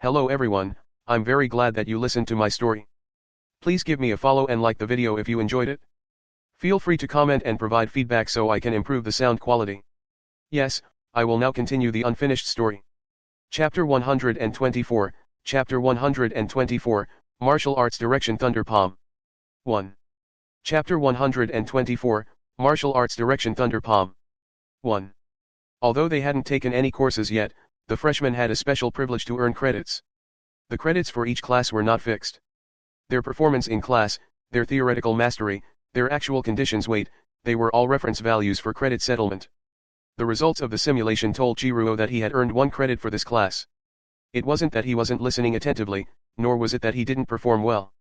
Hello everyone, I'm very glad that you listened to my story. Please give me a follow and like the video if you enjoyed it. Feel free to comment and provide feedback so I can improve the sound quality. Yes, I will now continue the unfinished story. Chapter 124, Chapter 124, Martial Arts Direction Thunder Palm. 1. Chapter 124, Martial Arts Direction Thunder Palm. 1. Although they hadn't taken any courses yet, the freshmen had a special privilege to earn credits. The credits for each class were not fixed. Their performance in class, their theoretical mastery, their actual conditions weight, they were all reference values for credit settlement. The results of the simulation told Jiruo that he had earned 1 credit for this class. It wasn't that he wasn't listening attentively, nor was it that he didn't perform well.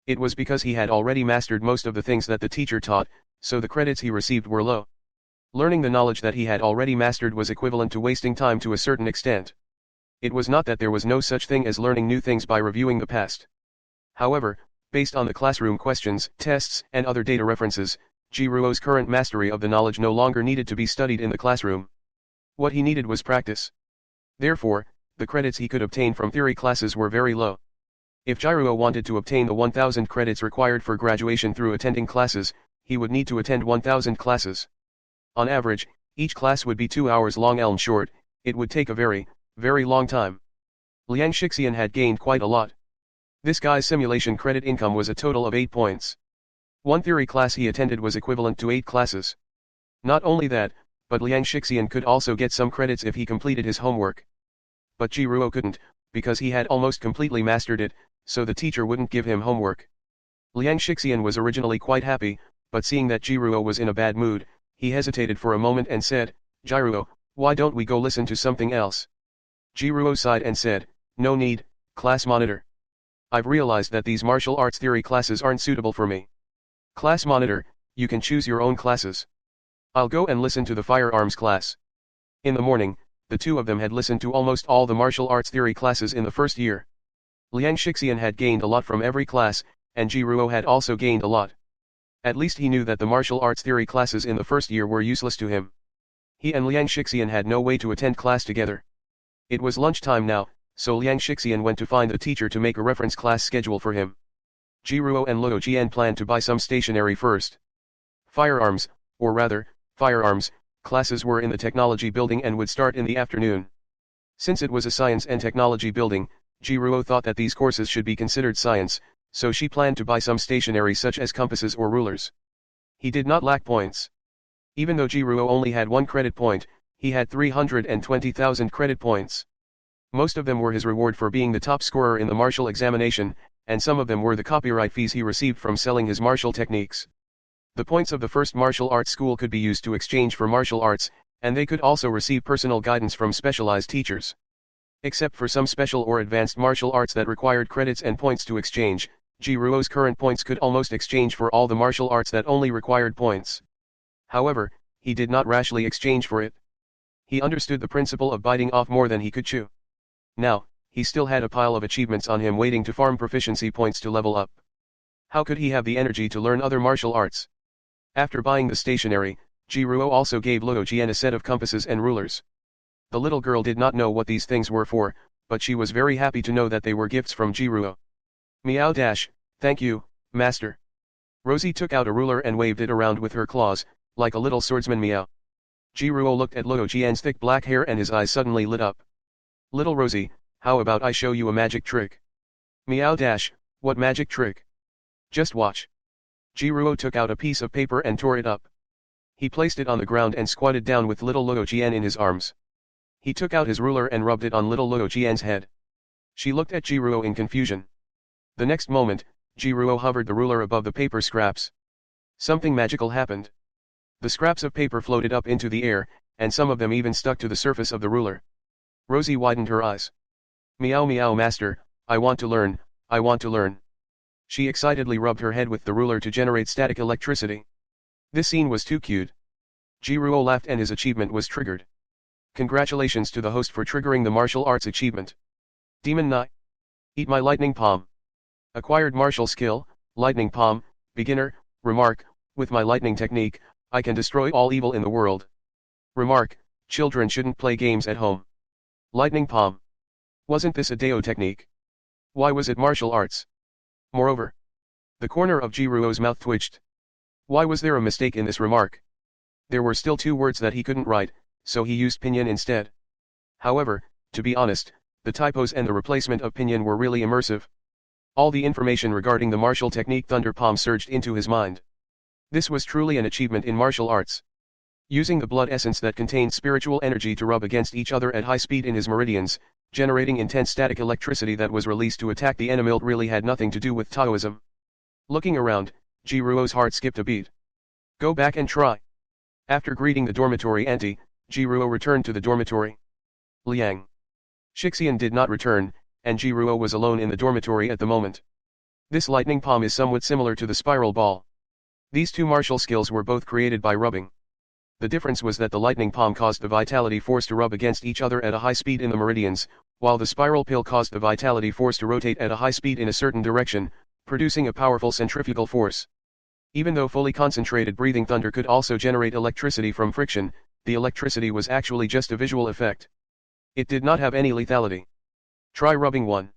It was because he had already mastered most of the things that the teacher taught, so the credits he received were low. Learning the knowledge that he had already mastered was equivalent to wasting time to a certain extent. It was not that there was no such thing as learning new things by reviewing the past. However, based on the classroom questions, tests, and other data references, Jiruo's current mastery of the knowledge no longer needed to be studied in the classroom. What he needed was practice. Therefore, the credits he could obtain from theory classes were very low. If Jiruo wanted to obtain the 1,000 credits required for graduation through attending classes, he would need to attend 1,000 classes. On average, each class would be 2 hours long and short, it would take a very, very long time. Liang Shixian had gained quite a lot. This guy's simulation credit income was a total of 8 points. 1 theory class he attended was equivalent to 8 classes. Not only that, but Liang Shixian could also get some credits if he completed his homework. But Jiruo couldn't, because he had almost completely mastered it, so the teacher wouldn't give him homework. Liang Shixian was originally quite happy, but seeing that Jiruo was in a bad mood, he hesitated for a moment and said, "Jiruo, why don't we go listen to something else?" Jiruo sighed and said, "No need, class monitor. I've realized that these martial arts theory classes aren't suitable for me. Class monitor, you can choose your own classes. I'll go and listen to the firearms class." In the morning, the two of them had listened to almost all the martial arts theory classes in the first year. Liang Shixian had gained a lot from every class, and Jiruo had also gained a lot. At least he knew that the martial arts theory classes in the first year were useless to him. He and Liang Shixian had no way to attend class together. It was lunchtime now, so Liang Shixian went to find the teacher to make a reference class schedule for him. Jiruo and Luo Jian planned to buy some stationery first. Firearms, or rather, firearms, classes were in the technology building and would start in the afternoon. Since it was a science and technology building, Jiruo thought that these courses should be considered science, so she planned to buy some stationery such as compasses or rulers. He did not lack points. Even though Jiruo only had 1 credit point, he had 320,000 credit points. Most of them were his reward for being the top scorer in the martial examination, and some of them were the copyright fees he received from selling his martial techniques. The points of the first martial arts school could be used to exchange for martial arts, and they could also receive personal guidance from specialized teachers. Except for some special or advanced martial arts that required credits and points to exchange, Jiruo's current points could almost exchange for all the martial arts that only required points. However, he did not rashly exchange for it. He understood the principle of biting off more than he could chew. Now, he still had a pile of achievements on him waiting to farm proficiency points to level up. How could he have the energy to learn other martial arts? After buying the stationery, Jiruo also gave Luo Jian a set of compasses and rulers. The little girl did not know what these things were for, but she was very happy to know that they were gifts from Jiruo. Meow dash, thank you, master. Rosie took out a ruler and waved it around with her claws, like a little swordsman meow. Jiruo looked at Luo Jian's thick black hair and his eyes suddenly lit up. Little Rosie, how about I show you a magic trick? Meow dash, what magic trick? Just watch. Jiruo took out a piece of paper and tore it up. He placed it on the ground and squatted down with little Luo Jian in his arms. He took out his ruler and rubbed it on little Luo Jian's head. She looked at Jiruo in confusion. The next moment, Jiruo hovered the ruler above the paper scraps. Something magical happened. The scraps of paper floated up into the air, and some of them even stuck to the surface of the ruler. Rosie widened her eyes. Meow meow master, I want to learn, I want to learn. She excitedly rubbed her head with the ruler to generate static electricity. This scene was too cute. Jiruo laughed and his achievement was triggered. Congratulations to the host for triggering the martial arts achievement. Demon Knight. Eat my lightning palm. Acquired martial skill, lightning palm, beginner, remark, with my lightning technique, I can destroy all evil in the world. Remark, children shouldn't play games at home. Lightning palm. Wasn't this a Dao technique? Why was it martial arts? Moreover, the corner of Jiruo's mouth twitched. Why was there a mistake in this remark? There were still 2 words that he couldn't write, so he used pinyin instead. However, to be honest, the typos and the replacement of pinyin were really immersive. All the information regarding the martial technique Thunder Palm surged into his mind. This was truly an achievement in martial arts. Using the blood essence that contained spiritual energy to rub against each other at high speed in his meridians, generating intense static electricity that was released to attack the enemy really had nothing to do with Taoism. Looking around, Jiruo's heart skipped a beat. Go back and try. After greeting the dormitory auntie, Jiruo returned to the dormitory. Liang Shixian did not return, and Jiruo was alone in the dormitory at the moment. This lightning palm is somewhat similar to the spiral ball. These 2 martial skills were both created by rubbing. The difference was that the lightning palm caused the vitality force to rub against each other at a high speed in the meridians, while the spiral pill caused the vitality force to rotate at a high speed in a certain direction, producing a powerful centrifugal force. Even though fully concentrated breathing thunder could also generate electricity from friction, the electricity was actually just a visual effect. It did not have any lethality. Try rubbing 1.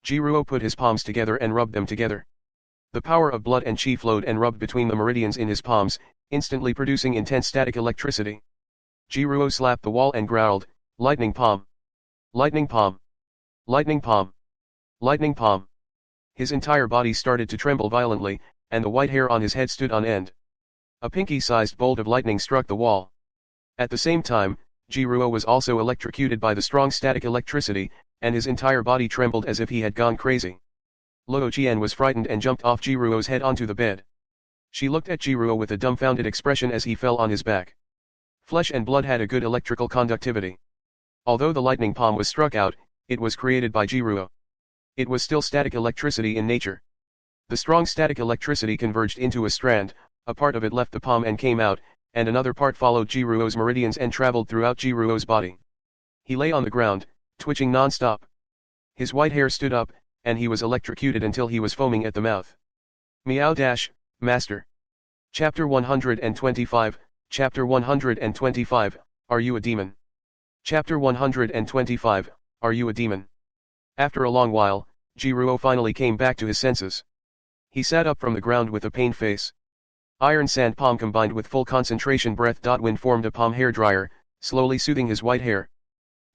Jiruo put his palms together and rubbed them together. The power of blood and chi flowed and rubbed between the meridians in his palms, instantly producing intense static electricity. Jiruo slapped the wall and growled, "Lightning palm! Lightning palm! Lightning palm! Lightning palm!" His entire body started to tremble violently, and the white hair on his head stood on end. A pinky-sized bolt of lightning struck the wall. At the same time, Jiruo was also electrocuted by the strong static electricity, and his entire body trembled as if he had gone crazy. Luo Qian was frightened and jumped off Jiruo's head onto the bed. She looked at Jiruo with a dumbfounded expression as he fell on his back. Flesh and blood had a good electrical conductivity. Although the lightning palm was struck out, it was created by Jiruo. It was still static electricity in nature. The strong static electricity converged into a strand, a part of it left the palm and came out, and another part followed Jiruo's meridians and traveled throughout Jiruo's body. He lay on the ground, twitching non-stop. His white hair stood up, and he was electrocuted until he was foaming at the mouth. Meow dash, Master. Chapter 125, Chapter 125, Are You a Demon? Chapter 125, Are You a Demon? After a long while, Jiruo finally came back to his senses. He sat up from the ground with a pained face. Iron sand palm combined with full concentration breath. Wind formed a palm hair dryer, slowly soothing his white hair.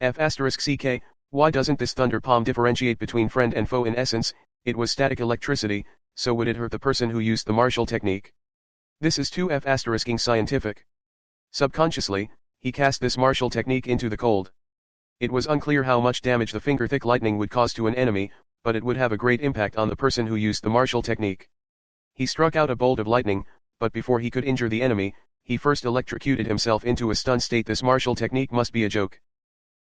F***ck, why doesn't this thunder palm differentiate between friend and foe in essence? It was static electricity, so would it hurt the person who used the martial technique? This is too F***ing scientific. Subconsciously, he cast this martial technique into the cold. It was unclear how much damage the finger-thick lightning would cause to an enemy, but it would have a great impact on the person who used the martial technique. He struck out a bolt of lightning, but before he could injure the enemy, he first electrocuted himself into a stun state. This martial technique must be a joke.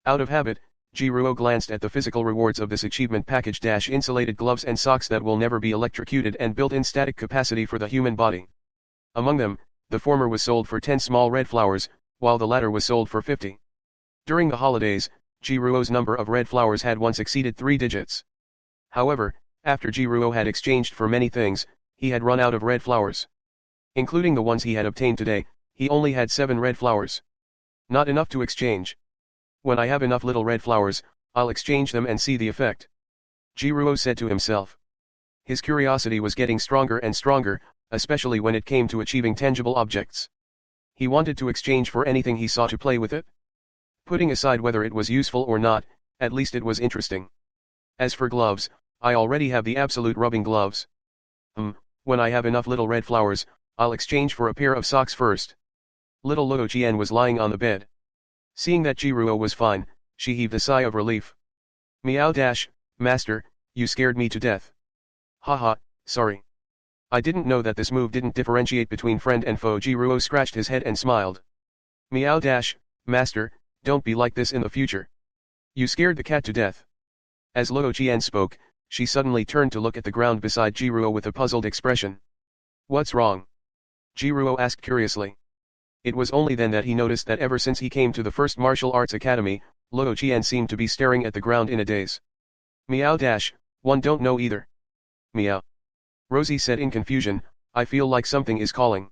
Out of habit, Jiruo glanced at the physical rewards of this achievement package. Insulated gloves and socks that will never be electrocuted and built-in static capacity for the human body. Among them, the former was sold for 10 small red flowers, while the latter was sold for 50. During the holidays, Jiruo's number of red flowers had once exceeded 3 digits. However, after Jiruo had exchanged for many things, he had run out of red flowers. Including the ones he had obtained today, he only had 7 red flowers. Not enough to exchange. When I have enough little red flowers, I'll exchange them and see the effect. Jiruo said to himself. His curiosity was getting stronger and stronger, especially when it came to achieving tangible objects. He wanted to exchange for anything he saw to play with it. Putting aside whether it was useful or not, at least it was interesting. As for gloves, I already have the absolute rubbing gloves. When I have enough little red flowers, I'll exchange for a pair of socks first. Little Luo Qian was lying on the bed. Seeing that Jiruo was fine, she heaved a sigh of relief. Meow dash, Master, you scared me to death. Haha, sorry. I didn't know that this move didn't differentiate between friend and foe. Jiruo scratched his head and smiled. Meow dash, Master, don't be like this in the future. You scared the cat to death. As Luo Qian spoke, she suddenly turned to look at the ground beside Jiruo with a puzzled expression. What's wrong? Jiruo asked curiously. It was only then that he noticed that ever since he came to the first martial arts academy, Luo Qian seemed to be staring at the ground in a daze. Meow dash, one don't know either. Meow. Rosie said in confusion, I feel like something is calling.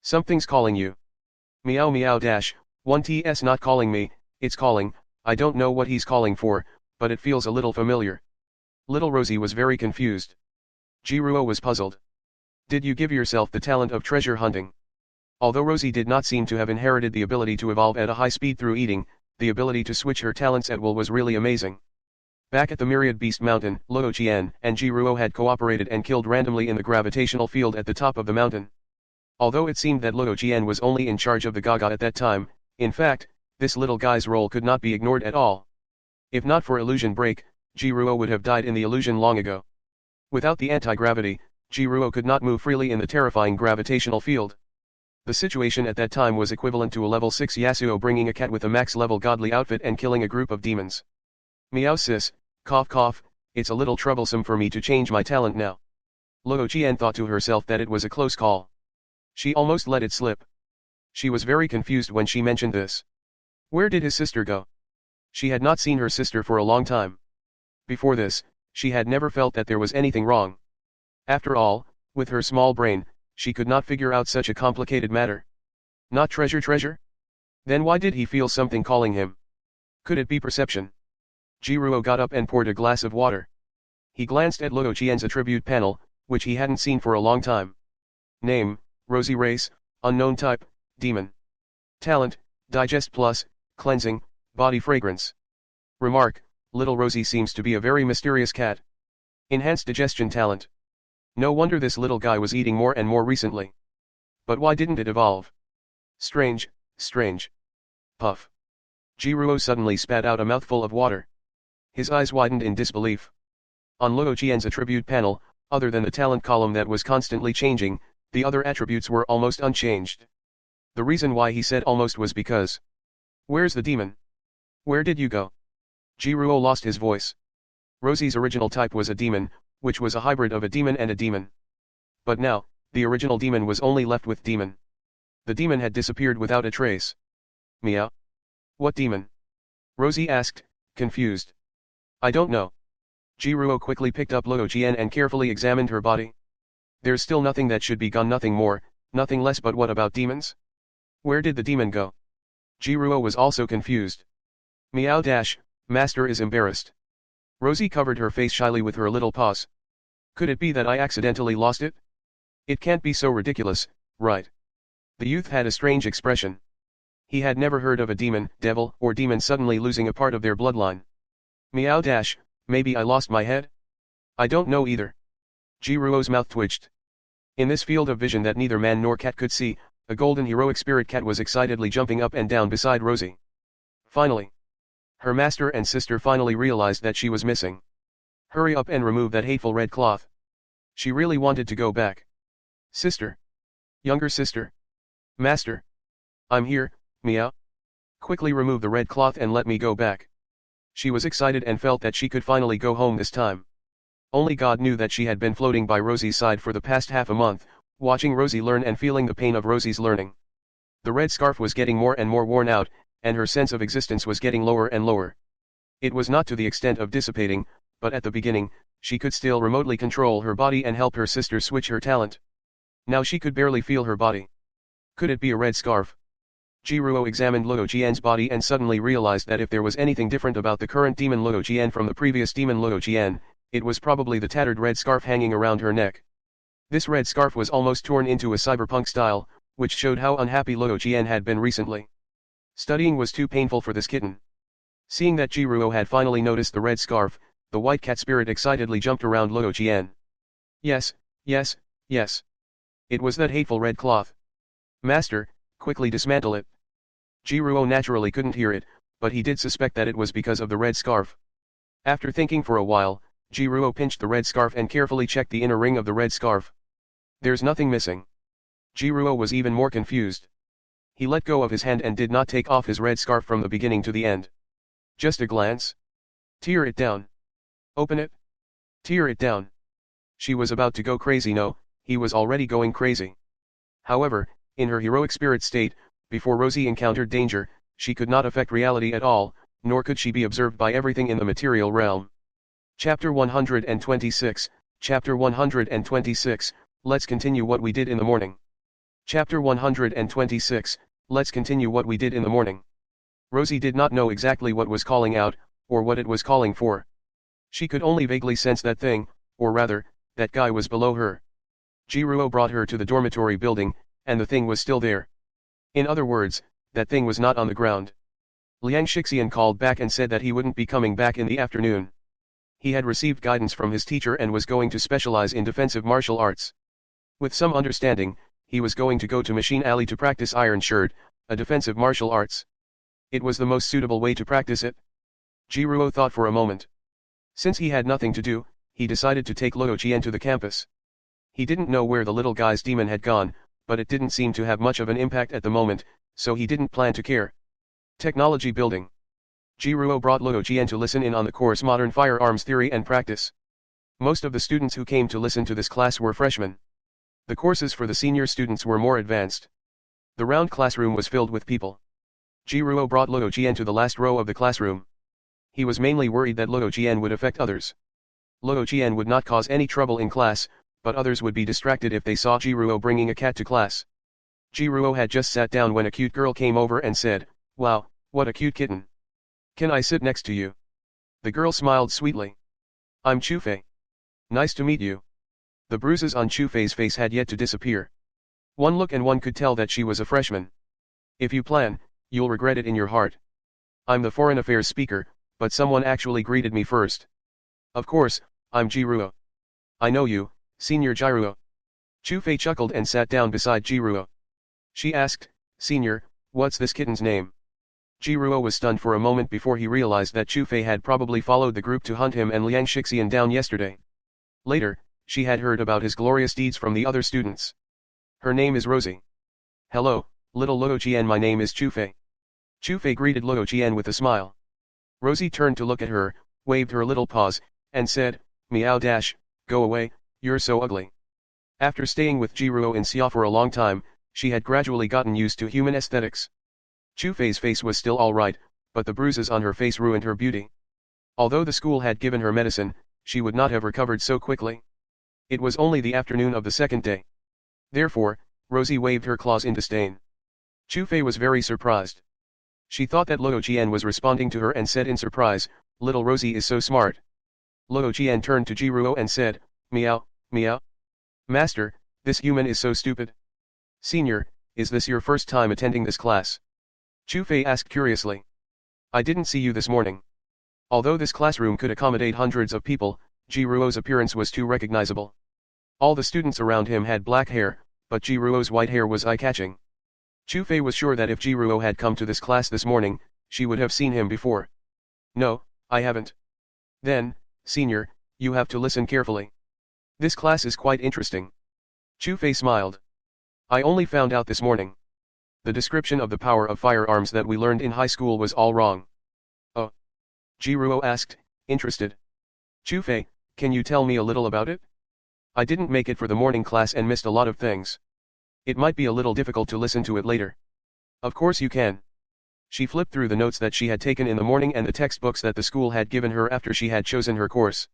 Something's calling you. Meow meow dash, one TS not calling me, it's calling, I don't know what he's calling for, but it feels a little familiar. Little Rosie was very confused. Jiruo was puzzled. Did you give yourself the talent of treasure hunting? Although Rosie did not seem to have inherited the ability to evolve at a high speed through eating, the ability to switch her talents at will was really amazing. Back at the Myriad Beast Mountain, Luo Qian and Jiruo had cooperated and killed randomly in the gravitational field at the top of the mountain. Although it seemed that Luo Qian was only in charge of the Gaga at that time, in fact, this little guy's role could not be ignored at all. If not for illusion break, Jiruo would have died in the illusion long ago. Without the anti-gravity, Jiruo could not move freely in the terrifying gravitational field. The situation at that time was equivalent to a level 6 Yasuo bringing a cat with a max level godly outfit and killing a group of demons. Meow sis, cough cough, it's a little troublesome for me to change my talent now. Luo Qian thought to herself that it was a close call. She almost let it slip. She was very confused when she mentioned this. Where did his sister go? She had not seen her sister for a long time. Before this, she had never felt that there was anything wrong. After all, with her small brain, she could not figure out such a complicated matter. Not treasure? Then why did he feel something calling him? Could it be perception? Jiruo got up and poured a glass of water. He glanced at Luo Qian's attribute panel, which he hadn't seen for a long time. Name, Rosie race, unknown type, demon. Talent, digest plus, cleansing, body fragrance. Remark, little Rosie seems to be a very mysterious cat. Enhanced digestion talent. No wonder this little guy was eating more and more recently. But why didn't it evolve? Strange. Puff. Jiruo suddenly spat out a mouthful of water. His eyes widened in disbelief. On Luo Qian's attribute panel, other than the talent column that was constantly changing, the other attributes were almost unchanged. The reason why he said almost was because. Where's the demon? Where did you go? Jiruo lost his voice. Rosie's original type was a demon, which was a hybrid of a demon and a demon. But now, the original demon was only left with demon. The demon had disappeared without a trace. Meow. What demon? Rosie asked, confused. I don't know. Jiruo quickly picked up Luo Qian and carefully examined her body. There's still nothing that should be gone, nothing more, nothing less, but what about demons? Where did the demon go? Jiruo was also confused. Meow dash, master is embarrassed. Rosie covered her face shyly with her little paws. Could it be that I accidentally lost it? It can't be so ridiculous, right? The youth had a strange expression. He had never heard of a demon, devil, or demon suddenly losing a part of their bloodline. Meow dash, maybe I lost my head? I don't know either. Jiruo's mouth twitched. In this field of vision that neither man nor cat could see, a golden heroic spirit cat was excitedly jumping up and down beside Rosie. Finally. Her master and sister finally realized that she was missing. Hurry up and remove that hateful red cloth. She really wanted to go back. Sister. Younger sister. Master. I'm here, meow. Quickly remove the red cloth and let me go back. She was excited and felt that she could finally go home this time. Only God knew that she had been floating by Rosie's side for the past half a month, watching Rosie learn and feeling the pain of Rosie's learning. The red scarf was getting more and more worn out, and her sense of existence was getting lower and lower. It was not to the extent of dissipating, but at the beginning, she could still remotely control her body and help her sister switch her talent. Now she could barely feel her body. Could it be a red scarf? Jiruo examined Luo Qian's body and suddenly realized that if there was anything different about the current demon Luo Qian from the previous demon Luo Qian, it was probably the tattered red scarf hanging around her neck. This red scarf was almost torn into a cyberpunk style, which showed how unhappy Luo Qian had been recently. Studying was too painful for this kitten. Seeing that Jiruo had finally noticed the red scarf, the white cat spirit excitedly jumped around Luo Qian. Yes. It was that hateful red cloth. Master, quickly dismantle it. Jiruo naturally couldn't hear it, but he did suspect that it was because of the red scarf. After thinking for a while, Jiruo pinched the red scarf and carefully checked the inner ring of the red scarf. There's nothing missing. Jiruo was even more confused. He let go of his hand and did not take off his red scarf from the beginning to the end. Just a glance. Tear it down. Open it. Tear it down. She was about to go crazy. No, he was already going crazy. However, in her heroic spirit state, before Rosie encountered danger, she could not affect reality at all, nor could she be observed by everything in the material realm. Chapter 126, Chapter 126, let's continue what we did in the morning. Chapter 126, let's continue what we did in the morning. Rosie did not know exactly what was calling out, or what it was calling for. She could only vaguely sense that thing, or rather, that guy was below her. Jiruo brought her to the dormitory building, and the thing was still there. In other words, that thing was not on the ground. Liang Shixian called back and said that he wouldn't be coming back in the afternoon. He had received guidance from his teacher and was going to specialize in defensive martial arts. With some understanding, he was going to go to Machine Alley to practice Iron Shirt, a defensive martial arts. It was the most suitable way to practice it. Jiruo thought for a moment. Since he had nothing to do, he decided to take Luo Qian to the campus. He didn't know where the little guy's demon had gone, but it didn't seem to have much of an impact at the moment, so he didn't plan to care. Technology Building. Jiruo brought Luo Qian to listen in on the course Modern Firearms Theory and Practice. Most of the students who came to listen to this class were freshmen. The courses for the senior students were more advanced. The round classroom was filled with people. Jiruo brought Luo Qian to the last row of the classroom. He was mainly worried that Luo Qian would affect others. Luo Qian would not cause any trouble in class, but others would be distracted if they saw Jiruo bringing a cat to class. Jiruo had just sat down when a cute girl came over and said, "Wow, what a cute kitten. Can I sit next to you?" The girl smiled sweetly. "I'm Chufei. Nice to meet you." The bruises on Chufei's face had yet to disappear. One look and one could tell that she was a freshman. "If you plan, you'll regret it in your heart. I'm the foreign affairs speaker, but someone actually greeted me first. Of course, I'm Jiruo. I know you, Senior Jiruo." Chufei chuckled and sat down beside Jiruo. She asked, "Senior, what's this kitten's name?" Jiruo was stunned for a moment before he realized that Chufei had probably followed the group to hunt him and Liang Shixian down yesterday. Later, she had heard about his glorious deeds from the other students. "Her name is Rosie." "Hello, little Luo Qian, my name is Chufei." Chufei greeted Luo Qian with a smile. Rosie turned to look at her, waved her little paws, and said, "Meow dash, go away, you're so ugly." After staying with Jiruo in Xia for a long time, she had gradually gotten used to human aesthetics. Chufei's face was still alright, but the bruises on her face ruined her beauty. Although the school had given her medicine, she would not have recovered so quickly. It was only the afternoon of the second day. Therefore, Rosie waved her claws in disdain. Chufei was very surprised. She thought that Luo Qian was responding to her and said in surprise, "Little Rosie is so smart." Luo Qian turned to Jiruo and said, "Meow, meow. Master, this human is so stupid." "Senior, is this your first time attending this class?" Chufei asked curiously. "I didn't see you this morning." Although this classroom could accommodate hundreds of people, Jiruo's appearance was too recognizable. All the students around him had black hair, but Jiruo's white hair was eye-catching. Chufei was sure that if Jiruo had come to this class this morning, she would have seen him before. "No, I haven't." "Then, senior, you have to listen carefully. This class is quite interesting." Chufei smiled. "I only found out this morning. The description of the power of firearms that we learned in high school was all wrong." "Oh?" Jiruo asked, interested. "Chufei, can you tell me a little about it? I didn't make it for the morning class and missed a lot of things. It might be a little difficult to listen to it later." "Of course you can." She flipped through the notes that she had taken in the morning and the textbooks that the school had given her after she had chosen her course.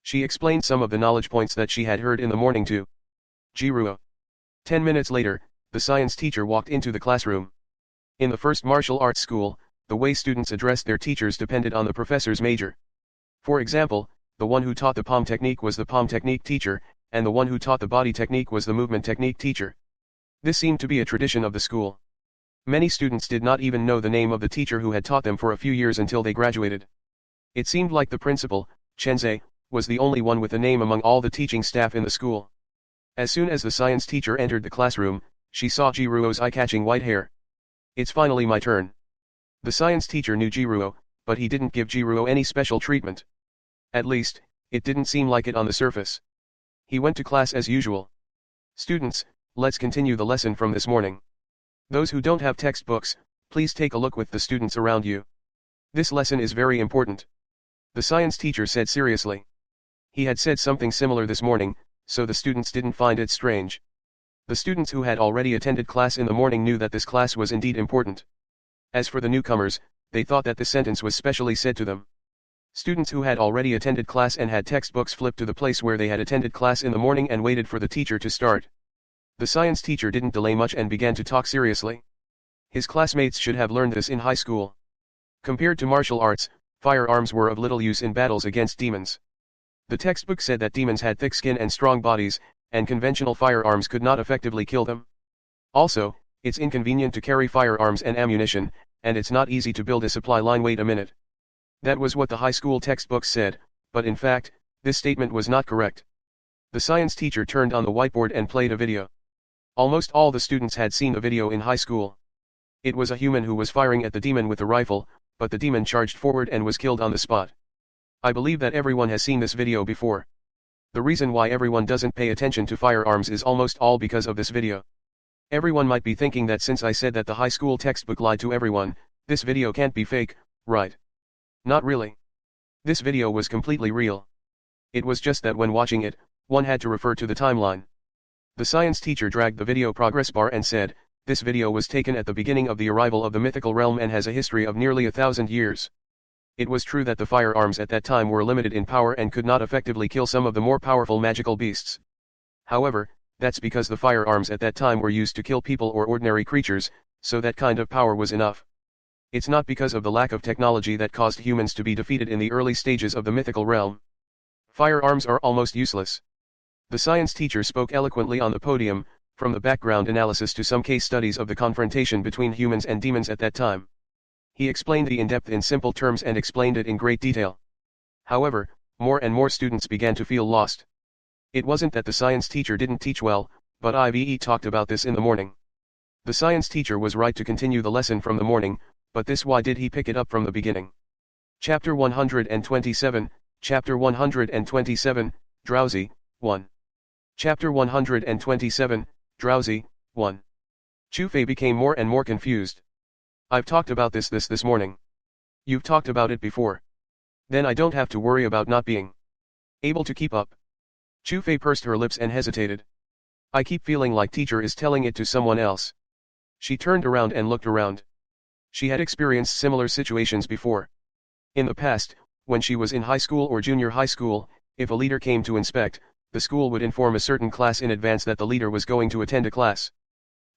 She explained some of the knowledge points that she had heard in the morning to Jiruo. 10 minutes later, the science teacher walked into the classroom. In the first martial arts school, the way students addressed their teachers depended on the professor's major. For example, the one who taught the palm technique was the palm technique teacher, and the one who taught the body technique was the movement technique teacher. This seemed to be a tradition of the school. Many students did not even know the name of the teacher who had taught them for a few years until they graduated. It seemed like the principal, Chenzei, was the only one with a name among all the teaching staff in the school. As soon as the science teacher entered the classroom, she saw Jiruo's eye-catching white hair. "It's finally my turn." The science teacher knew Jiruo, but he didn't give Jiruo any special treatment. At least, it didn't seem like it on the surface. He went to class as usual. "Students, let's continue the lesson from this morning. Those who don't have textbooks, please take a look with the students around you. This lesson is very important," the science teacher said seriously. He had said something similar this morning, so the students didn't find it strange. The students who had already attended class in the morning knew that this class was indeed important. As for the newcomers, they thought that this sentence was specially said to them. Students who had already attended class and had textbooks flipped to the place where they had attended class in the morning and waited for the teacher to start. The science teacher didn't delay much and began to talk seriously. His classmates should have learned this in high school. Compared to martial arts, Firearms were of little use in battles against demons. The textbook said that demons had thick skin and strong bodies, and conventional firearms could not effectively kill them. Also, it's inconvenient to carry firearms and ammunition, and it's not easy to build a supply line. Wait a minute. That was what the high school textbook said, but in fact, this statement was not correct. The science teacher turned on the whiteboard and played a video. Almost all the students had seen the video in high school. It was a human who was firing at the demon with a rifle, but the demon charged forward and was killed on the spot. I believe that everyone has seen this video before. The reason why everyone doesn't pay attention to firearms is almost all because of this video. Everyone might be thinking that since I said that the high school textbook lied to everyone, this video can't be fake, right? Not really. This video was completely real. It was just that when watching it, one had to refer to the timeline. The science teacher dragged the video progress bar and said, this video was taken at the beginning of the arrival of the mythical realm and has a history of nearly 1,000 years. It was true that the firearms at that time were limited in power and could not effectively kill some of the more powerful magical beasts. However, that's because the firearms at that time were used to kill people or ordinary creatures, so that kind of power was enough. It's not because of the lack of technology that caused humans to be defeated in the early stages of the mythical realm. Firearms are almost useless. The science teacher spoke eloquently on the podium, from the background analysis to some case studies of the confrontation between humans and demons at that time. He explained the in-depth in simple terms and explained it in great detail. However, more and more students began to feel lost. It wasn't that the science teacher didn't teach well, but I've talked about this in the morning. The science teacher was right to continue the lesson from the morning, but why did he pick it up from the beginning? Chapter 127, Chapter 127, Drowsy, 1. Chapter 127, Drowsy, 1. Chufei became more and more confused. I've talked about this morning. You've talked about it before. Then I don't have to worry about not being able to keep up. Chufei pursed her lips and hesitated. I keep feeling like teacher is telling it to someone else. She turned around and looked around. She had experienced similar situations before. In the past, when she was in high school or junior high school, if a leader came to inspect, the school would inform a certain class in advance that the leader was going to attend a class.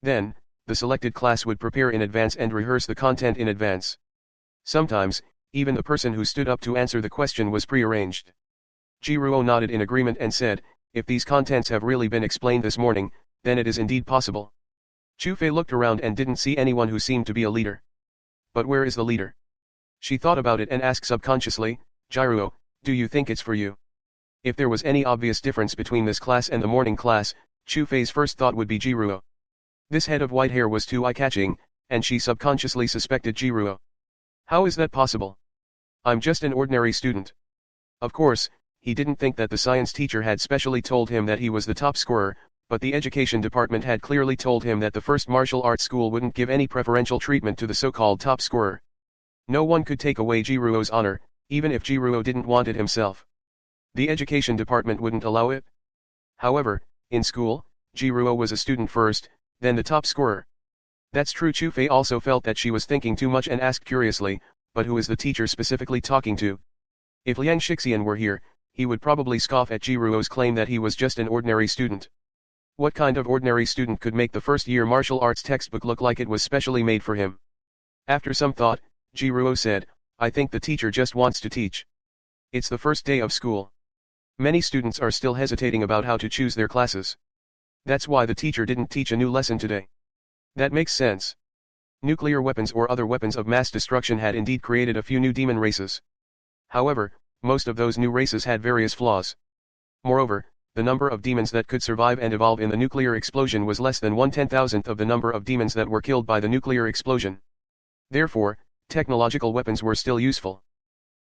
Then, the selected class would prepare in advance and rehearse the content in advance. Sometimes, even the person who stood up to answer the question was prearranged. Jiruo nodded in agreement and said, if these contents have really been explained this morning, then it is indeed possible. Chufei looked around and didn't see anyone who seemed to be a leader. But where is the leader? She thought about it and asked subconsciously, Jiruo, do you think it's for you? If there was any obvious difference between this class and the morning class, Chufei's first thought would be Jiruo. This head of white hair was too eye-catching, and she subconsciously suspected Jiruo. How is that possible? I'm just an ordinary student. Of course, he didn't think that the science teacher had specially told him that he was the top scorer, but the education department had clearly told him that the first martial arts school wouldn't give any preferential treatment to the so-called top scorer. No one could take away Jiruo's honor, even if Jiruo didn't want it himself. The education department wouldn't allow it. However, in school, Jiruo was a student first, then the top scorer. That's true. Chufei also felt that she was thinking too much and asked curiously, but who is the teacher specifically talking to? If Liang Shixian were here, he would probably scoff at Jiruo's claim that he was just an ordinary student. What kind of ordinary student could make the first-year martial arts textbook look like it was specially made for him? After some thought, Jiruo said, I think the teacher just wants to teach. It's the first day of school. Many students are still hesitating about how to choose their classes. That's why the teacher didn't teach a new lesson today. That makes sense. Nuclear weapons or other weapons of mass destruction had indeed created a few new demon races. However, most of those new races had various flaws. Moreover, the number of demons that could survive and evolve in the nuclear explosion was less than 1/10,000th of the number of demons that were killed by the nuclear explosion. Therefore, technological weapons were still useful.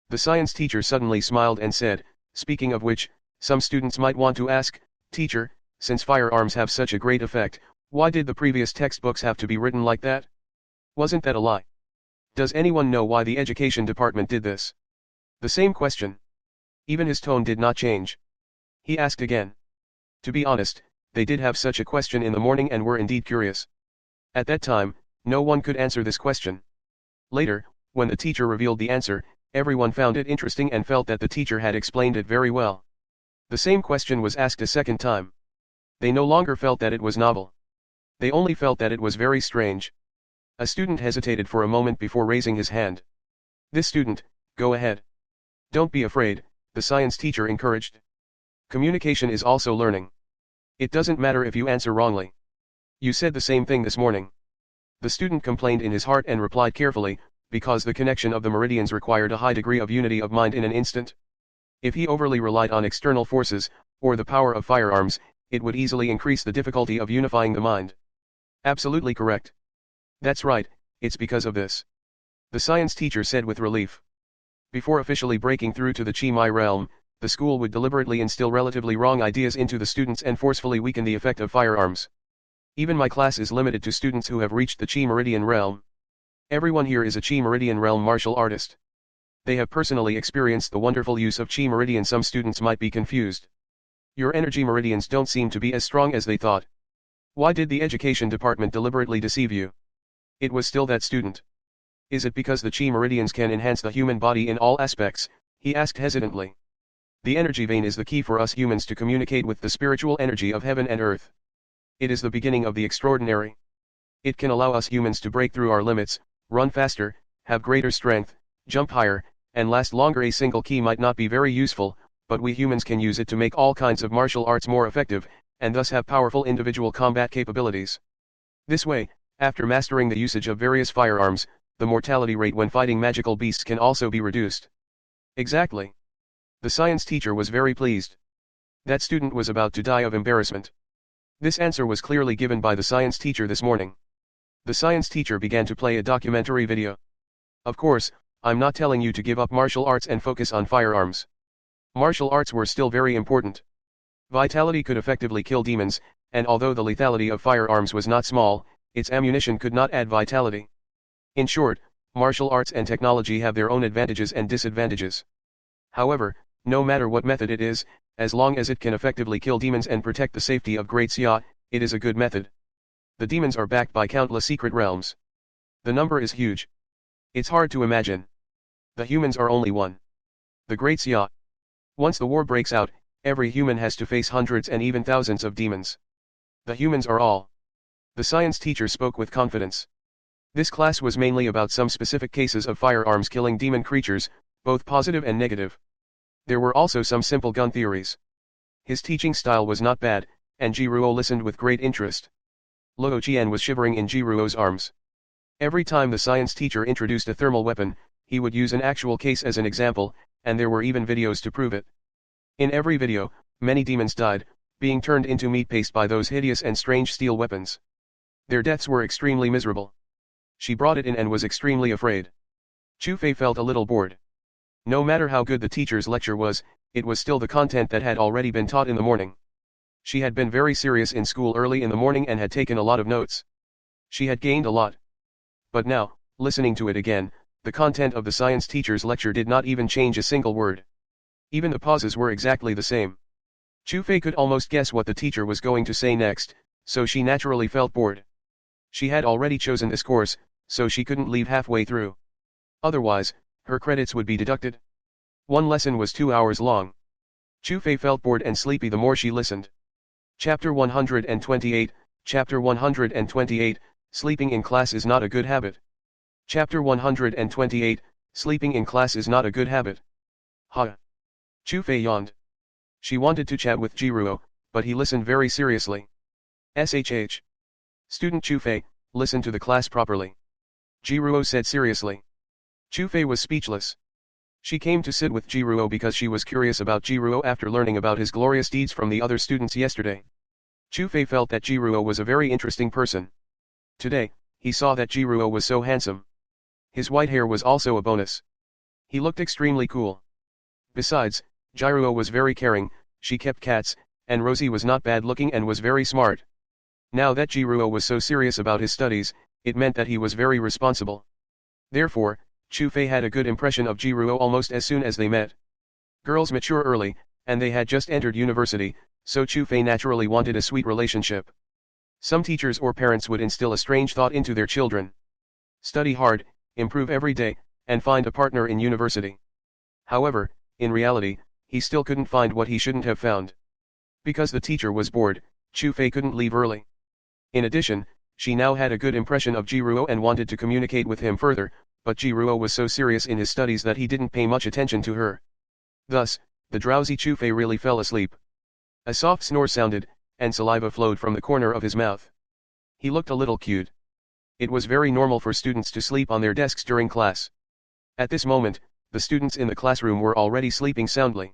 The science teacher suddenly smiled and said, speaking of which, some students might want to ask, Teacher, since firearms have such a great effect, why did the previous textbooks have to be written like that? Wasn't that a lie? Does anyone know why the education department did this? The same question. Even his tone did not change. He asked again. To be honest, they did have such a question in the morning and were indeed curious. At that time, no one could answer this question. Later, when the teacher revealed the answer, everyone found it interesting and felt that the teacher had explained it very well. The same question was asked a second time. They no longer felt that it was novel. They only felt that it was very strange. A student hesitated for a moment before raising his hand. This student, Go ahead. Don't be afraid, the science teacher encouraged. Communication is also learning. It doesn't matter if you answer wrongly. You said the same thing this morning. The student complained in his heart and replied carefully, because the connection of the meridians required a high degree of unity of mind in an instant. If he overly relied on external forces, or the power of firearms, it would easily increase the difficulty of unifying the mind. Absolutely correct. That's right, it's because of this. The science teacher said with relief. Before officially breaking through to the Chi-Mai realm, the school would deliberately instill relatively wrong ideas into the students and forcefully weaken the effect of firearms. Even my class is limited to students who have reached the Chi Meridian realm. Everyone here is a Chi Meridian realm martial artist. They have personally experienced the wonderful use of Chi Meridian. Some students might be confused. Your energy meridians don't seem to be as strong as they thought. Why did the education department deliberately deceive you? It was still that student. Is it because the Chi meridians can enhance the human body in all aspects? He asked hesitantly. The energy vein is the key for us humans to communicate with the spiritual energy of heaven and earth. It is the beginning of the extraordinary. It can allow us humans to break through our limits, run faster, have greater strength, jump higher, and last longer. A single key might not be very useful, but we humans can use it to make all kinds of martial arts more effective, and thus have powerful individual combat capabilities. This way, after mastering the usage of various firearms, the mortality rate when fighting magical beasts can also be reduced. Exactly. The science teacher was very pleased. That student was about to die of embarrassment. This answer was clearly given by the science teacher this morning. The science teacher began to play a documentary video. Of course, I'm not telling you to give up martial arts and focus on firearms. Martial arts were still very important. Vitality could effectively kill demons, and although the lethality of firearms was not small, its ammunition could not add vitality. In short, martial arts and technology have their own advantages and disadvantages. However, no matter what method it is, as long as it can effectively kill demons and protect the safety of Great Xia, it is a good method. The demons are backed by countless secret realms. The number is huge. It's hard to imagine. The humans are only one. The Great Xia. Once the war breaks out, every human has to face hundreds and even thousands of demons. The humans are all. The science teacher spoke with confidence. This class was mainly about some specific cases of firearms killing demon creatures, both positive and negative. There were also some simple gun theories. His teaching style was not bad, and Jiruo listened with great interest. Luo Qian was shivering in Jiruo's arms. Every time the science teacher introduced a thermal weapon, he would use an actual case as an example, and there were even videos to prove it. In every video, many demons died, being turned into meat paste by those hideous and strange steel weapons. Their deaths were extremely miserable. She brought it in and was extremely afraid. Chu Fei felt a little bored. No matter how good the teacher's lecture was, it was still the content that had already been taught in the morning. She had been very serious in school early in the morning and had taken a lot of notes. She had gained a lot. But now, listening to it again, the content of the science teacher's lecture did not even change a single word. Even the pauses were exactly the same. Chu Fei could almost guess what the teacher was going to say next, so she naturally felt bored. She had already chosen this course, so she couldn't leave halfway through. Otherwise, her credits would be deducted. One lesson was 2 hours long. Chu Fei felt bored and sleepy the more she listened. Chapter 128, Chapter 128, Sleeping in class is not a good habit. Chapter 128, Sleeping in class is not a good habit. Ha! Chu Fei yawned. She wanted to chat with Jiruo, but he listened very seriously. SHH. Student Chu Fei, listen to the class properly. Jiruo said seriously. Chu Fei was speechless. She came to sit with Jiruo because she was curious about Jiruo after learning about his glorious deeds from the other students yesterday. Chu Fei felt that Jiruo was a very interesting person. Today, he saw that Jiruo was so handsome. His white hair was also a bonus. He looked extremely cool. Besides, Jiruo was very caring, she kept cats, and Rosie was not bad looking and was very smart. Now that Jiruo was so serious about his studies, it meant that he was very responsible. Therefore, Chu Fei had a good impression of Jiruo almost as soon as they met. Girls mature early, and they had just entered university, so Chu Fei naturally wanted a sweet relationship. Some teachers or parents would instill a strange thought into their children. Study hard, improve every day, and find a partner in university. However, in reality, he still couldn't find what he shouldn't have found. Because the teacher was bored, Chu Fei couldn't leave early. In addition, she now had a good impression of Jiruo and wanted to communicate with him further, but Jiruo was so serious in his studies that he didn't pay much attention to her. Thus, the drowsy Chufei really fell asleep. A soft snore sounded, and saliva flowed from the corner of his mouth. He looked a little cute. It was very normal for students to sleep on their desks during class. At this moment, the students in the classroom were already sleeping soundly.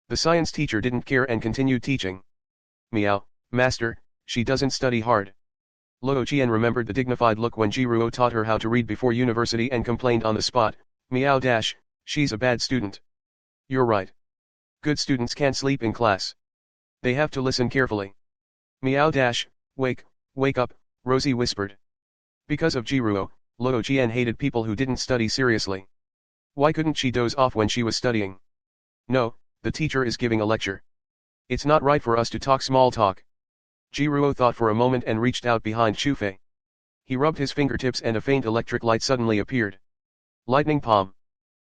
The science teacher didn't care and continued teaching. Meow, master, she doesn't study hard. Luo Qian remembered the dignified look when Jiruo taught her how to read before university and complained on the spot, meow dash, she's a bad student. You're right. Good students can't sleep in class. They have to listen carefully. Meow dash, wake up, Rosie whispered. Because of Jiruo, Luo Qian hated people who didn't study seriously. Why couldn't she doze off when she was studying? No, the teacher is giving a lecture. It's not right for us to talk small talk. Jiruo thought for a moment and reached out behind Chufei. He rubbed his fingertips and a faint electric light suddenly appeared. Lightning palm.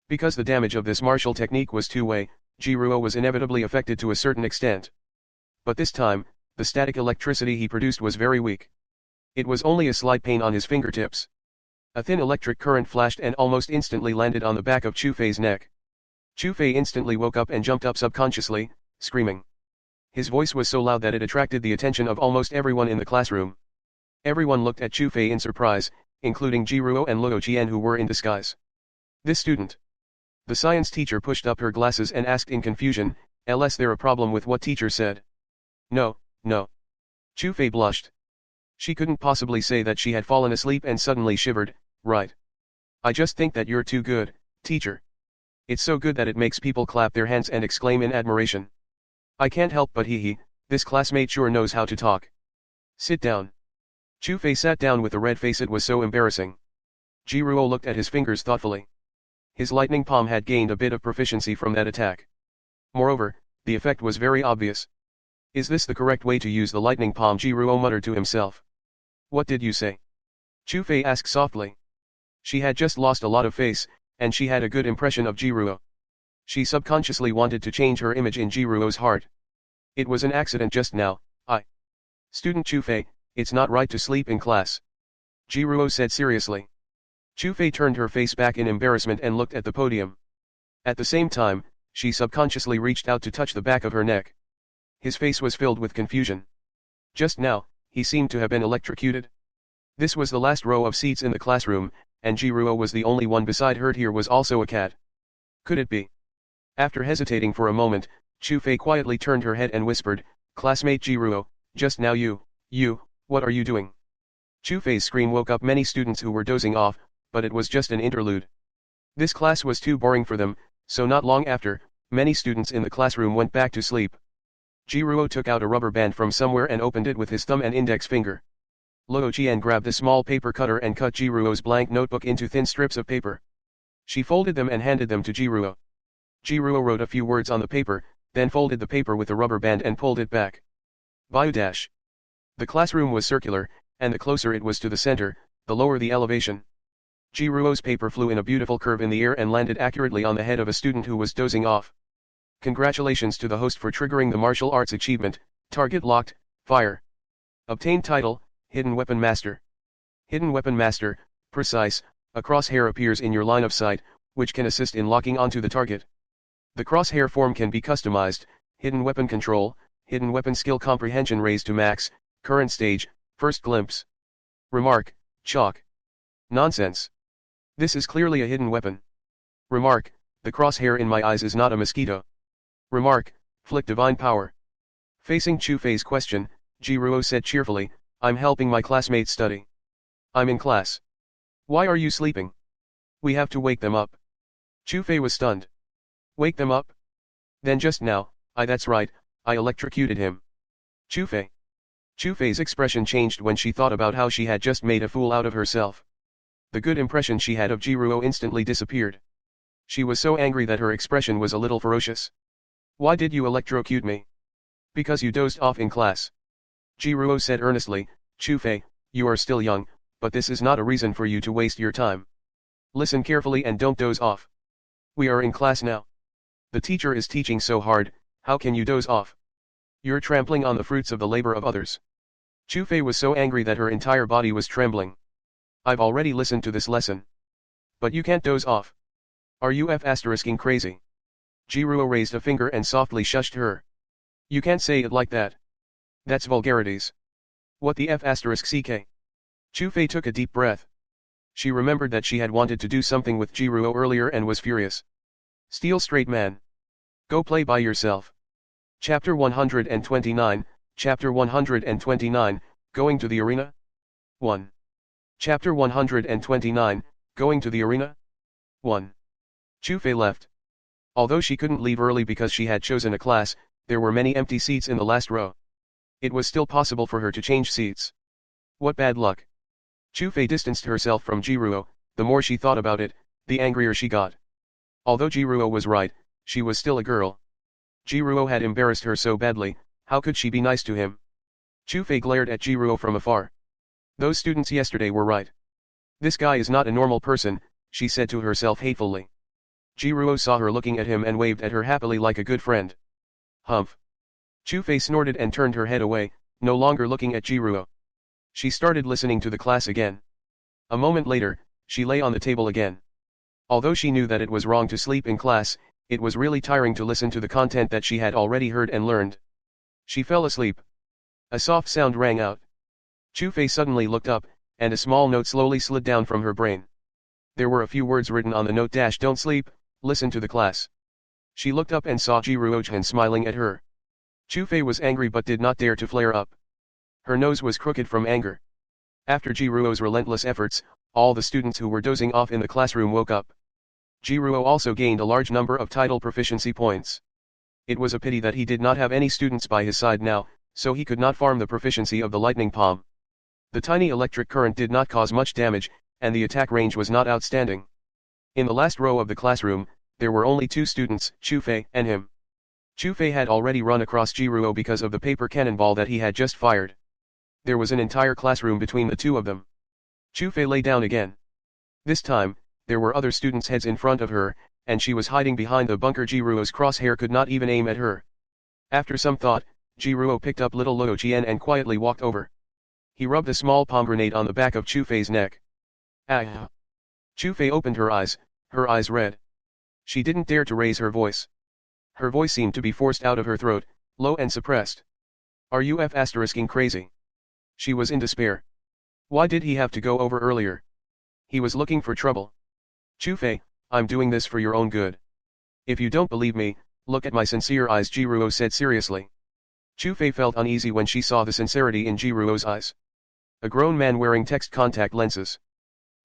Because the damage of this martial technique was two-way, Jiruo was inevitably affected to a certain extent. But this time, the static electricity he produced was very weak. It was only a slight pain on his fingertips. A thin electric current flashed and almost instantly landed on the back of Chufei's neck. Chufei instantly woke up and jumped up subconsciously, screaming. His voice was so loud that it attracted the attention of almost everyone in the classroom. Everyone looked at Chufei in surprise, including Jiruo and Luo Qian who were in disguise. This student. The science teacher pushed up her glasses and asked in confusion, "Is there a problem with what teacher said?" No. Chufei blushed. She couldn't possibly say that she had fallen asleep and suddenly shivered, right. I just think that you're too good, teacher. It's so good that it makes people clap their hands and exclaim in admiration. I can't help but this classmate sure knows how to talk. Sit down. Chufei sat down with a red face. It was so embarrassing. Jiruo looked at his fingers thoughtfully. His lightning palm had gained a bit of proficiency from that attack. Moreover, the effect was very obvious. Is this the correct way to use the lightning palm? Jiruo muttered to himself. What did you say? Chufei asked softly. She had just lost a lot of face, and she had a good impression of Jiruo. She subconsciously wanted to change her image in Jiruo's heart. It was an accident just now, Student Chufei, it's not right to sleep in class. Jiruo said seriously. Chufei turned her face back in embarrassment and looked at the podium. At the same time, she subconsciously reached out to touch the back of her neck. His face was filled with confusion. Just now, he seemed to have been electrocuted. This was the last row of seats in the classroom, and Jiruo was the only one beside her. Here was also a cat. Could it be? After hesitating for a moment, Chufei quietly turned her head and whispered, "Classmate Jiruo, just now you, what are you doing?" Chufei's scream woke up many students who were dozing off, but it was just an interlude. This class was too boring for them, so not long after, many students in the classroom went back to sleep. Jiruo took out a rubber band from somewhere and opened it with his thumb and index finger. Luo Qian grabbed a small paper cutter and cut Jiruo's blank notebook into thin strips of paper. She folded them and handed them to Jiruo. Jiruo wrote a few words on the paper, then folded the paper with the rubber band and pulled it back. Bio-dash. The classroom was circular, and the closer it was to the center, the lower the elevation. Jiruo's paper flew in a beautiful curve in the air and landed accurately on the head of a student who was dozing off. Congratulations to the host for triggering the martial arts achievement. Target locked, fire. Obtained title, Hidden Weapon Master. Hidden Weapon Master, precise, a crosshair appears in your line of sight, which can assist in locking onto the target. The crosshair form can be customized. Hidden weapon control, hidden weapon skill comprehension raised to max, current stage, first glimpse. Remark, chalk. Nonsense. This is clearly a hidden weapon. Remark, the crosshair in my eyes is not a mosquito. Remark, flick divine power. Facing Chufei's question, Jiruo said cheerfully, I'm helping my classmates study. I'm in class. Why are you sleeping? We have to wake them up. Chufei was stunned. Wake them up? Then just now, that's right, I electrocuted him. Chufei. Chufei's expression changed when she thought about how she had just made a fool out of herself. The good impression she had of Jiruo instantly disappeared. She was so angry that her expression was a little ferocious. Why did you electrocute me? Because you dozed off in class. Jiruo said earnestly, Chufei, you are still young, but this is not a reason for you to waste your time. Listen carefully and don't doze off. We are in class now. The teacher is teaching so hard, how can you doze off? You're trampling on the fruits of the labor of others. Chufei was so angry that her entire body was trembling. I've already listened to this lesson. But you can't doze off. Are you f***ing crazy? Jiruo raised a finger and softly shushed her. You can't say it like that. That's vulgarities. What the f***ck? Chufei took a deep breath. She remembered that she had wanted to do something with Jiruo earlier and was furious. Steal straight man. Go play by yourself. Chapter 129, Chapter 129, Going to the Arena? 1. Chapter 129, Going to the Arena? 1. Chufei left. Although she couldn't leave early because she had chosen a class, there were many empty seats in the last row. It was still possible for her to change seats. What bad luck. Chufei distanced herself from Jiruo. The more she thought about it, the angrier she got. Although Jiruo was right, she was still a girl. Jiruo had embarrassed her so badly, how could she be nice to him? Chufei glared at Jiruo from afar. Those students yesterday were right. This guy is not a normal person, she said to herself hatefully. Jiruo saw her looking at him and waved at her happily like a good friend. Humph. Chufei snorted and turned her head away, no longer looking at Jiruo. She started listening to the class again. A moment later, she lay on the table again. Although she knew that it was wrong to sleep in class, it was really tiring to listen to the content that she had already heard and learned. She fell asleep. A soft sound rang out. Chufei suddenly looked up, and a small note slowly slid down from her brain. There were a few words written on the note. Don't sleep, listen to the class. She looked up and saw Jiruo-chan smiling at her. Chufei was angry but did not dare to flare up. Her nose was crooked from anger. After Jiruo's relentless efforts, all the students who were dozing off in the classroom woke up. Jiruo also gained a large number of title proficiency points. It was a pity that he did not have any students by his side now, so he could not farm the proficiency of the lightning palm. The tiny electric current did not cause much damage, and the attack range was not outstanding. In the last row of the classroom, there were only two students, Chufei and him. Chufei had already run across Jiruo because of the paper cannonball that he had just fired. There was an entire classroom between the two of them. Chufei lay down again. This time, there were other students' heads in front of her, and she was hiding behind the bunker. Jiruo's crosshair could not even aim at her. After some thought, Jiruo picked up little Luo Qian and quietly walked over. He rubbed a small palm grenade on the back of Chufei's neck. Ah! Chufei opened her eyes red. She didn't dare to raise her voice. Her voice seemed to be forced out of her throat, low and suppressed. Are you f***ing crazy? She was in despair. Why did he have to go over earlier? He was looking for trouble. Chufei, I'm doing this for your own good. If you don't believe me, look at my sincere eyes, Jiruo said seriously. Chufei felt uneasy when she saw the sincerity in Jiruo's eyes. A grown man wearing text contact lenses.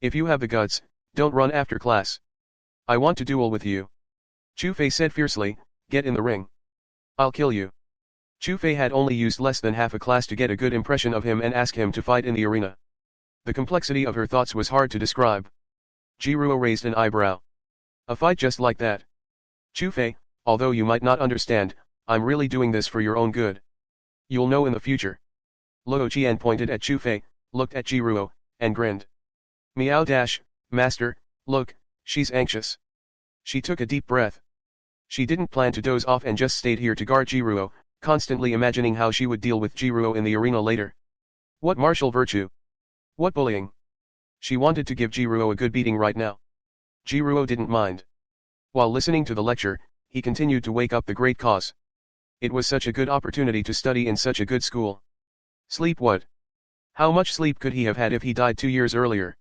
If you have the guts, don't run after class. I want to duel with you. Chufei said fiercely, get in the ring. I'll kill you. Chufei had only used less than half a class to get a good impression of him and ask him to fight in the arena. The complexity of her thoughts was hard to describe. Jiruo raised an eyebrow. A fight just like that? Chufei, although you might not understand, I'm really doing this for your own good. You'll know in the future. Luo Qian pointed at Chufei, looked at Jiruo, and grinned. Meow dash, master, look, she's anxious. She took a deep breath. She didn't plan to doze off and just stayed here to guard Jiruo, constantly imagining how she would deal with Jiruo in the arena later. What martial virtue? What bullying? She wanted to give Jiruo a good beating right now. Jiruo didn't mind. While listening to the lecture, he continued to wake up the great cause. It was such a good opportunity to study in such a good school. Sleep what? How much sleep could he have had if he died 2 years earlier?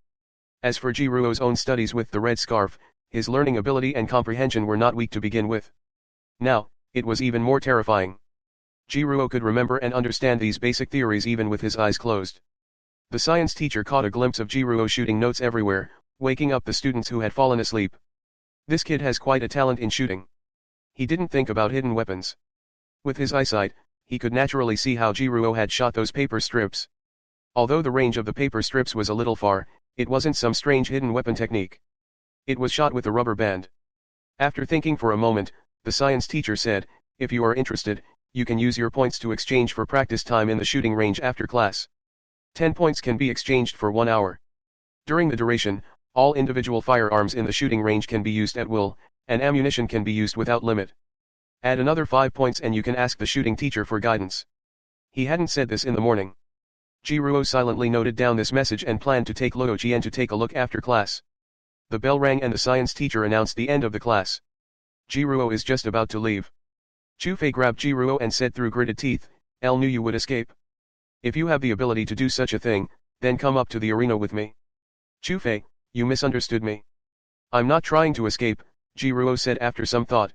As for Jiruo's own studies with the red scarf, his learning ability and comprehension were not weak to begin with. Now, it was even more terrifying. Jiruo could remember and understand these basic theories even with his eyes closed. The science teacher caught a glimpse of Jiruo shooting notes everywhere, waking up the students who had fallen asleep. This kid has quite a talent in shooting. He didn't think about hidden weapons. With his eyesight, he could naturally see how Jiruo had shot those paper strips. Although the range of the paper strips was a little far, it wasn't some strange hidden weapon technique. It was shot with a rubber band. After thinking for a moment, the science teacher said, if you are interested, you can use your points to exchange for practice time in the shooting range after class. 10 points can be exchanged for 1 hour. During the duration, all individual firearms in the shooting range can be used at will, and ammunition can be used without limit. Add another 5 points and you can ask the shooting teacher for guidance. He hadn't said this in the morning. Jiruo silently noted down this message and planned to take Luo Qian to take a look after class. The bell rang and the science teacher announced the end of the class. Jiruo is just about to leave. Chufei grabbed Jiruo and said through gritted teeth, "L knew you would escape. If you have the ability to do such a thing, then come up to the arena with me." "Chufei, you misunderstood me. I'm not trying to escape," Jiruo said after some thought.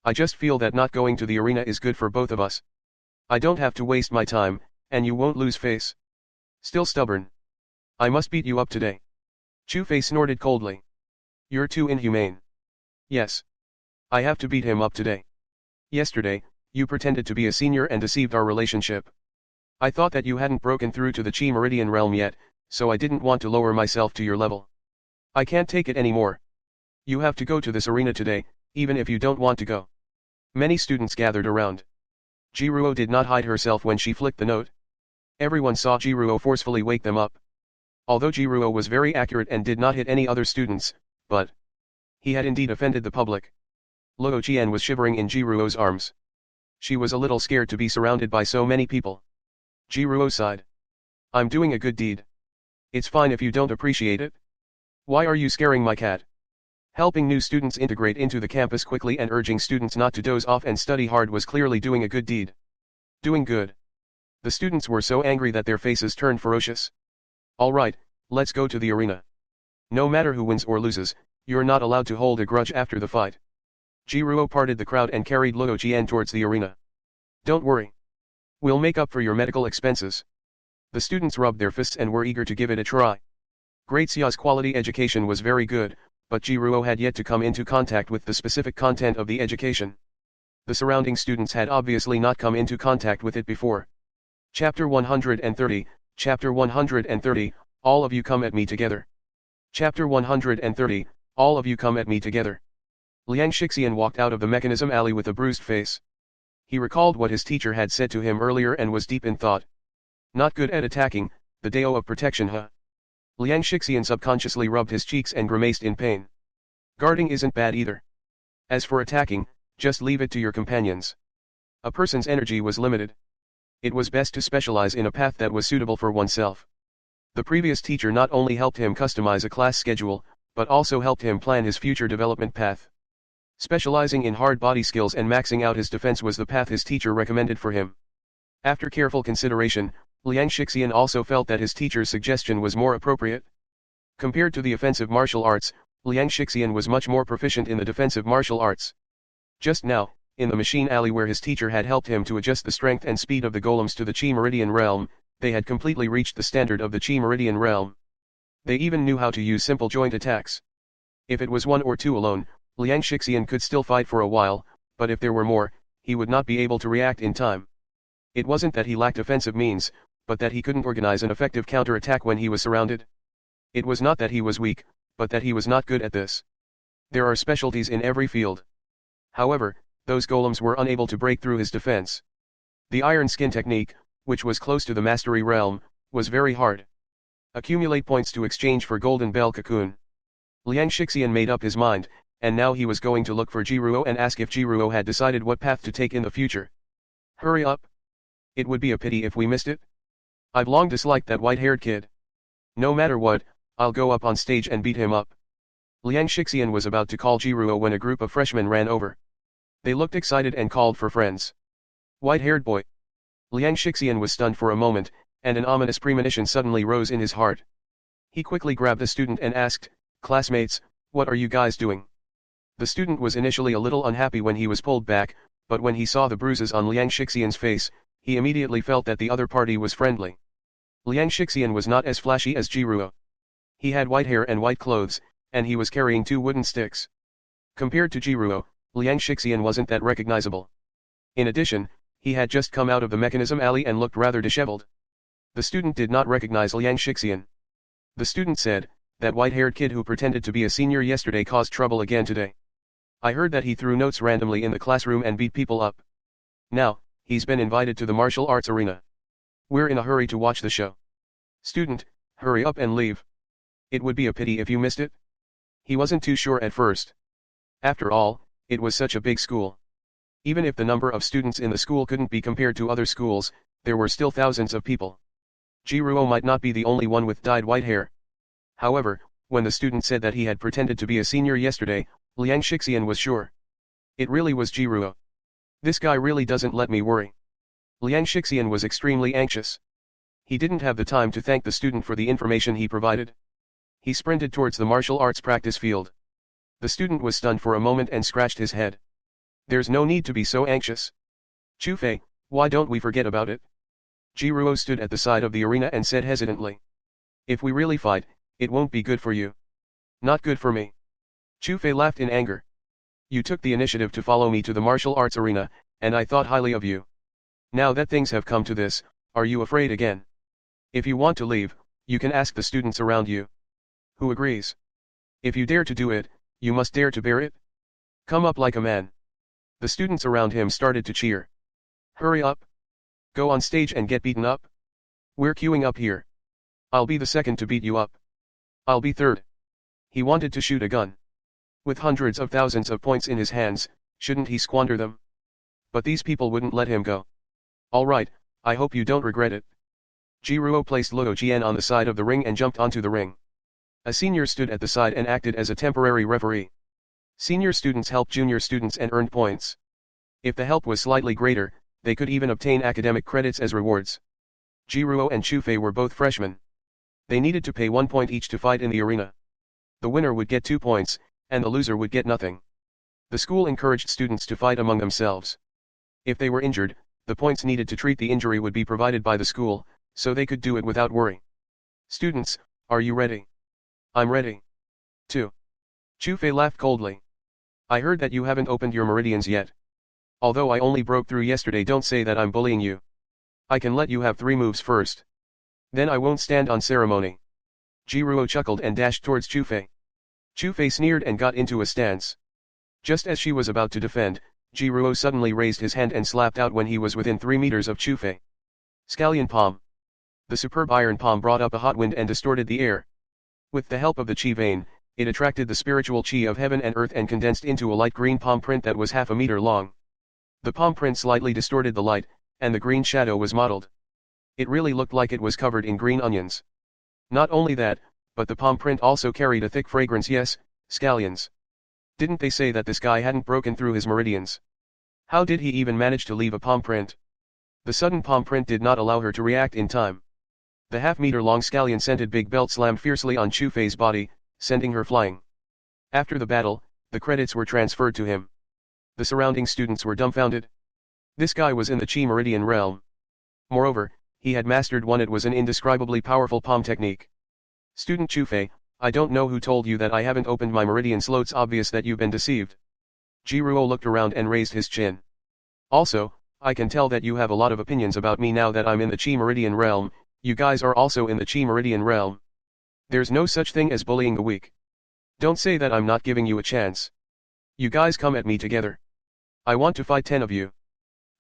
"I just feel that not going to the arena is good for both of us. I don't have to waste my time, and you won't lose face." "Still stubborn. I must beat you up today." Chufei snorted coldly. "You're too inhumane." "Yes. I have to beat him up today. Yesterday, you pretended to be a senior and deceived our relationship. I thought that you hadn't broken through to the Chi Meridian realm yet, so I didn't want to lower myself to your level. I can't take it anymore. You have to go to this arena today, even if you don't want to go." Many students gathered around. Jiruo did not hide herself when she flicked the note. Everyone saw Jiruo forcefully wake them up. Although Jiruo was very accurate and did not hit any other students, but he had indeed offended the public. Luo Qian was shivering in Jiruo's arms. She was a little scared to be surrounded by so many people. Jiruo sighed. "I'm doing a good deed. It's fine if you don't appreciate it. Why are you scaring my cat?" Helping new students integrate into the campus quickly and urging students not to doze off and study hard was clearly doing a good deed. Doing good. The students were so angry that their faces turned ferocious. "All right, let's go to the arena. No matter who wins or loses, you're not allowed to hold a grudge after the fight." Jiruo parted the crowd and carried Luo Qian towards the arena. "Don't worry. We'll make up for your medical expenses." The students rubbed their fists and were eager to give it a try. Great Xia's quality education was very good, but Jiruo had yet to come into contact with the specific content of the education. The surrounding students had obviously not come into contact with it before. Chapter 130, Chapter 130, All of you come at me together. Chapter 130, All of you come at me together. Liang Shixian walked out of the mechanism alley with a bruised face. He recalled what his teacher had said to him earlier and was deep in thought. Not good at attacking, the Dao of protection, huh? Liang Shixian subconsciously rubbed his cheeks and grimaced in pain. Guarding isn't bad either. As for attacking, just leave it to your companions. A person's energy was limited. It was best to specialize in a path that was suitable for oneself. The previous teacher not only helped him customize a class schedule, but also helped him plan his future development path. Specializing in hard body skills and maxing out his defense was the path his teacher recommended for him. After careful consideration, Liang Shixian also felt that his teacher's suggestion was more appropriate. Compared to the offensive martial arts, Liang Shixian was much more proficient in the defensive martial arts. Just now, in the machine alley where his teacher had helped him to adjust the strength and speed of the golems to the Chi Meridian realm, they had completely reached the standard of the Chi Meridian realm. They even knew how to use simple joint attacks. If it was one or two alone, Liang Shixian could still fight for a while, but if there were more, he would not be able to react in time. It wasn't that he lacked offensive means, but that he couldn't organize an effective counter-attack when he was surrounded. It was not that he was weak, but that he was not good at this. There are specialties in every field. However, those golems were unable to break through his defense. The iron skin technique, which was close to the mastery realm, was very hard. Accumulate points to exchange for golden bell cocoon. Liang Shixian made up his mind, and now he was going to look for Jiruo and ask if Jiruo had decided what path to take in the future. Hurry up. It would be a pity if we missed it. I've long disliked that white-haired kid. No matter what, I'll go up on stage and beat him up. Liang Shixian was about to call Jiruo when a group of freshmen ran over. They looked excited and called for friends. White-haired boy. Liang Shixian was stunned for a moment, and an ominous premonition suddenly rose in his heart. He quickly grabbed a student and asked, "Classmates, what are you guys doing?" The student was initially a little unhappy when he was pulled back, but when he saw the bruises on Liang Shixian's face, he immediately felt that the other party was friendly. Liang Shixian was not as flashy as Jiruo. He had white hair and white clothes, and he was carrying two wooden sticks. Compared to Jiruo, Liang Shixian wasn't that recognizable. In addition, he had just come out of the mechanism alley and looked rather disheveled. The student did not recognize Liang Shixian. The student said, "That white-haired kid who pretended to be a senior yesterday caused trouble again today. I heard that he threw notes randomly in the classroom and beat people up. Now, he's been invited to the martial arts arena. We're in a hurry to watch the show. Student, hurry up and leave. It would be a pity if you missed it." He wasn't too sure at first. After all, it was such a big school. Even if the number of students in the school couldn't be compared to other schools, there were still thousands of people. Jiruo might not be the only one with dyed white hair. However, When the student said that he had pretended to be a senior yesterday, Liang Shixian was sure. It really was Jiruo. This guy really doesn't let me worry. Liang Shixian was extremely anxious. He didn't have the time to thank the student for the information he provided. He sprinted towards the martial arts practice field. The student was stunned for a moment and scratched his head. There's no need to be so anxious. Chu Fei, why don't we forget about it? Jiruo stood at the side of the arena and said hesitantly. If we really fight, it won't be good for you. Not good for me. Chu Fei laughed in anger. You took the initiative to follow me to the martial arts arena, and I thought highly of you. Now that things have come to this, are you afraid again? If you want to leave, you can ask the students around you. Who agrees? If you dare to do it, you must dare to bear it. Come up like a man. The students around him started to cheer. Hurry up. Go on stage and get beaten up. We're queuing up here. I'll be the second to beat you up. I'll be third. He wanted to shoot a gun. With hundreds of thousands of points in his hands, shouldn't he squander them? But these people wouldn't let him go. All right, I hope you don't regret it. Jiruo placed Luo Jian on the side of the ring and jumped onto the ring. A senior stood at the side and acted as a temporary referee. Senior students helped junior students and earned points. If the help was slightly greater, they could even obtain academic credits as rewards. Jiruo and Chu Fei were both freshmen. They needed to pay 1 point each to fight in the arena. The winner would get 2 points, and the loser would get nothing. The school encouraged students to fight among themselves. If they were injured, the points needed to treat the injury would be provided by the school, so they could do it without worry. Students, are you ready? I'm ready. 2. Chu Fei laughed coldly. I heard that you haven't opened your meridians yet. Although I only broke through yesterday, don't say that I'm bullying you. I can let you have 3 moves first. Then I won't stand on ceremony. Jiruo chuckled and dashed towards Chu Fei. Chu Fei sneered and got into a stance. Just as she was about to defend, Jiruo suddenly raised his hand and slapped out when he was within 3 meters of Chu Fei. Scallion palm. The superb iron palm brought up a hot wind and distorted the air. With the help of the chi vein, it attracted the spiritual chi of heaven and earth and condensed into a light green palm print that was half a meter long. The palm print slightly distorted the light, and the green shadow was mottled. It really looked like it was covered in green onions. Not only that, but the palm print also carried a thick fragrance. Yes, scallions. Didn't they say that this guy hadn't broken through his meridians? How did he even manage to leave a palm print? The sudden palm print did not allow her to react in time. The half-meter-long scallion-scented big belt slammed fiercely on Chu Fei's body, sending her flying. After the battle, the credits were transferred to him. The surrounding students were dumbfounded. This guy was in the Chi Meridian realm. Moreover, he had mastered one. It was an indescribably powerful palm technique. Student Chu Fei, I don't know who told you that I haven't opened my meridian slow. It's obvious that you've been deceived. Jiruo looked around and raised his chin. Also, I can tell that you have a lot of opinions about me now that I'm in the Chi Meridian realm. You guys are also in the Chi Meridian realm. There's no such thing as bullying the weak. Don't say that I'm not giving you a chance. You guys come at me together. I want to fight 10 of you.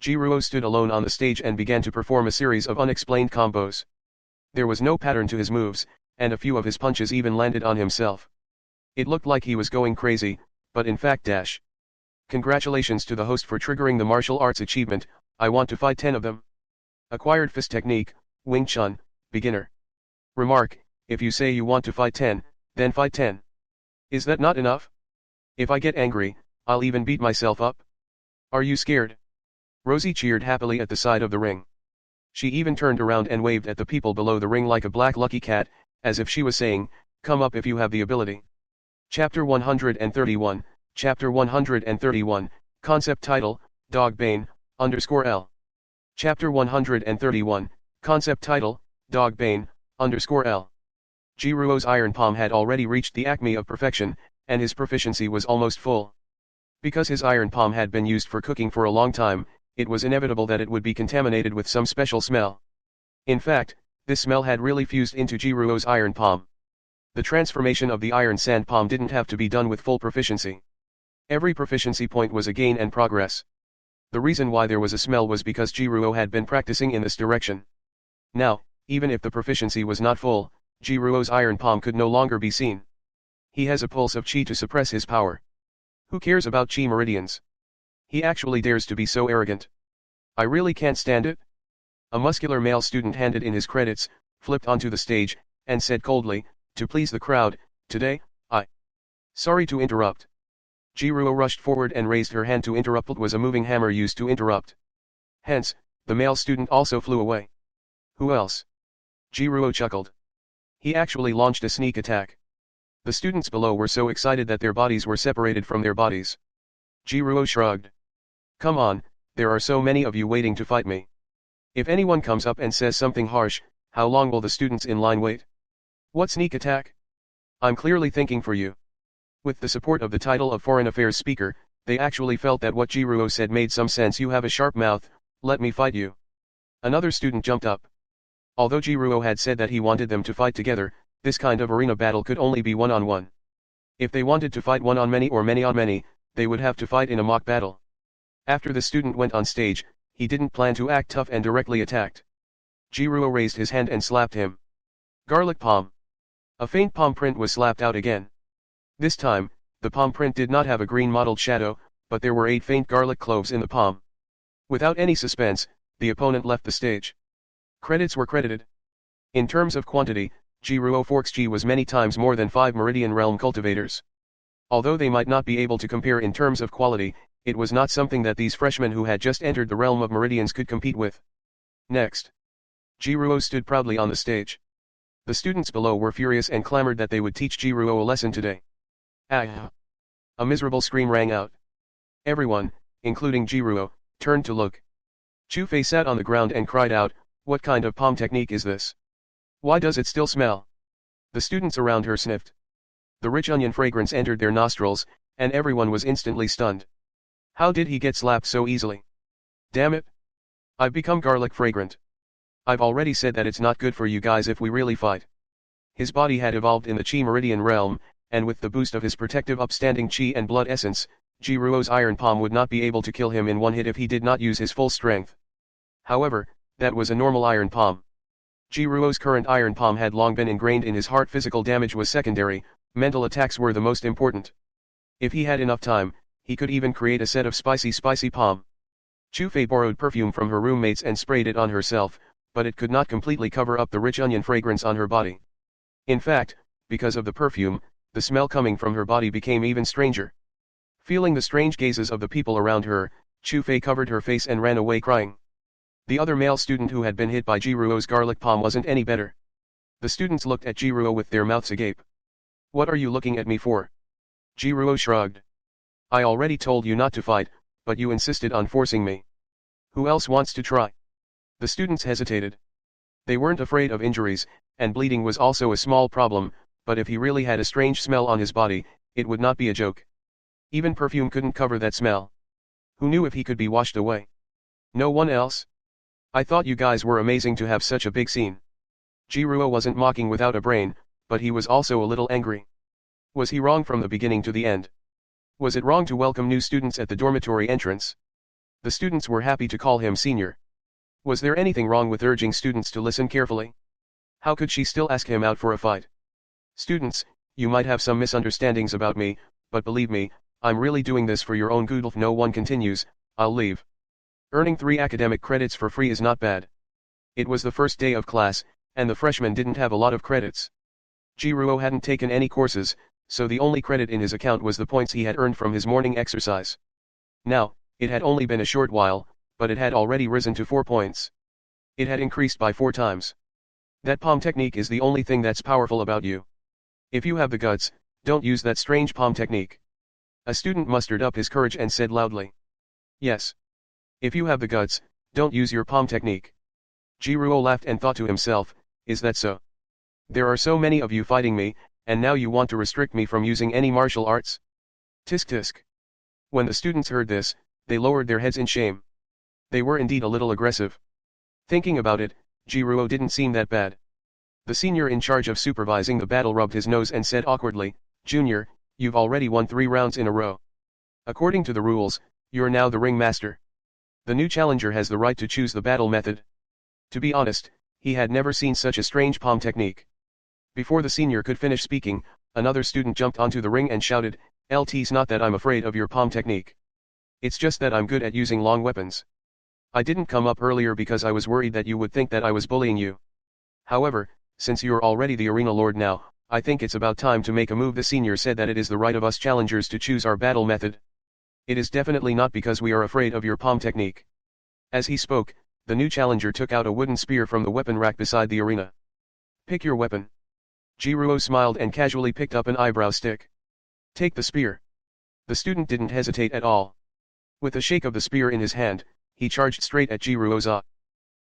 Jiruo stood alone on the stage and began to perform a series of unexplained combos. There was no pattern to his moves, and a few of his punches even landed on himself. It looked like he was going crazy, but in fact dash. Congratulations to the host for triggering the martial arts achievement. I want to fight 10 of them. Acquired fist technique, Wing Chun, beginner. Remark, if you say you want to fight 10, then fight 10. Is that not enough? If I get angry, I'll even beat myself up. Are you scared? Rosie cheered happily at the side of the ring. She even turned around and waved at the people below the ring like a black lucky cat, as if she was saying, come up if you have the ability. Chapter 131, Chapter 131, Concept Title, Dogbane, _L. Chapter 131, Concept Title, Dogbane, _L. Jiruo's iron palm had already reached the acme of perfection, and his proficiency was almost full. Because his iron palm had been used for cooking for a long time, it was inevitable that it would be contaminated with some special smell. In fact, this smell had really fused into Jiruo's iron palm. The transformation of the iron sand palm didn't have to be done with full proficiency. Every proficiency point was a gain and progress. The reason why there was a smell was because Jiruo had been practicing in this direction. Now, even if the proficiency was not full, Jiruo's iron palm could no longer be seen. He has a pulse of chi to suppress his power. Who cares about chi meridians? He actually dares to be so arrogant. I really can't stand it. A muscular male student handed in his credits, flipped onto the stage, and said coldly, to please the crowd, Today, I. Sorry to interrupt. Jiruo rushed forward and raised her hand to interrupt. It was a moving hammer used to interrupt. Hence, the male student also flew away. Who else? Jiruo chuckled. He actually launched a sneak attack. The students below were so excited that their bodies were separated from their bodies. Jiruo shrugged. Come on, there are so many of you waiting to fight me. If anyone comes up and says something harsh, how long will the students in line wait? What sneak attack? I'm clearly thinking for you. With the support of the title of Foreign Affairs Speaker, they actually felt that what Jiruo said made some sense. You have a sharp mouth, let me fight you. Another student jumped up. Although Jiruo had said that he wanted them to fight together, this kind of arena battle could only be one-on-one. If they wanted to fight one-on-many or many-on-many, they would have to fight in a mock battle. After the student went on stage, he didn't plan to act tough and directly attacked. Jiruo raised his hand and slapped him. Garlic palm. A faint palm print was slapped out again. This time, the palm print did not have a green mottled shadow, but there were 8 faint garlic cloves in the palm. Without any suspense, the opponent left the stage. Credits were credited. In terms of quantity, Jiruo Forks G was many times more than 5 Meridian Realm cultivators. Although they might not be able to compare in terms of quality, it was not something that these freshmen who had just entered the realm of Meridians could compete with. Next. Jiruo stood proudly on the stage. The students below were furious and clamored that they would teach Jiruo a lesson today. Ah! A miserable scream rang out. Everyone, including Jiruo, turned to look. Chufei sat on the ground and cried out, "What kind of palm technique is this? Why does it still smell?" The students around her sniffed. The rich onion fragrance entered their nostrils, and everyone was instantly stunned. How did he get slapped so easily? Damn it! I've become garlic fragrant. I've already said that it's not good for you guys if we really fight. His body had evolved in the Chi Meridian realm, and with the boost of his protective upstanding Chi and blood essence, Jiruo's iron palm would not be able to kill him in one hit if he did not use his full strength. However, that was a normal iron palm. Jiruo's current iron palm had long been ingrained in his heart. Physical damage was secondary, mental attacks were the most important. If he had enough time, he could even create a set of spicy palm. Chufei borrowed perfume from her roommates and sprayed it on herself, but it could not completely cover up the rich onion fragrance on her body. In fact, because of the perfume, the smell coming from her body became even stranger. Feeling the strange gazes of the people around her, Chufei covered her face and ran away crying. The other male student who had been hit by Jiruo's garlic palm wasn't any better. The students looked at Jiruo with their mouths agape. What are you looking at me for? Jiruo shrugged. I already told you not to fight, but you insisted on forcing me. Who else wants to try? The students hesitated. They weren't afraid of injuries, and bleeding was also a small problem, but if he really had a strange smell on his body, it would not be a joke. Even perfume couldn't cover that smell. Who knew if he could be washed away? No one else? I thought you guys were amazing to have such a big scene. Jiruo wasn't mocking without a brain, but he was also a little angry. Was he wrong from the beginning to the end? Was it wrong to welcome new students at the dormitory entrance? The students were happy to call him senior. Was there anything wrong with urging students to listen carefully? How could she still ask him out for a fight? Students, you might have some misunderstandings about me, but believe me, I'm really doing this for your own good. If no one continues, I'll leave. Earning 3 academic credits for free is not bad. It was the first day of class, and the freshmen didn't have a lot of credits. Jiruo hadn't taken any courses, so the only credit in his account was the points he had earned from his morning exercise. Now, it had only been a short while, but it had already risen to 4 points. It had increased by 4 times. That palm technique is the only thing that's powerful about you. If you have the guts, don't use that strange palm technique. A student mustered up his courage and said loudly. Yes. If you have the guts, don't use your palm technique. Jiruo laughed and thought to himself, is that so? There are so many of you fighting me, and now you want to restrict me from using any martial arts? Tisk tisk. When the students heard this, they lowered their heads in shame. They were indeed a little aggressive. Thinking about it, Jiruo didn't seem that bad. The senior in charge of supervising the battle rubbed his nose and said awkwardly, Junior, you've already won 3 rounds in a row. According to the rules, you're now the ring master. The new challenger has the right to choose the battle method. To be honest, he had never seen such a strange palm technique. Before the senior could finish speaking, another student jumped onto the ring and shouted, "LT's not that I'm afraid of your palm technique. It's just that I'm good at using long weapons. I didn't come up earlier because I was worried that you would think that I was bullying you. However, since you're already the arena lord now, I think it's about time to make a move. The senior said that it is the right of us challengers to choose our battle method. It is definitely not because we are afraid of your palm technique. As he spoke, the new challenger took out a wooden spear from the weapon rack beside the arena. Pick your weapon. Jiruo smiled and casually picked up an eyebrow stick. Take the spear. The student didn't hesitate at all. With a shake of the spear in his hand, he charged straight at Jiruo's eye.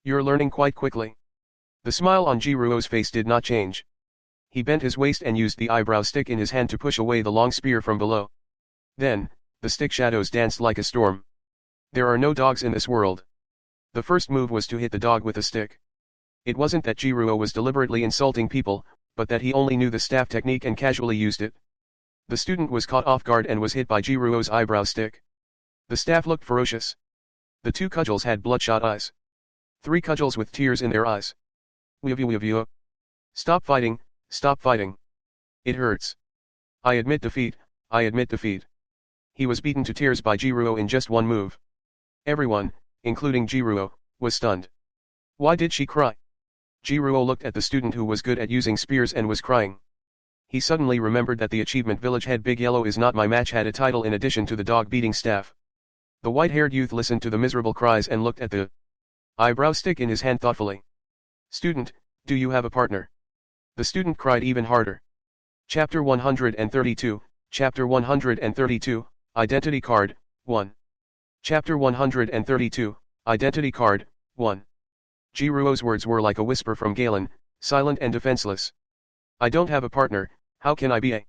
You're learning quite quickly. The smile on Jiruo's face did not change. He bent his waist and used the eyebrow stick in his hand to push away the long spear from below. Then, the stick shadows danced like a storm. There are no dogs in this world. The first move was to hit the dog with a stick. It wasn't that Jiruo was deliberately insulting people, but that he only knew the staff technique and casually used it. The student was caught off guard and was hit by Jiruo's eyebrow stick. The staff looked ferocious. The two cudgels had bloodshot eyes. 3 cudgels with tears in their eyes. Weavio. Stop fighting, stop fighting. It hurts. I admit defeat, I admit defeat. He was beaten to tears by Jiruo in just one move. Everyone, including Jiruo, was stunned. Why did she cry? Jiruo looked at the student who was good at using spears and was crying. He suddenly remembered that the achievement Village Head Big Yellow is not my match had a title in addition to the dog beating staff. The white-haired youth listened to the miserable cries and looked at the eyebrow stick in his hand thoughtfully. Student, do you have a partner? The student cried even harder. Chapter 132, Chapter 132, Identity Card, 1. Chapter 132, Identity Card, 1. Jiruo's words were like a whisper from Galen, silent and defenseless. I don't have a partner, how can I be a?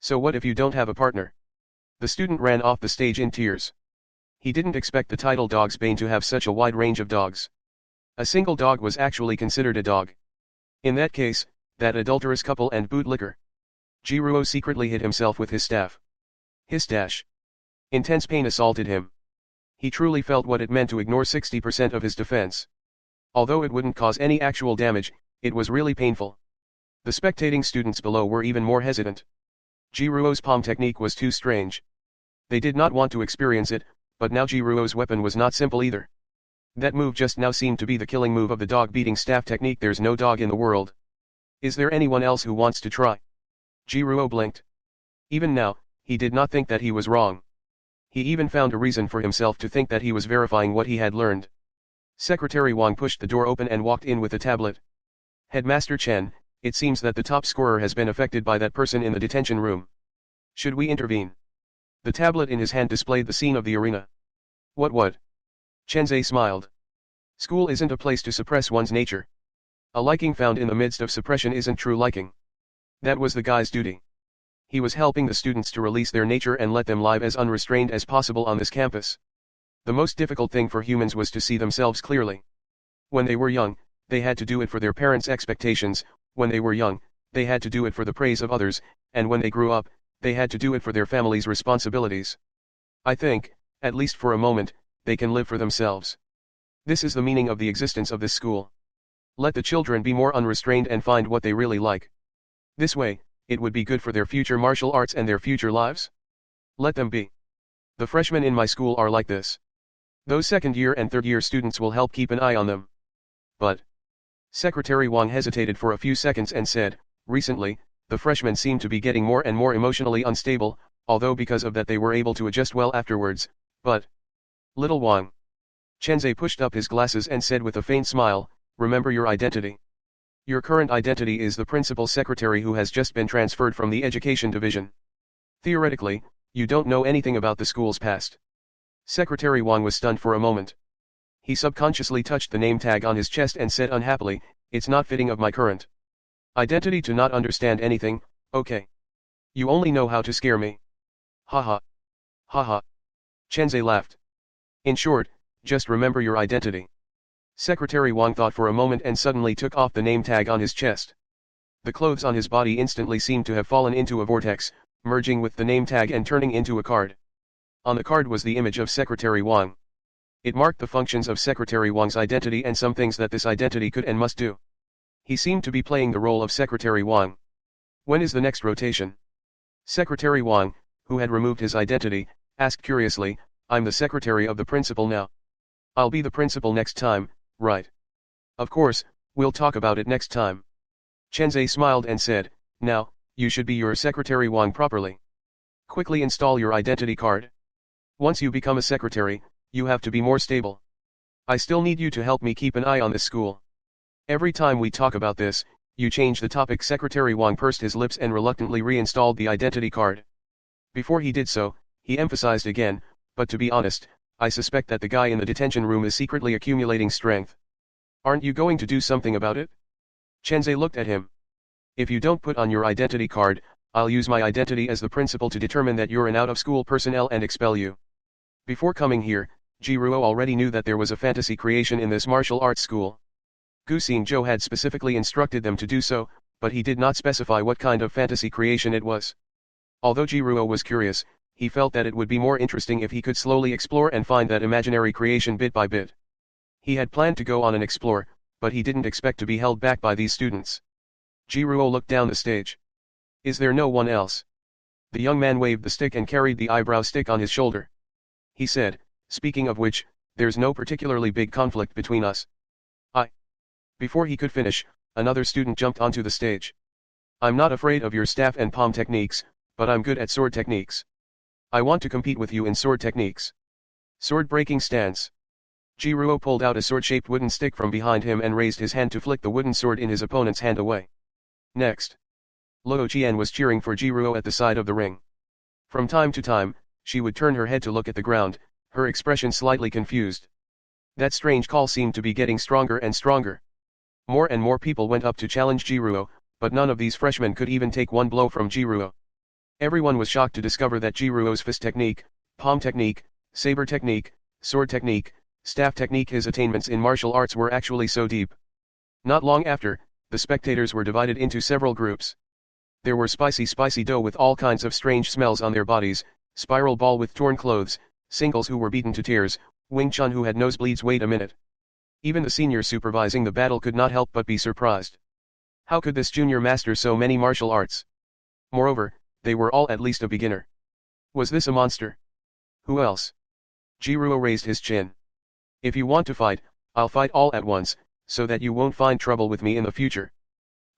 So what if you don't have a partner? The student ran off the stage in tears. He didn't expect the title Dog's Bane to have such a wide range of dogs. A single dog was actually considered a dog. In that case, that adulterous couple and bootlicker. Jiruo secretly hit himself with his staff. His dash. Intense pain assaulted him. He truly felt what it meant to ignore 60% of his defense. Although it wouldn't cause any actual damage, it was really painful. The spectating students below were even more hesitant. Jiruo's palm technique was too strange. They did not want to experience it, but now Jiruo's weapon was not simple either. That move just now seemed to be the killing move of the dog beating staff technique. There's no dog in the world. Is there anyone else who wants to try? Jiruo blinked. Even now, he did not think that he was wrong. He even found a reason for himself to think that he was verifying what he had learned. Secretary Wang pushed the door open and walked in with a tablet. Headmaster Chen, it seems that the top scorer has been affected by that person in the detention room. Should we intervene? The tablet in his hand displayed the scene of the arena. What? Chenzei smiled. School isn't a place to suppress one's nature. A liking found in the midst of suppression isn't true liking. That was the guy's duty. He was helping the students to release their nature and let them live as unrestrained as possible on this campus. The most difficult thing for humans was to see themselves clearly. When they were young, they had to do it for their parents' expectations, when they were young, they had to do it for the praise of others, and when they grew up, they had to do it for their family's responsibilities. I think, at least for a moment, they can live for themselves. This is the meaning of the existence of this school. Let the children be more unrestrained and find what they really like. This way, it would be good for their future martial arts and their future lives. Let them be. The freshmen in my school are like this. Those second-year and third-year students will help keep an eye on them. But Secretary Wang hesitated for a few seconds and said, recently, the freshmen seem to be getting more and more emotionally unstable, although because of that they were able to adjust well afterwards, but Little Wang. Chenzei pushed up his glasses and said with a faint smile, remember your identity. Your current identity is the principal secretary who has just been transferred from the education division. Theoretically, you don't know anything about the school's past. Secretary Wang was stunned for a moment. He subconsciously touched the name tag on his chest and said unhappily, it's not fitting of my current identity to not understand anything, okay. You only know how to scare me. Haha. Haha. Chenzei laughed. In short, just remember your identity. Secretary Wang thought for a moment and suddenly took off the name tag on his chest. The clothes on his body instantly seemed to have fallen into a vortex, merging with the name tag and turning into a card. On the card was the image of Secretary Wang. It marked the functions of Secretary Wang's identity and some things that this identity could and must do. He seemed to be playing the role of Secretary Wang. When is the next rotation? Secretary Wang, who had removed his identity, asked curiously, I'm the secretary of the principal now. I'll be the principal next time, right? Of course, we'll talk about it next time. Chenzei smiled and said, Now, you should be your secretary Wang properly. Quickly install your identity card. Once you become a secretary, you have to be more stable. I still need you to help me keep an eye on this school. Every time we talk about this, you change the topic. Secretary Wang pursed his lips and reluctantly reinstalled the identity card. Before he did so, he emphasized again, but to be honest, I suspect that the guy in the detention room is secretly accumulating strength. Aren't you going to do something about it? Chenze looked at him. If you don't put on your identity card, I'll use my identity as the principal to determine that you're an out-of-school personnel and expel you. Before coming here, Jiruo already knew that there was a fantasy creation in this martial arts school. Gu Xingzhou had specifically instructed them to do so, but he did not specify what kind of fantasy creation it was. Although Jiruo was curious, he felt that it would be more interesting if he could slowly explore and find that imaginary creation bit by bit. He had planned to go on and explore, but he didn't expect to be held back by these students. Jiruo looked down the stage. Is there no one else? The young man waved the stick and carried the eyebrow stick on his shoulder. He said, speaking of which, there's no particularly big conflict between us. Before he could finish, another student jumped onto the stage. I'm not afraid of your staff and palm techniques, but I'm good at sword techniques. I want to compete with you in sword techniques. Sword breaking stance. Jiruo pulled out a sword-shaped wooden stick from behind him and raised his hand to flick the wooden sword in his opponent's hand away. Next. Luo Qian was cheering for Jiruo at the side of the ring. From time to time, she would turn her head to look at the ground, her expression slightly confused. That strange call seemed to be getting stronger and stronger. More and more people went up to challenge Jiruo, but none of these freshmen could even take one blow from Jiruo. Everyone was shocked to discover that Jiruo's fist technique, palm technique, saber technique, sword technique, staff technique, his attainments in martial arts were actually so deep. Not long after, the spectators were divided into several groups. There were spicy dough with all kinds of strange smells on their bodies, spiral ball with torn clothes, singles who were beaten to tears, Wing Chun who had nosebleeds. Wait a minute. Even the senior supervising the battle could not help but be surprised. How could this junior master so many martial arts? Moreover, they were all at least a beginner. Was this a monster? Who else? Jiruo raised his chin. If you want to fight, I'll fight all at once, so that you won't find trouble with me in the future.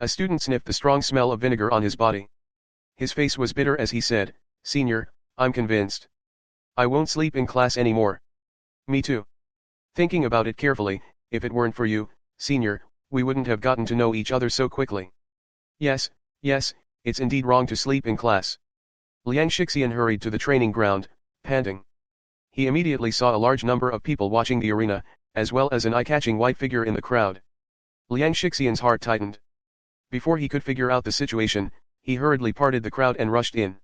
A student sniffed the strong smell of vinegar on his body. His face was bitter as he said, Senior, I'm convinced. I won't sleep in class anymore. Me too. Thinking about it carefully, if it weren't for you, Senior, we wouldn't have gotten to know each other so quickly. Yes, it's indeed wrong to sleep in class. Liang Shixian hurried to the training ground, panting. He immediately saw a large number of people watching the arena, as well as an eye-catching white figure in the crowd. Liang Shixian's heart tightened. Before he could figure out the situation, he hurriedly parted the crowd and rushed in.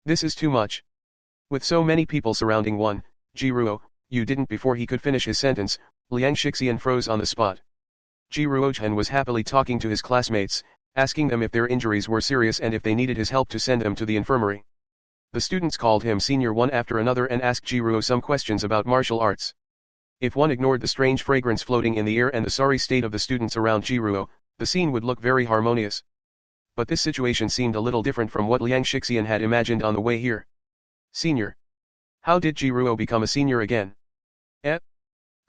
This is too much. With so many people surrounding one, Jiruo, you didn't. Before he could finish his sentence, Liang Shixian froze on the spot. Jiruo Chen was happily talking to his classmates, asking them if their injuries were serious and if they needed his help to send them to the infirmary. The students called him senior one after another and asked Jiruo some questions about martial arts. If one ignored the strange fragrance floating in the air and the sorry state of the students around Jiruo, the scene would look very harmonious. But this situation seemed a little different from what Liang Shixian had imagined on the way here. Senior. How did Jiruo become a senior again?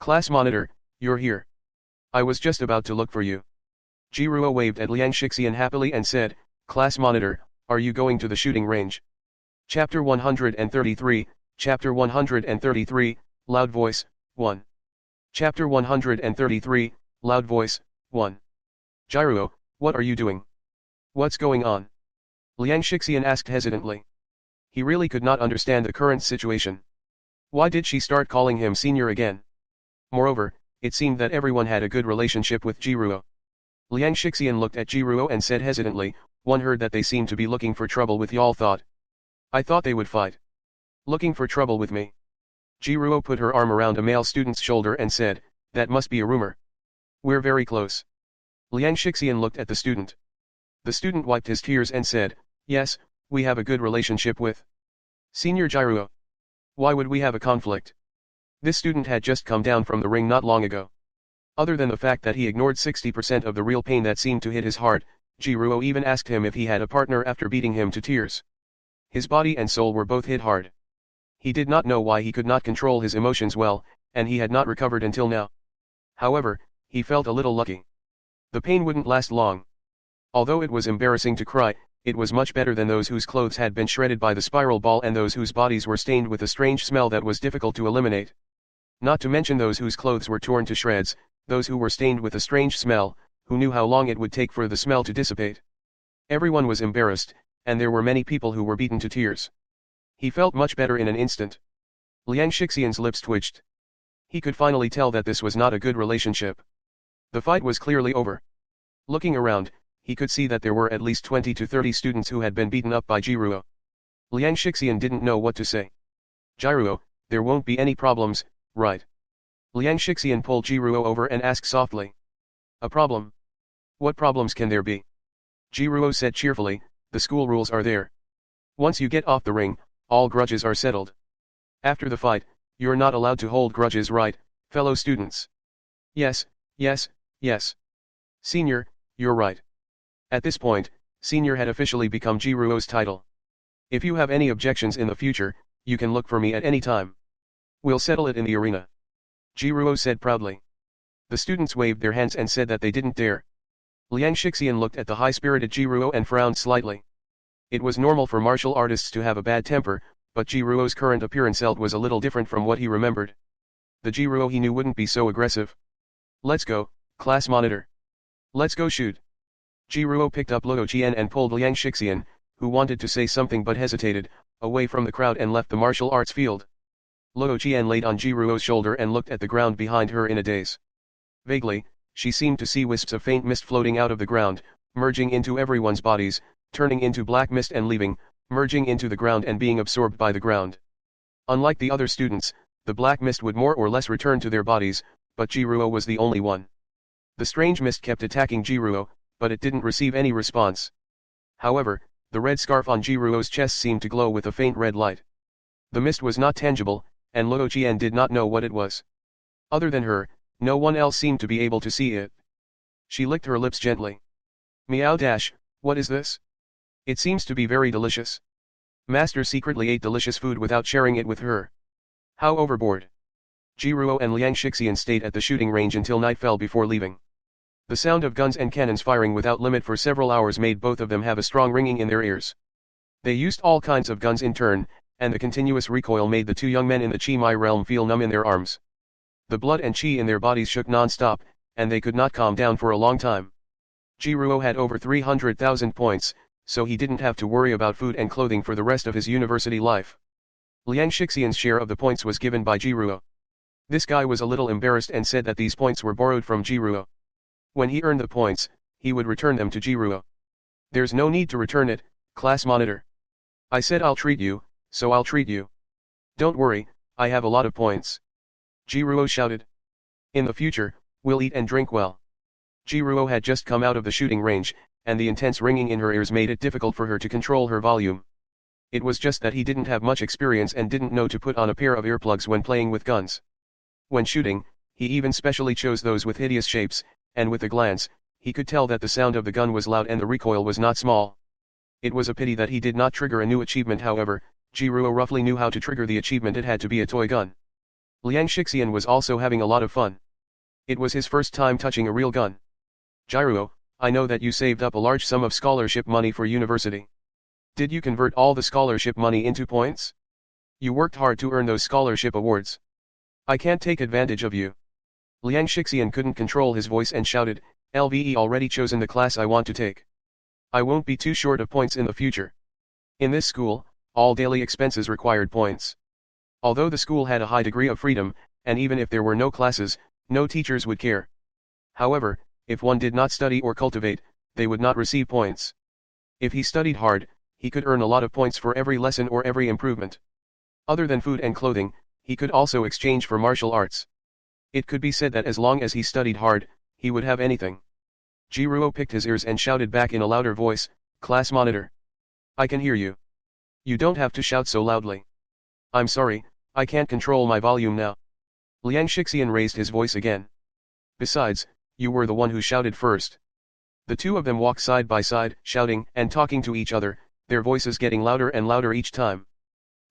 Class monitor, you're here. I was just about to look for you. Jiruo waved at Liang Shixian happily and said, Class monitor, are you going to the shooting range? Chapter 133, Chapter 133, Loud Voice, 1. Chapter 133, Loud Voice, 1. Jiruo, what are you doing? What's going on? Liang Shixian asked hesitantly. He really could not understand the current situation. Why did she start calling him senior again? Moreover, it seemed that everyone had a good relationship with Jiruo. Liang Shixian looked at Jiruo and said hesitantly, one heard that they seemed to be looking for trouble with y'all. Thought. I thought they would fight. Looking for trouble with me. Jiruo put her arm around a male student's shoulder and said, that must be a rumor. We're very close. Liang Shixian looked at the student. The student wiped his tears and said, yes, we have a good relationship with Senior Jiruo. Why would we have a conflict? This student had just come down from the ring not long ago. Other than the fact that he ignored 60% of the real pain that seemed to hit his heart, Jiruo even asked him if he had a partner after beating him to tears. His body and soul were both hit hard. He did not know why he could not control his emotions well, and he had not recovered until now. However, he felt a little lucky. The pain wouldn't last long. Although it was embarrassing to cry, it was much better than those whose clothes had been shredded by the spiral ball and those whose bodies were stained with a strange smell that was difficult to eliminate. Not to mention those whose clothes were torn to shreds, those who were stained with a strange smell, who knew how long it would take for the smell to dissipate. Everyone was embarrassed, and there were many people who were beaten to tears. He felt much better in an instant. Liang Shixian's lips twitched. He could finally tell that this was not a good relationship. The fight was clearly over. Looking around, he could see that there were at least 20 to 30 students who had been beaten up by Jiruo. Liang Shixian didn't know what to say. Jiruo, there won't be any problems, right? Liang Shixian pulled Jiruo over and asked softly. A problem? What problems can there be? Jiruo said cheerfully, the school rules are there. Once you get off the ring, all grudges are settled. After the fight, you're not allowed to hold grudges, right, fellow students? Yes, yes, yes. Senior, you're right. At this point, Senior had officially become Jiruo's title. If you have any objections in the future, you can look for me at any time. We'll settle it in the arena. Jiruo said proudly. The students waved their hands and said that they didn't dare. Liang Shixian looked at the high-spirited Jiruo and frowned slightly. It was normal for martial artists to have a bad temper, but Jiruo's current appearance was a little different from what he remembered. The Jiruo he knew wouldn't be so aggressive. Let's go, class monitor. Let's go shoot. Jiruo picked up Luo Qian and pulled Liang Shixian, who wanted to say something but hesitated, away from the crowd and left the martial arts field. Luo Qian laid on Jiruo's shoulder and looked at the ground behind her in a daze. Vaguely, she seemed to see wisps of faint mist floating out of the ground, merging into everyone's bodies, turning into black mist and leaving, merging into the ground and being absorbed by the ground. Unlike the other students, the black mist would more or less return to their bodies, but Jiruo was the only one. The strange mist kept attacking Jiruo, but it didn't receive any response. However, the red scarf on Jiruo's chest seemed to glow with a faint red light. The mist was not tangible, and Luo Qian did not know what it was. Other than her, no one else seemed to be able to see it. She licked her lips gently. Meow dash, what is this? It seems to be very delicious. Master secretly ate delicious food without sharing it with her. How overboard. Jiruo and Liang Shixian stayed at the shooting range until night fell before leaving. The sound of guns and cannons firing without limit for several hours made both of them have a strong ringing in their ears. They used all kinds of guns in turn, and the continuous recoil made the two young men in the Chi Mai realm feel numb in their arms. The blood and chi in their bodies shook non-stop, and they could not calm down for a long time. Jiruo had over 300,000 points, so he didn't have to worry about food and clothing for the rest of his university life. Liang Shixian's share of the points was given by Jiruo. This guy was a little embarrassed and said that these points were borrowed from Jiruo. When he earned the points, he would return them to Jiruo. There's no need to return it, class monitor. I said I'll treat you, so I'll treat you. Don't worry, I have a lot of points. Jiruo shouted. In the future, we'll eat and drink well. Jiruo had just come out of the shooting range, and the intense ringing in her ears made it difficult for her to control her volume. It was just that he didn't have much experience and didn't know to put on a pair of earplugs when playing with guns. When shooting, he even specially chose those with hideous shapes, and with a glance, he could tell that the sound of the gun was loud and the recoil was not small. It was a pity that he did not trigger a new achievement. However, Jiruo roughly knew how to trigger the achievement. It had to be a toy gun. Liang Shixian was also having a lot of fun. It was his first time touching a real gun. Jiruo, I know that you saved up a large sum of scholarship money for university. Did you convert all the scholarship money into points? You worked hard to earn those scholarship awards. I can't take advantage of you. Liang Shixian couldn't control his voice and shouted, LVE already chosen the class I want to take. I won't be too short of points in the future. In this school, all daily expenses required points. Although the school had a high degree of freedom, and even if there were no classes, no teachers would care. However, if one did not study or cultivate, they would not receive points. If he studied hard, he could earn a lot of points for every lesson or every improvement. Other than food and clothing, he could also exchange for martial arts. It could be said that as long as he studied hard, he would have anything. Jiruo picked his ears and shouted back in a louder voice, class monitor. I can hear you. You don't have to shout so loudly. I'm sorry, I can't control my volume now. Liang Shixian raised his voice again. Besides, you were the one who shouted first. The two of them walked side by side, shouting and talking to each other, their voices getting louder and louder each time.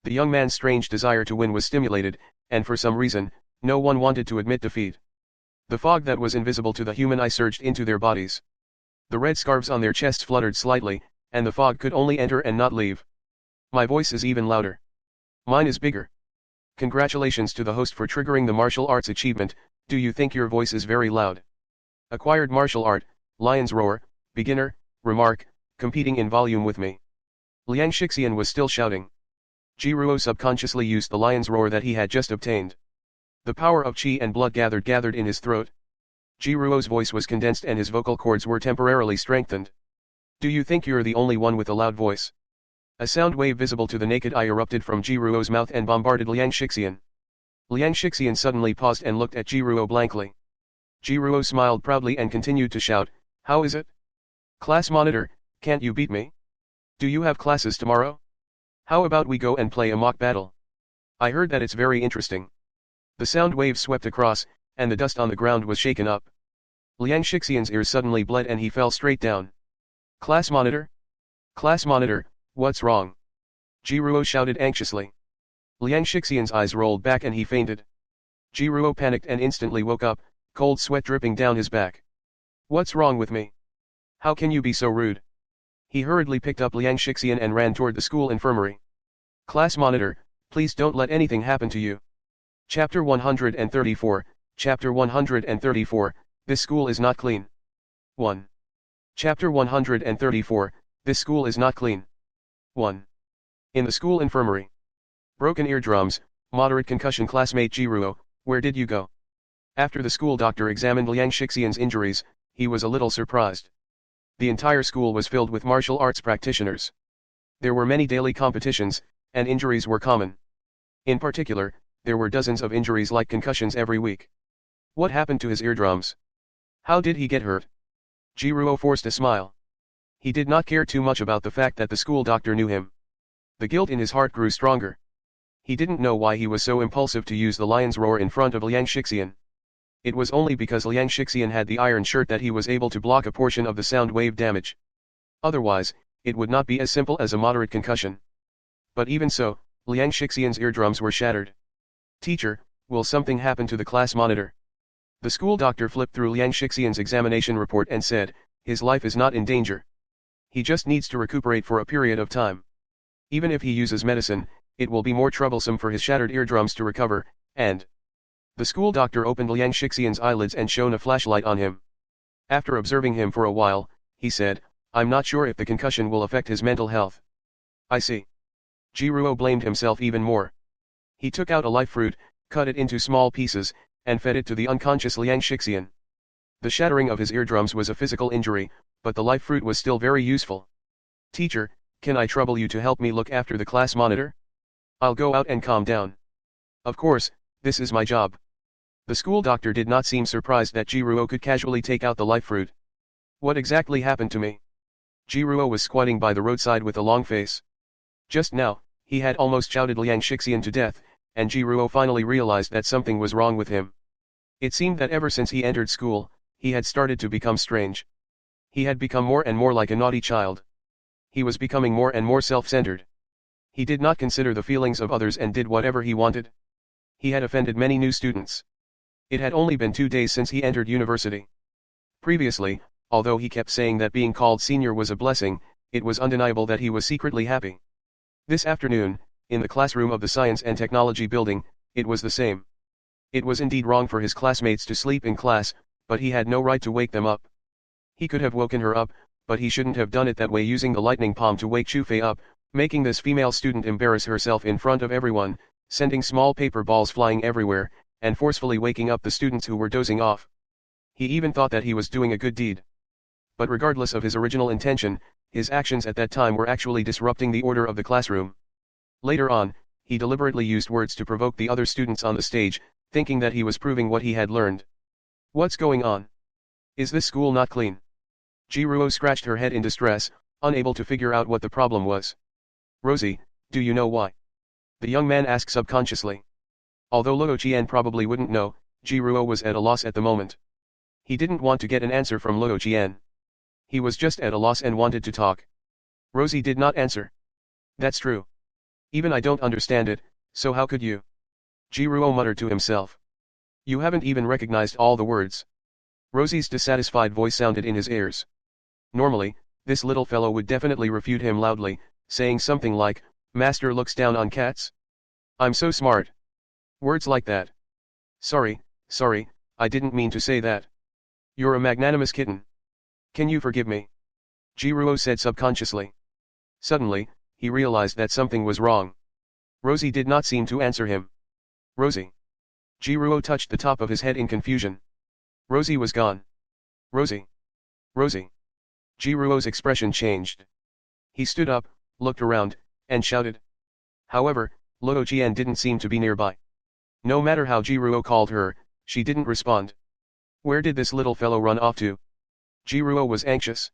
The young man's strange desire to win was stimulated, and for some reason, no one wanted to admit defeat. The fog that was invisible to the human eye surged into their bodies. The red scarves on their chests fluttered slightly, and the fog could only enter and not leave. My voice is even louder. Mine is bigger. Congratulations to the host for triggering the martial arts achievement. Do you think your voice is very loud? Acquired martial art, lion's roar, beginner, remark, competing in volume with me. Liang Shixian was still shouting. Jiruo subconsciously used the lion's roar that he had just obtained. The power of qi and blood gathered in his throat. Jiruo's voice was condensed and his vocal cords were temporarily strengthened. Do you think you're the only one with a loud voice? A sound wave visible to the naked eye erupted from Jiruo's mouth and bombarded Liang Shixian. Liang Shixian suddenly paused and looked at Jiruo blankly. Jiruo smiled proudly and continued to shout, "How is it? Class monitor, can't you beat me? Do you have classes tomorrow? How about we go and play a mock battle? I heard that it's very interesting." The sound wave swept across, and the dust on the ground was shaken up. Liang Shixian's ears suddenly bled and he fell straight down. "Class monitor? Class monitor, what's wrong?" Jiruo shouted anxiously. Liang Shixian's eyes rolled back and he fainted. Jiruo panicked and instantly woke up, cold sweat dripping down his back. "What's wrong with me? How can you be so rude?" He hurriedly picked up Liang Shixian and ran toward the school infirmary. "Class monitor, please don't let anything happen to you." Chapter 134, Chapter 134, This school is not clean. 1. Chapter 134, This school is not clean. 1. In the school infirmary. Broken eardrums, moderate concussion. Classmate Jiruo, where did you go? After the school doctor examined Liang Shixian's injuries, he was a little surprised. The entire school was filled with martial arts practitioners. There were many daily competitions, and injuries were common. In particular, there were dozens of injuries like concussions every week. What happened to his eardrums? How did he get hurt? Jiruo forced a smile. He did not care too much about the fact that the school doctor knew him. The guilt in his heart grew stronger. He didn't know why he was so impulsive to use the lion's roar in front of Liang Shixian. It was only because Liang Shixian had the iron shirt that he was able to block a portion of the sound wave damage. Otherwise, it would not be as simple as a moderate concussion. But even so, Liang Shixian's eardrums were shattered. "Teacher, will something happen to the class monitor?" The school doctor flipped through Liang Shixian's examination report and said, "His life is not in danger. He just needs to recuperate for a period of time. Even if he uses medicine, it will be more troublesome for his shattered eardrums to recover, and..." The school doctor opened Liang Shixian's eyelids and shone a flashlight on him. After observing him for a while, he said, "I'm not sure if the concussion will affect his mental health." "I see." Jiruo blamed himself even more. He took out a life fruit, cut it into small pieces, and fed it to the unconscious Liang Shixian. The shattering of his eardrums was a physical injury, but the life fruit was still very useful. "Teacher, can I trouble you to help me look after the class monitor? I'll go out and calm down." "Of course, this is my job." The school doctor did not seem surprised that Jiruo could casually take out the life fruit. "What exactly happened to me?" Jiruo was squatting by the roadside with a long face. Just now, he had almost shouted Liang Shixian to death, and Jiruo finally realized that something was wrong with him. It seemed that ever since he entered school, he had started to become strange. He had become more and more like a naughty child. He was becoming more and more self-centered. He did not consider the feelings of others and did whatever he wanted. He had offended many new students. It had only been 2 days since he entered university. Previously, although he kept saying that being called senior was a blessing, it was undeniable that he was secretly happy. This afternoon, in the classroom of the Science and Technology building, it was the same. It was indeed wrong for his classmates to sleep in class, but he had no right to wake them up. He could have woken her up, but he shouldn't have done it that way, using the lightning palm to wake Chufei up, making this female student embarrass herself in front of everyone, sending small paper balls flying everywhere, and forcefully waking up the students who were dozing off. He even thought that he was doing a good deed. But regardless of his original intention, his actions at that time were actually disrupting the order of the classroom. Later on, he deliberately used words to provoke the other students on the stage, thinking that he was proving what he had learned. "What's going on? Is this school not clean?" Jiruo scratched her head in distress, unable to figure out what the problem was. "Rosie, do you know why?" the young man asked subconsciously. Although Luo Qian probably wouldn't know, Jiruo was at a loss at the moment. He didn't want to get an answer from Luo Qian. He was just at a loss and wanted to talk. Rosie did not answer. "That's true. Even I don't understand it, so how could you?" Jiruo muttered to himself. "You haven't even recognized all the words." Rosie's dissatisfied voice sounded in his ears. Normally, this little fellow would definitely refute him loudly, saying something like, "Master looks down on cats? I'm so smart." Words like that. Sorry, I didn't mean to say that. You're a magnanimous kitten. Can you forgive me?" Jiruo said subconsciously. Suddenly, he realized that something was wrong. Rosie did not seem to answer him. Rosie. Jiruo touched the top of his head in confusion. Rosie was gone. Rosie. Rosie. Jiruo's expression changed. He stood up, looked around, and shouted. However, Luo Jian didn't seem to be nearby. No matter how Jiruo called her, she didn't respond. Where did this little fellow run off to? Jiruo was anxious.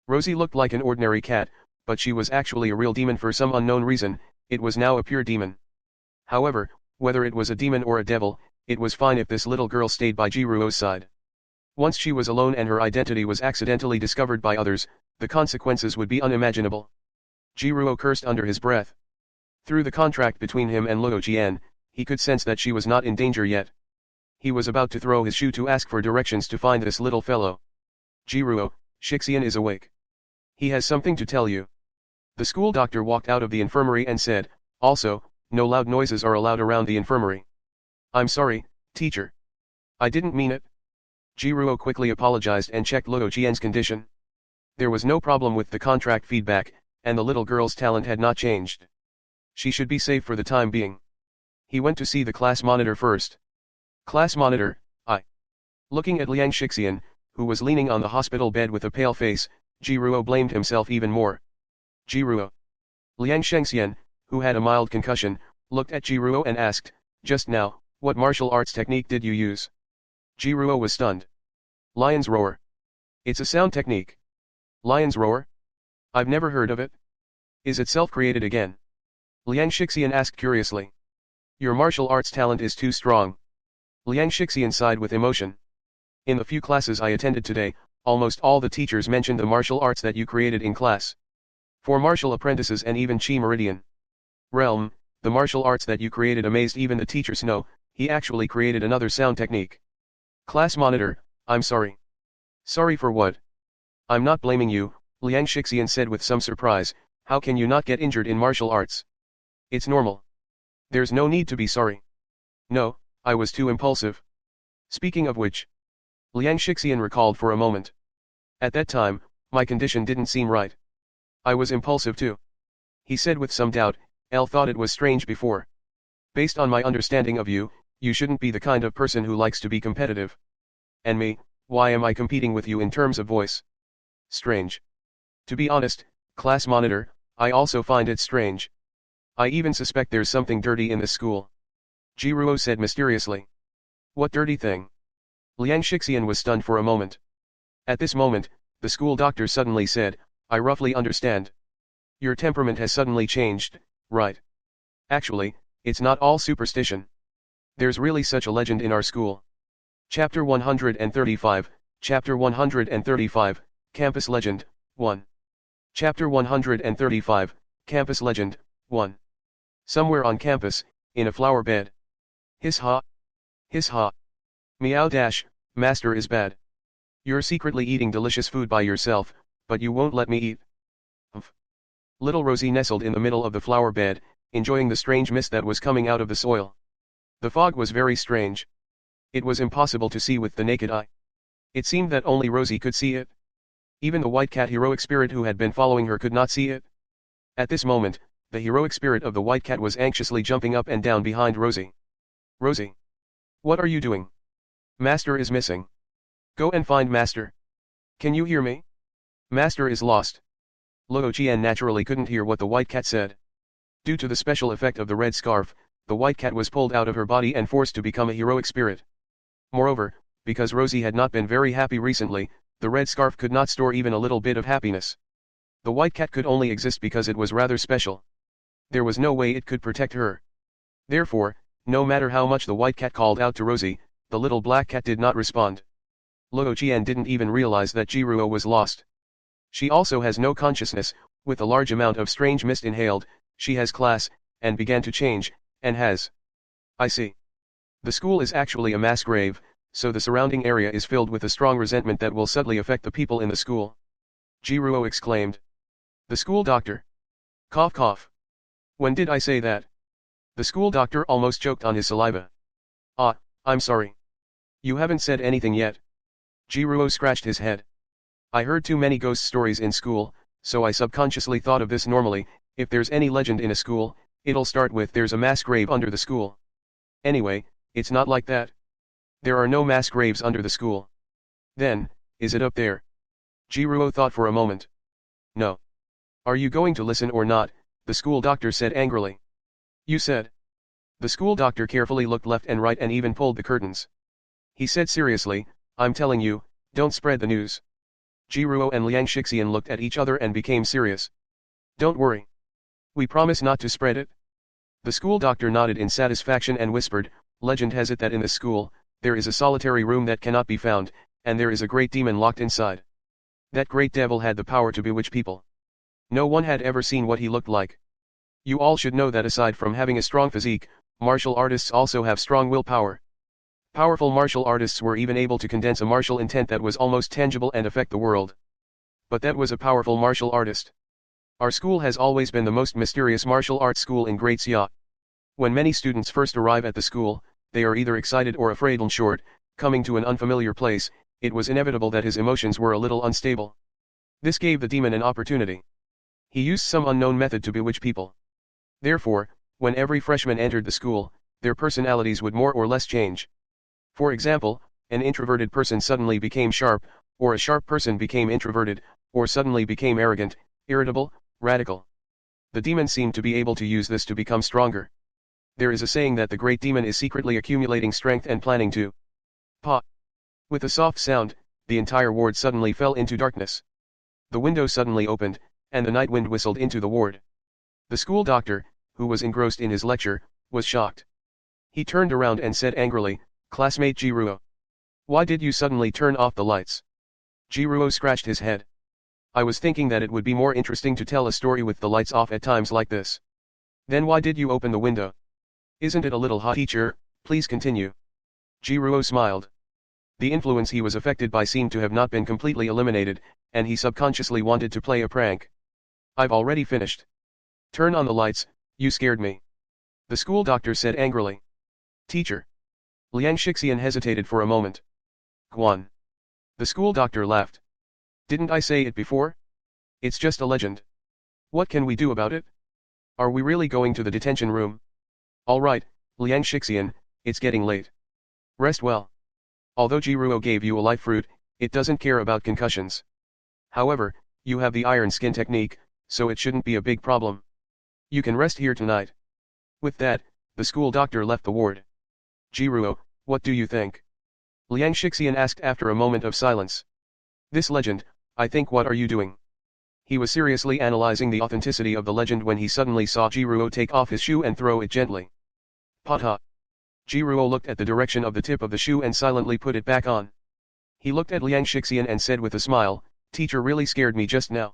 Rosie looked like an ordinary cat, but she was actually a real demon for some unknown reason. It was now a pure demon. However, whether it was a demon or a devil, it was fine if this little girl stayed by Jiruo's side. Once she was alone and her identity was accidentally discovered by others, the consequences would be unimaginable. Jiruo cursed under his breath. Through the contract between him and Luo Jian, he could sense that she was not in danger yet. He was about to throw his shoe to ask for directions to find this little fellow. Jiruo, Shixian is awake. He has something to tell you. The school doctor walked out of the infirmary and said, also, no loud noises are allowed around the infirmary. I'm sorry, teacher. I didn't mean it. Jiruo quickly apologized and checked Luo Jian's condition. There was no problem with the contract feedback, and the little girl's talent had not changed. She should be safe for the time being. He went to see the class monitor first. Class monitor, I. Looking at Liang Shixian, who was leaning on the hospital bed with a pale face, Jiruo blamed himself even more. Jiruo. Liang Shengxian, who had a mild concussion, looked at Jiruo and asked, just now, what martial arts technique did you use? Jiruo was stunned. Lion's roar. It's a sound technique. Lion's roar? I've never heard of it. Is it self-created again? Liang Shixian asked curiously. Your martial arts talent is too strong. Liang Shixian sighed with emotion. In the few classes I attended today, almost all the teachers mentioned the martial arts that you created in class. For martial apprentices and even Chi Meridian realm, the martial arts that you created amazed even the teachers. No, he actually created another sound technique. Class monitor, I'm sorry. Sorry for what? I'm not blaming you, Liang Shixian said with some surprise. How can you not get injured in martial arts? It's normal. There's no need to be sorry. No, I was too impulsive. Speaking of which, Liang Shixian recalled for a moment. At that time, my condition didn't seem right. I was impulsive too. He said with some doubt, L thought it was strange before. Based on my understanding of you, you shouldn't be the kind of person who likes to be competitive. And me, why am I competing with you in terms of voice? Strange. To be honest, class monitor, I also find it strange. I even suspect there's something dirty in this school. Jiruo said mysteriously. What dirty thing? Liang Shixian was stunned for a moment. At this moment, the school doctor suddenly said, I roughly understand. Your temperament has suddenly changed, right? Actually, it's not all superstition. There's really such a legend in our school. Chapter 135, Chapter 135, Campus Legend, 1. Chapter 135, Campus Legend, 1. Somewhere on campus, in a flower bed. Hiss ha. Hiss ha. Meow dash, master is bad. You're secretly eating delicious food by yourself, but you won't let me eat. Umph. Little Rosie nestled in the middle of the flower bed, enjoying the strange mist that was coming out of the soil. The fog was very strange. It was impossible to see with the naked eye. It seemed that only Rosie could see it. Even the white cat heroic spirit who had been following her could not see it. At this moment, the heroic spirit of the white cat was anxiously jumping up and down behind Rosie. Rosie. What are you doing? Master is missing. Go and find Master. Can you hear me? Master is lost. Luo Jian naturally couldn't hear what the white cat said. Due to the special effect of the red scarf, the white cat was pulled out of her body and forced to become a heroic spirit. Moreover, because Rosie had not been very happy recently, the red scarf could not store even a little bit of happiness. The white cat could only exist because it was rather special. There was no way it could protect her. Therefore, no matter how much the white cat called out to Rosie, the little black cat did not respond. Luo Jian didn't even realize that Jiruo was lost. She also has no consciousness. With a large amount of strange mist inhaled, she has class, and began to change, and has. I see. The school is actually a mass grave, so the surrounding area is filled with a strong resentment that will subtly affect the people in the school. Jiruo exclaimed. The school doctor. Cough cough. When did I say that? The school doctor almost choked on his saliva. Ah, I'm sorry. You haven't said anything yet. Jiruo scratched his head. I heard too many ghost stories in school, so I subconsciously thought of this normally. If there's any legend in a school, it'll start with there's a mass grave under the school. Anyway, it's not like that. There are no mass graves under the school. Then, is it up there? Jiruo thought for a moment. No. Are you going to listen or not? The school doctor said angrily. You said. The school doctor carefully looked left and right and even pulled the curtains. He said seriously, I'm telling you, don't spread the news. Jiruo and Liang Shixian looked at each other and became serious. Don't worry. We promise not to spread it. The school doctor nodded in satisfaction and whispered, legend has it that in this school, there is a solitary room that cannot be found, and there is a great demon locked inside. That great devil had the power to bewitch people. No one had ever seen what he looked like. You all should know that aside from having a strong physique, martial artists also have strong willpower. Powerful martial artists were even able to condense a martial intent that was almost tangible and affect the world. But that was a powerful martial artist. Our school has always been the most mysterious martial arts school in Great Xia. When many students first arrive at the school, they are either excited or afraid. In short, coming to an unfamiliar place, it was inevitable that his emotions were a little unstable. This gave the demon an opportunity. He used some unknown method to bewitch people. Therefore, when every freshman entered the school, their personalities would more or less change. For example, an introverted person suddenly became sharp, or a sharp person became introverted, or suddenly became arrogant, irritable, radical. The demon seemed to be able to use this to become stronger. There is a saying that the great demon is secretly accumulating strength and planning to pa. With a soft sound, the entire ward suddenly fell into darkness. The window suddenly opened, and the night wind whistled into the ward. The school doctor, who was engrossed in his lecture, was shocked. He turned around and said angrily, Classmate Jiruo. Why did you suddenly turn off the lights? Jiruo scratched his head. I was thinking that it would be more interesting to tell a story with the lights off at times like this. Then why did you open the window? Isn't it a little hot? Teacher, please continue. Jiruo smiled. The influence he was affected by seemed to have not been completely eliminated, and he subconsciously wanted to play a prank. I've already finished. Turn on the lights, you scared me. The school doctor said angrily. Teacher. Liang Shixian hesitated for a moment. Guan. The school doctor laughed. Didn't I say it before? It's just a legend. What can we do about it? Are we really going to the detention room? All right, Liang Shixian, it's getting late. Rest well. Although Jiruo gave you a life fruit, it doesn't care about concussions. However, you have the iron skin technique, so it shouldn't be a big problem. You can rest here tonight. With that, the school doctor left the ward. Jiruo, what do you think? Liang Shixian asked after a moment of silence. This legend, I think. What are you doing? He was seriously analyzing the authenticity of the legend when he suddenly saw Jiruo take off his shoe and throw it gently. Pata. Jiruo looked at the direction of the tip of the shoe and silently put it back on. He looked at Liang Shixian and said with a smile, Teacher really scared me just now.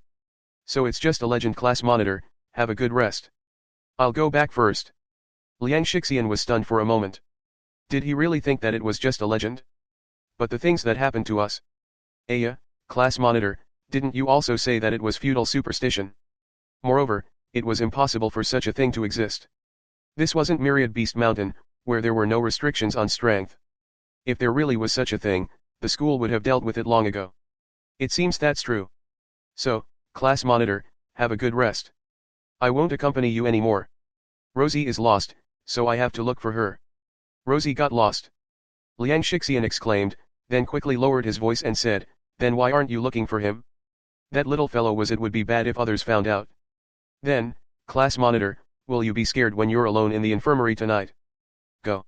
So it's just a legend. Class monitor, have a good rest. I'll go back first. Liang Shixian was stunned for a moment. Did he really think that it was just a legend? But the things that happened to us. Aya, class monitor, didn't you also say that it was feudal superstition? Moreover, it was impossible for such a thing to exist. This wasn't Myriad Beast Mountain, where there were no restrictions on strength. If there really was such a thing, the school would have dealt with it long ago. It seems that's true. So, class monitor, have a good rest. I won't accompany you anymore. Rosie is lost, so I have to look for her. Rosie got lost. Liang Shixian exclaimed, then quickly lowered his voice and said, Then why aren't you looking for him? That little fellow was. It would be bad if others found out. Then, class monitor, will you be scared when you're alone in the infirmary tonight? Go.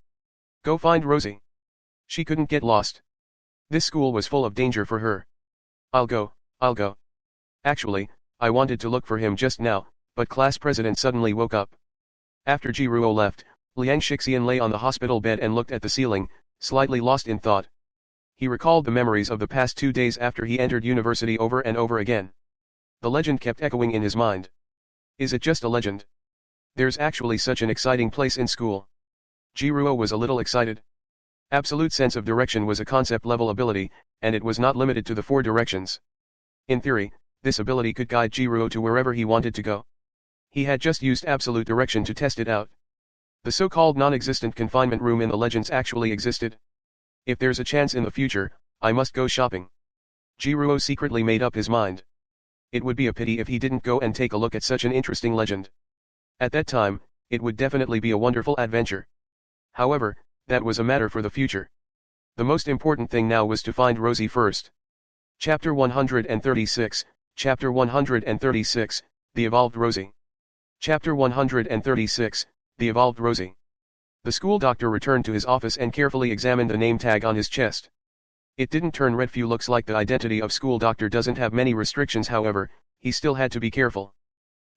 Go find Rosie. She couldn't get lost. This school was full of danger for her. I'll go. Actually, I wanted to look for him just now, but class president suddenly woke up. After Jiruo left, Liang Shixian lay on the hospital bed and looked at the ceiling, slightly lost in thought. He recalled the memories of the past 2 days after he entered university over and over again. The legend kept echoing in his mind. Is it just a legend? There's actually such an exciting place in school. Jiruo was a little excited. Absolute sense of direction was a concept-level ability, and it was not limited to the 4 directions. In theory, This ability could guide Jiruo to wherever he wanted to go. He had just used absolute direction to test it out. The so-called non-existent confinement room in the legends actually existed. If there's a chance in the future, I must go shopping. Jiruo secretly made up his mind. It would be a pity if he didn't go and take a look at such an interesting legend. At that time, it would definitely be a wonderful adventure. However, that was a matter for the future. The most important thing now was to find Rosie first. Chapter 136, Chapter 136, The Evolved Rosie. Chapter 136, The Evolved Rosie. The school doctor returned to his office and carefully examined the name tag on his chest. It didn't turn red. Few looks like the identity of school doctor doesn't have many restrictions. However, he still had to be careful.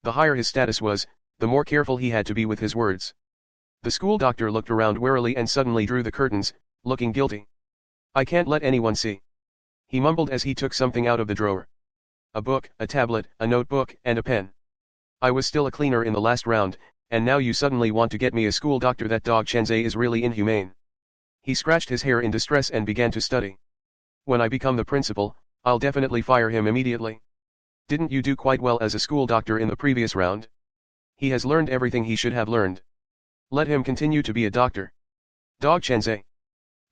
The higher his status was, the more careful he had to be with his words. The school doctor looked around warily and suddenly drew the curtains, looking guilty. I can't let anyone see. He mumbled as he took something out of the drawer. A book, a tablet, a notebook, and a pen. I was still a cleaner in the last round, and now you suddenly want to get me a school doctor? That dog Chenzei is really inhumane. He scratched his hair in distress and began to study. When I become the principal, I'll definitely fire him immediately. Didn't you do quite well as a school doctor in the previous round? He has learned everything he should have learned. Let him continue to be a doctor. Dog Chenzei.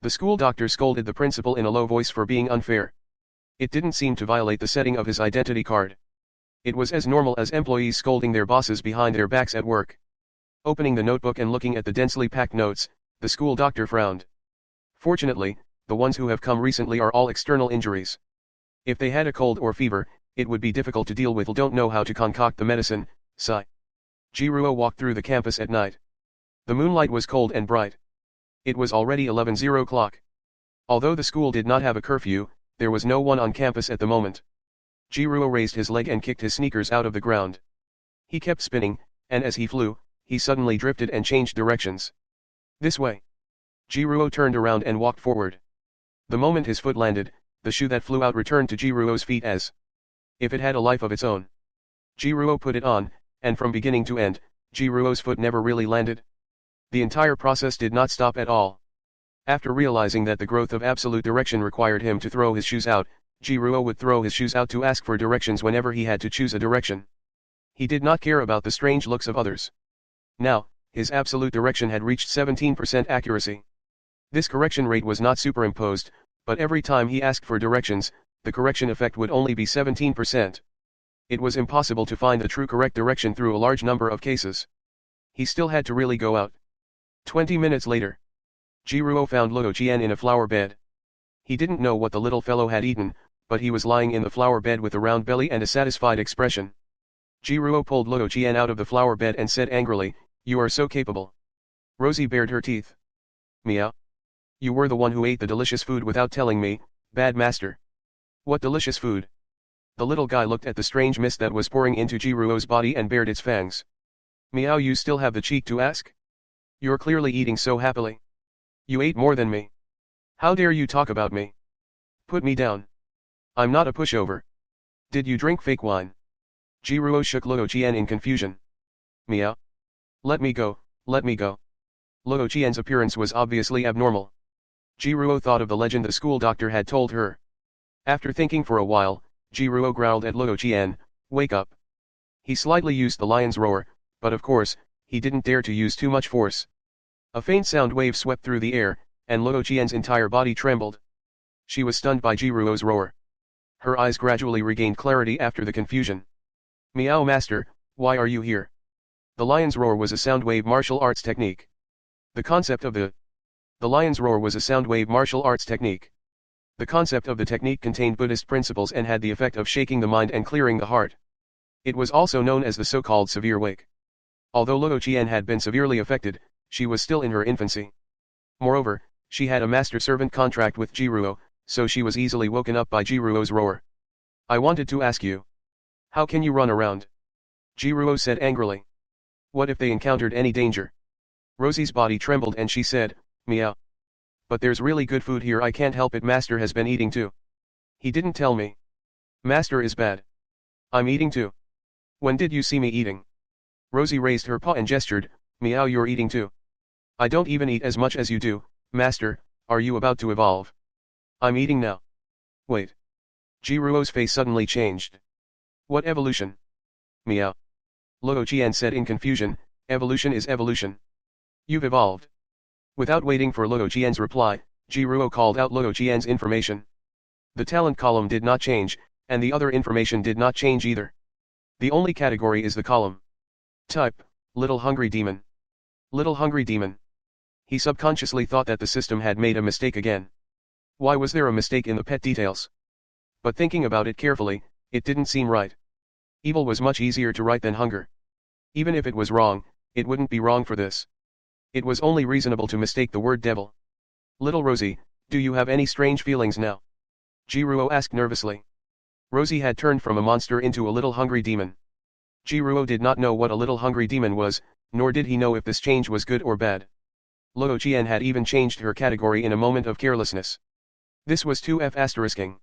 The school doctor scolded the principal in a low voice for being unfair. It didn't seem to violate the setting of his identity card. It was as normal as employees scolding their bosses behind their backs at work. Opening the notebook and looking at the densely packed notes, the school doctor frowned. Fortunately, the ones who have come recently are all external injuries. If they had a cold or fever, it would be difficult to deal with. Don't know how to concoct the medicine, sigh. Jiruo walked through the campus at night. The moonlight was cold and bright. It was already 11 o'clock. Although the school did not have a curfew, there was no one on campus at the moment. Jiruo raised his leg and kicked his sneakers out of the ground. He kept spinning, and as he flew, he suddenly drifted and changed directions. This way. Jiruo turned around and walked forward. The moment his foot landed, the shoe that flew out returned to Jiruo's feet as if it had a life of its own. Jiruo put it on, and from beginning to end, Jiruo's foot never really landed. The entire process did not stop at all. After realizing that the growth of absolute direction required him to throw his shoes out, Jiruo would throw his shoes out to ask for directions whenever he had to choose a direction. He did not care about the strange looks of others. Now, his absolute direction had reached 17% accuracy. This correction rate was not superimposed, but every time he asked for directions, the correction effect would only be 17%. It was impossible to find the true correct direction through a large number of cases. He still had to really go out. 20 minutes later. Jiruo found Luo Qian in a flower bed. He didn't know what the little fellow had eaten, but he was lying in the flower bed with a round belly and a satisfied expression. Jiruo pulled Luo Qian out of the flower bed and said angrily, "You are so capable." Rosie bared her teeth. "Meow. You were the one who ate the delicious food without telling me, bad master." "What delicious food?" The little guy looked at the strange mist that was pouring into Jiruo's body and bared its fangs. "Meow, you still have the cheek to ask? You're clearly eating so happily. You ate more than me. How dare you talk about me? Put me down. I'm not a pushover. Did you drink fake wine?" Jiruo shook Luo Qian in confusion. "Meow. Let me go, let me go." Luo Qian's appearance was obviously abnormal. Jiruo thought of the legend the school doctor had told her. After thinking for a while, Jiruo growled at Luo Qian, "Wake up." He slightly used the lion's roar, but of course, he didn't dare to use too much force. A faint sound wave swept through the air, and Luo Qian's entire body trembled. She was stunned by Jiruo's roar. Her eyes gradually regained clarity after the confusion. "Meow master, why are you here?" The lion's roar was a sound wave martial arts technique. The concept of the lion's roar was a sound wave martial arts technique. The concept of the technique contained Buddhist principles and had the effect of shaking the mind and clearing the heart. It was also known as the so-called severe wake. Although Luo Qian had been severely affected, she was still in her infancy. Moreover, she had a master-servant contract with Jiruo, so she was easily woken up by Jiruo's roar. "I wanted to ask you. How can you run around?" Jiruo said angrily. "What if they encountered any danger?" Rosie's body trembled and she said, "Meow. But there's really good food here. I can't help it. Master has been eating too." "He didn't tell me." "Master is bad. I'm eating too." "When did you see me eating?" Rosie raised her paw and gestured, "Meow, you're eating too." "I don't even eat as much as you do, master. Are you about to evolve?" "I'm eating now." "Wait." Jiruo's face suddenly changed. What evolution? Meow. Luo Qian said in confusion, evolution is evolution. You've evolved. Without waiting for Luo Qian's reply, Ji Ruo called out Luo Qian's information. The talent column did not change, and the other information did not change either. The only category is the column. Type, Little Hungry Demon. Little Hungry Demon. He subconsciously thought that the system had made a mistake again. Why was there a mistake in the pet details? But thinking about it carefully, it didn't seem right. Evil was much easier to write than hunger. Even if it was wrong, it wouldn't be wrong for this. It was only reasonable to mistake the word devil. Little Rosie, do you have any strange feelings now? Ji Ruo asked nervously. Rosie had turned from a monster into a little hungry demon. Ji Ruo did not know what a little hungry demon was, nor did he know if this change was good or bad. Luo Qian had even changed her category in a moment of carelessness. This was 2F asterisking.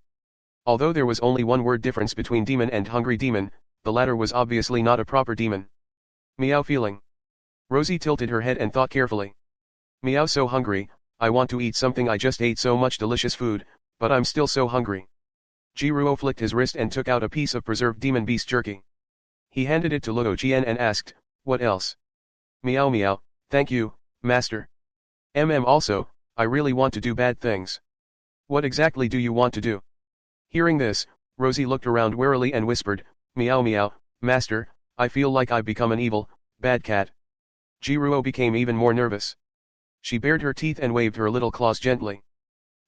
Although there was only one word difference between demon and hungry demon, the latter was obviously not a proper demon. Meow feeling. Rosie tilted her head and thought carefully. Meow so hungry, I want to eat something. I just ate so much delicious food, but I'm still so hungry. Ji Ruo flicked his wrist and took out a piece of preserved demon beast jerky. He handed it to Luo Qian and asked, what else? Meow meow, thank you, master. Also, I really want to do bad things. What exactly do you want to do? Hearing this, Rosie looked around warily and whispered, meow meow, master, I feel like I've become an evil, bad cat. Ji Ruo became even more nervous. She bared her teeth and waved her little claws gently.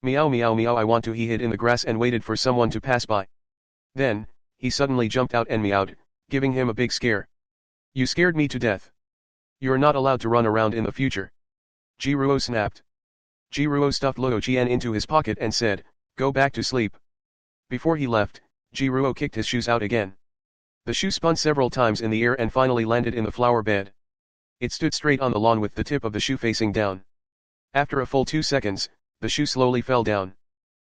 Meow meow meow, I want to. He hid in the grass and waited for someone to pass by. Then, he suddenly jumped out and meowed, giving him a big scare. You scared me to death. You're not allowed to run around in the future. Ji Ruo snapped. Ji Ruo stuffed Luo Qian into his pocket and said, go back to sleep. Before he left, Ji Ruo kicked his shoes out again. The shoe spun several times in the air and finally landed in the flower bed. It stood straight on the lawn with the tip of the shoe facing down. After a full 2 seconds, the shoe slowly fell down.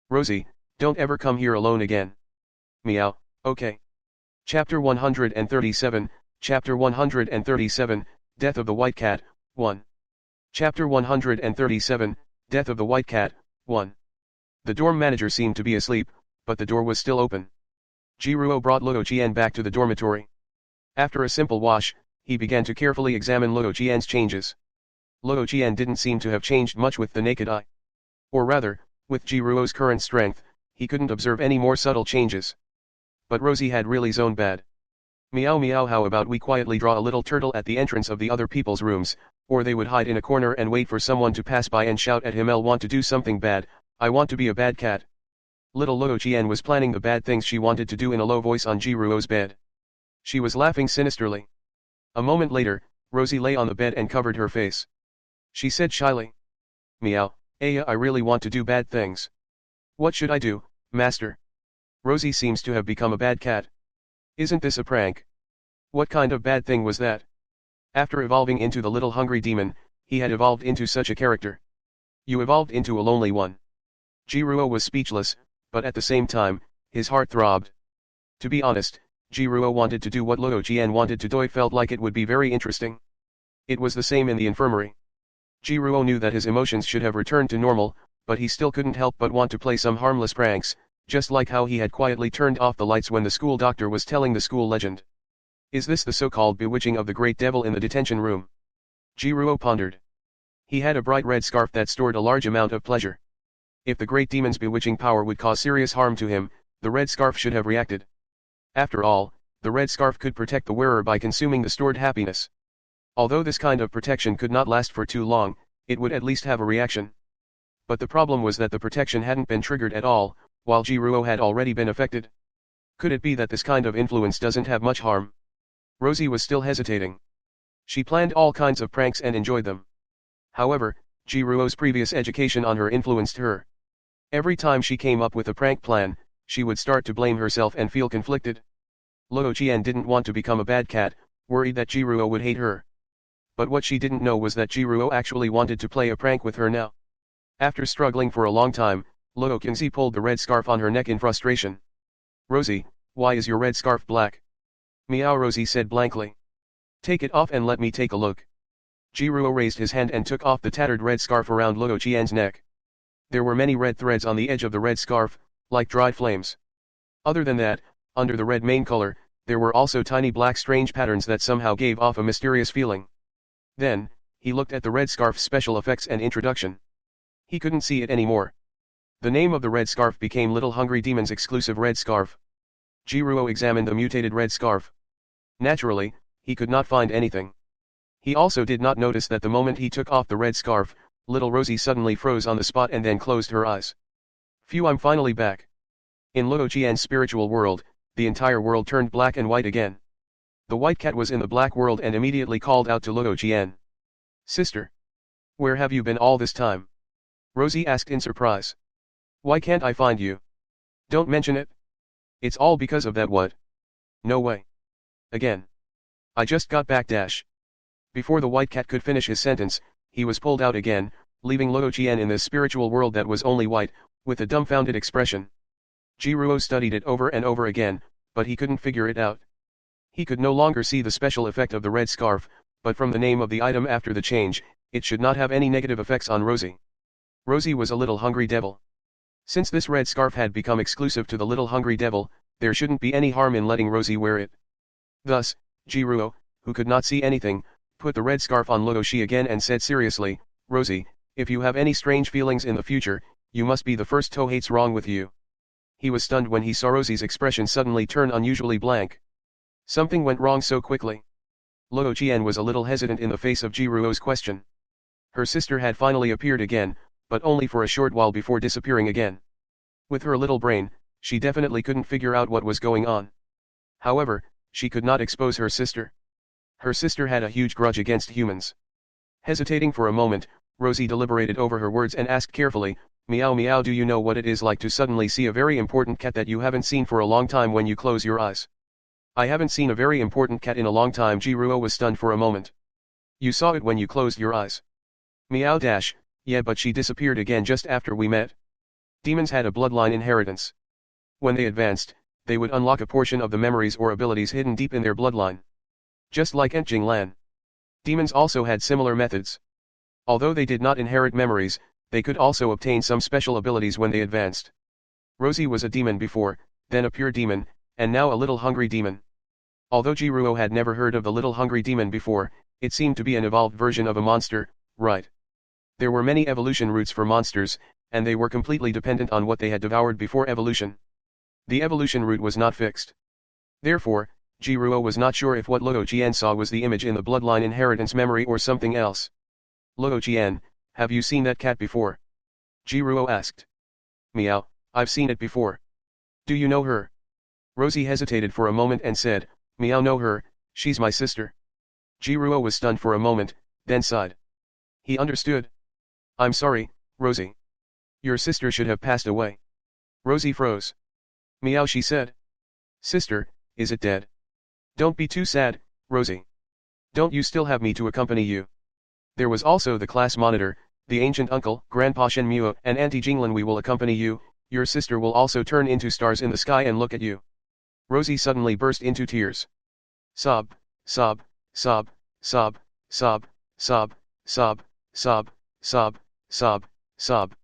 Rosie, don't ever come here alone again. Meow, okay. Chapter 137, Chapter 137, Death of the White Cat, 1. Chapter 137, Death of the White Cat, 1. The dorm manager seemed to be asleep, but the door was still open. Ji Ruo brought Luo Qian back to the dormitory. After a simple wash, he began to carefully examine Luo Qian's changes. Luo Qian didn't seem to have changed much with the naked eye. Or rather, with Ji Ruo's current strength, he couldn't observe any more subtle changes. But Rosie had really zoned bad. Meow meow, how about we quietly draw a little turtle at the entrance of the other people's rooms, or they would hide in a corner and wait for someone to pass by and shout at him, I'll want to do something bad, I want to be a bad cat. Little Luo Qian was planning the bad things she wanted to do in a low voice on Ji Ruo's bed. She was laughing sinisterly. A moment later, Rosie lay on the bed and covered her face. She said shyly. Meow, I really want to do bad things. What should I do, master? Rosie seems to have become a bad cat. Isn't this a prank? What kind of bad thing was that? After evolving into the little hungry demon, he had evolved into such a character. You evolved into a lonely one. Ji Ruo was speechless, but at the same time, his heart throbbed. To be honest, Ji Ruo wanted to do what Luo Qian wanted to do. He felt like it would be very interesting. It was the same in the infirmary. Ji Ruo knew that his emotions should have returned to normal, but he still couldn't help but want to play some harmless pranks, just like how he had quietly turned off the lights when the school doctor was telling the school legend. Is this the so-called bewitching of the great devil in the detention room? Ji Ruo pondered. He had a bright red scarf that stored a large amount of pleasure. If the great demon's bewitching power would cause serious harm to him, the red scarf should have reacted. After all, the red scarf could protect the wearer by consuming the stored happiness. Although this kind of protection could not last for too long, it would at least have a reaction. But the problem was that the protection hadn't been triggered at all, while Ji Ruo had already been affected. Could it be that this kind of influence doesn't have much harm? Rosie was still hesitating. She planned all kinds of pranks and enjoyed them. However, Ji Ruo's previous education on her influenced her. Every time she came up with a prank plan, she would start to blame herself and feel conflicted. Luo Qian didn't want to become a bad cat, worried that Ji Ruo would hate her. But what she didn't know was that Ji Ruo actually wanted to play a prank with her now. After struggling for a long time, Luo Qingzi pulled the red scarf on her neck in frustration. Rosie, why is your red scarf black? Meow, Rosie said blankly. Take it off and let me take a look. Ji Ruo raised his hand and took off the tattered red scarf around Luo Qian's neck. There were many red threads on the edge of the red scarf, like dried flames. Other than that, under the red mane color, There were also tiny black strange patterns that somehow gave off a mysterious feeling. Then, he looked at the red scarf's special effects and introduction. He couldn't see it anymore. The name of the red scarf became Little Hungry Demon's exclusive red scarf. Jiruo examined the mutated red scarf. Naturally, he could not find anything. He also did not notice that the moment he took off the red scarf, little Rosie suddenly froze on the spot and then closed her eyes. Phew, I'm finally back. In Luo Qian's spiritual world, the entire world turned black and white again. The white cat was in the black world and immediately called out to Luo Qian. Sister. Where have you been all this time? Rosie asked in surprise. Why can't I find you? Don't mention it. It's all because of that what? No way. Again. I just got back dash. Before the white cat could finish his sentence, he was pulled out again, leaving Luo Qian in this spiritual world that was only white, with a dumbfounded expression. Jiruo studied it over and over again, but he couldn't figure it out. He could no longer see the special effect of the red scarf, but from the name of the item after the change, it should not have any negative effects on Rosie. Rosie was a little hungry devil. Since this red scarf had become exclusive to the little hungry devil, there shouldn't be any harm in letting Rosie wear it. Thus, Jiruo, who could not see anything, put the red scarf on Luoshi again and said seriously, Rosie, if you have any strange feelings in the future, you must be the first to hate's wrong with you. He was stunned when he saw Rosie's expression suddenly turn unusually blank. Something went wrong so quickly. Luo Qian was a little hesitant in the face of Jiruo's question. Her sister had finally appeared again, but only for a short while before disappearing again. With her little brain, she definitely couldn't figure out what was going on. However, she could not expose her sister. Her sister had a huge grudge against humans. Hesitating for a moment, Rosie deliberated over her words and asked carefully, Meow meow, do you know what it is like to suddenly see a very important cat that you haven't seen for a long time when you close your eyes? I haven't seen a very important cat in a long time. Jiruo was stunned for a moment. You saw it when you closed your eyes. Meow dash, yeah, but she disappeared again just after we met. Demons had a bloodline inheritance. When they advanced, they would unlock a portion of the memories or abilities hidden deep in their bloodline. Just like Entjing Lan. Demons also had similar methods. Although they did not inherit memories, they could also obtain some special abilities when they advanced. Rosie was a demon before, then a pure demon, and now a little hungry demon. Although Jiruo had never heard of the little hungry demon before, it seemed to be an evolved version of a monster, right? There were many evolution routes for monsters, and they were completely dependent on what they had devoured before evolution. The evolution route was not fixed. Therefore, Jiruo was not sure if what Luo Qian saw was the image in the bloodline inheritance memory or something else. Luo Qian, have you seen that cat before? Jiruo asked. Meow, I've seen it before. Do you know her? Rosie hesitated for a moment and said, Meow, know her, she's my sister. Jiruo was stunned for a moment, then sighed. He understood. I'm sorry, Rosie. Your sister should have passed away. Rosie froze. Meow, she said. Sister, is it dead? Don't be too sad, Rosie. Don't you still have me to accompany you? There was also the class monitor, the ancient uncle, Grandpa Shenmue, and Auntie Jinglan. We will accompany you. Your sister will also turn into stars in the sky and look at you. Rosie suddenly burst into tears. Sob, sob, sob, sob, sob, sob, sob, sob, sob, sob, sob.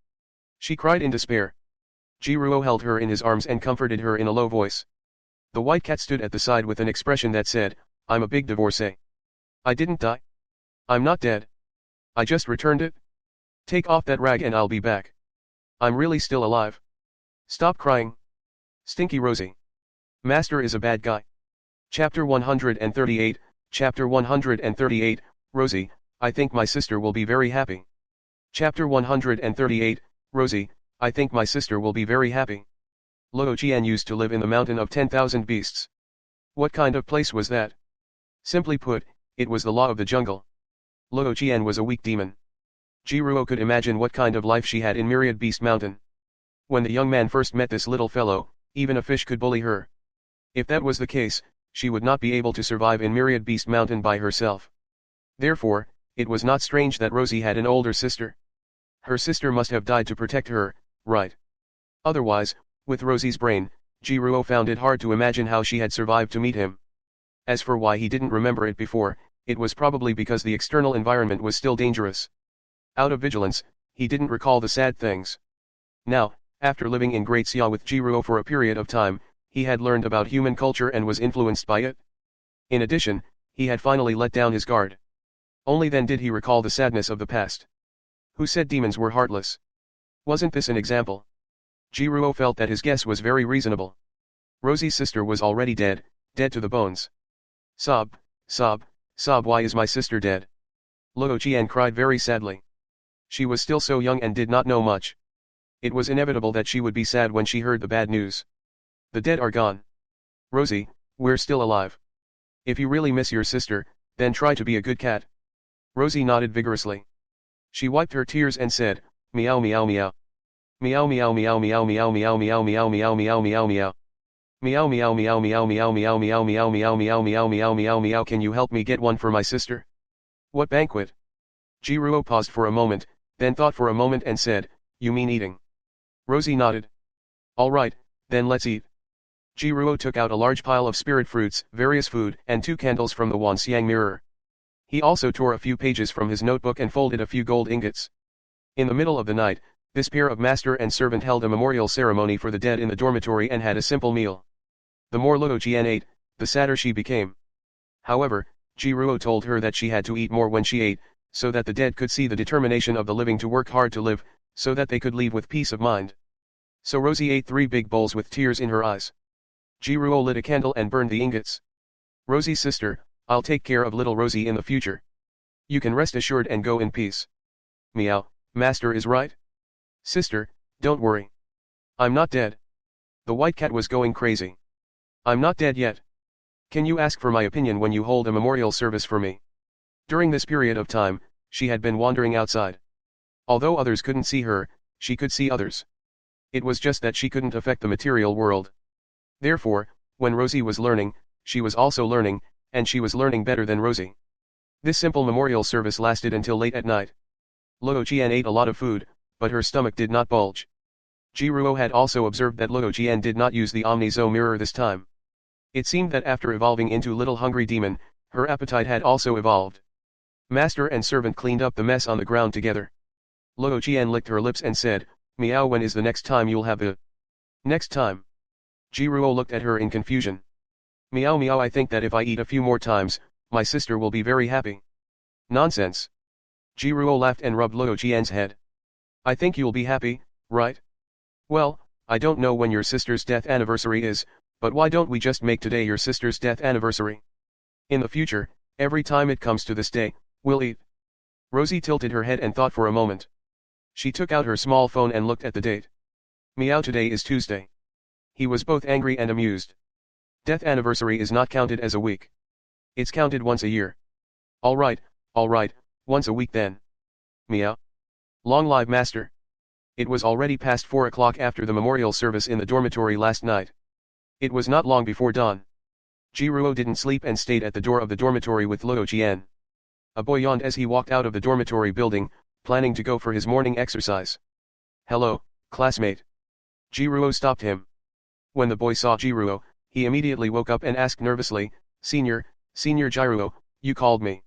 She cried in despair. Jiruo held her in his arms and comforted her in a low voice. The white cat stood at the side with an expression that said, I'm a big divorcee. I didn't die. I'm not dead. I just returned it. Take off that rag and I'll be back. I'm really still alive. Stop crying. Stinky Rosie. Master is a bad guy. Chapter 138, Chapter 138, Rosie, I think my sister will be very happy. Chapter 138, Rosie, I think my sister will be very happy. Luo Qian used to live in the mountain of 10,000 beasts. What kind of place was that? Simply put, it was the law of the jungle. Luo Qian was a weak demon. Jiruo could imagine what kind of life she had in Myriad Beast Mountain. When the young man first met this little fellow, even a fish could bully her. If that was the case, she would not be able to survive in Myriad Beast Mountain by herself. Therefore, it was not strange that Rosie had an older sister. Her sister must have died to protect her, right? Otherwise, with Rosie's brain, Jiruo found it hard to imagine how she had survived to meet him. As for why he didn't remember it before, it was probably because the external environment was still dangerous. Out of vigilance, he didn't recall the sad things. Now, after living in Great Xia with Jiruo for a period of time, He had learned about human culture and was influenced by it. In addition, he had finally let down his guard. Only then did he recall the sadness of the past. Who said demons were heartless? Wasn't this an example? Jiruo felt that his guess was very reasonable. Rosie's sister was already dead, dead to the bones. Sob, sob, sob, why is my sister dead? Luo Jian cried very sadly. She was still so young and did not know much. It was inevitable that she would be sad when she heard the bad news. The dead are gone. Rosie, we're still alive. If you really miss your sister, then try to be a good cat. Rosie nodded vigorously. She wiped her tears and said, meow meow meow. Meow meow meow meow meow meow meow meow meow meow meow meow. Meow meow meow meow meow meow meow meow meow meow meow meow meow meow. Can you help me get one for my sister? What banquet? Jiruo paused for a moment, then thought for a moment and said, you mean eating? Rosie nodded. All right, then let's eat. Jiruo took out a large pile of spirit fruits, various food, and 2 candles from the Wanxiang mirror. He also tore a few pages from his notebook and folded a few gold ingots. In the middle of the night, this pair of master and servant held a memorial ceremony for the dead in the dormitory and had a simple meal. The more Luo Jian ate, the sadder she became. However, Jiruo told her that she had to eat more when she ate, so that the dead could see the determination of the living to work hard to live, so that they could leave with peace of mind. So Rosie ate 3 big bowls with tears in her eyes. Jiruo lit a candle and burned the ingots. Rosie's sister, I'll take care of little Rosie in the future. You can rest assured and go in peace. Meow, master is right. Sister, don't worry. I'm not dead. The white cat was going crazy. I'm not dead yet. Can you ask for my opinion when you hold a memorial service for me? During this period of time, she had been wandering outside. Although others couldn't see her, she could see others. It was just that she couldn't affect the material world. Therefore, when Rosie was learning, she was also learning, and she was learning better than Rosie. This simple memorial service lasted until late at night. Luo Jian ate a lot of food, but her stomach did not bulge. Jiruo had also observed that Luo Jian did not use the Omni-Zo mirror this time. It seemed that after evolving into Little Hungry Demon, her appetite had also evolved. Master and servant cleaned up the mess on the ground together. Luo Jian licked her lips and said, meow, when is the next time you'll have the next time? Jiruo looked at her in confusion. Meow meow, I think that if I eat a few more times, my sister will be very happy. Nonsense. Jiruo laughed and rubbed Luo Jian's head. I think you'll be happy, right? Well, I don't know when your sister's death anniversary is, but why don't we just make today your sister's death anniversary? In the future, every time it comes to this day, we'll eat. Rosie tilted her head and thought for a moment. She took out her small phone and looked at the date. Meow, today is Tuesday. He was both angry and amused. Death anniversary is not counted as a week. It's counted once a year. All right, once a week then. Meow. Long live master. It was already past 4 o'clock after the memorial service in the dormitory last night. It was not long before dawn. Jiruo didn't sleep and stayed at the door of the dormitory with Luo Jian. A boy yawned as he walked out of the dormitory building, planning to go for his morning exercise. Hello, classmate. Jiruo stopped him. When the boy saw Jiruo, he immediately woke up and asked nervously, Senior Jiruo, you called me.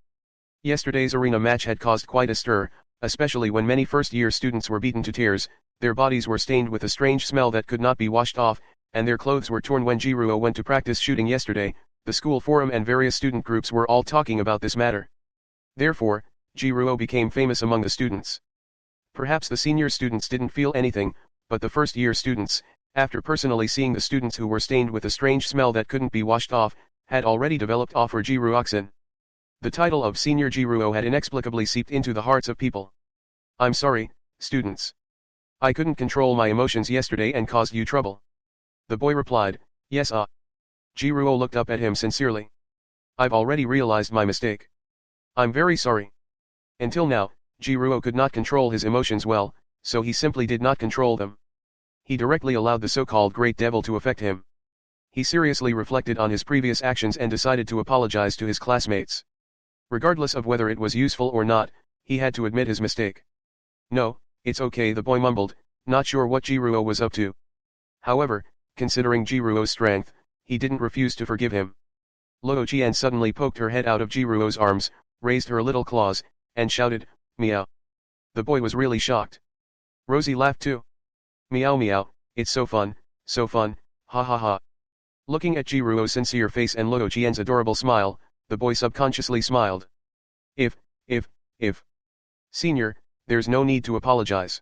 Yesterday's arena match had caused quite a stir, especially when many first-year students were beaten to tears, their bodies were stained with a strange smell that could not be washed off, and their clothes were torn. When Jiruo went to practice shooting yesterday, the school forum and various student groups were all talking about this matter. Therefore, Jiruo became famous among the students. Perhaps the senior students didn't feel anything, but the first-year students, after personally seeing the students who were stained with a strange smell that couldn't be washed off, had already developed awe for Jiruoxin. The title of Senior Jiruo had inexplicably seeped into the hearts of people. I'm sorry, students. I couldn't control my emotions yesterday and caused you trouble. The boy replied, yes. Jiruo looked up at him sincerely. I've already realized my mistake. I'm very sorry. Until now, Jiruo could not control his emotions well, so he simply did not control them. He directly allowed the so-called Great Devil to affect him. He seriously reflected on his previous actions and decided to apologize to his classmates. Regardless of whether it was useful or not, he had to admit his mistake. No, it's okay, the boy mumbled, not sure what Jiruo was up to. However, considering Jiruo's strength, he didn't refuse to forgive him. Luo Jian suddenly poked her head out of Jiruo's arms, raised her little claws, and shouted, meow. The boy was really shocked. Rosie laughed too. Meow meow, it's so fun, ha ha ha. Looking at Jiruo's sincere face and Luo Jian's adorable smile, the boy subconsciously smiled. If, if. Senior, there's no need to apologize.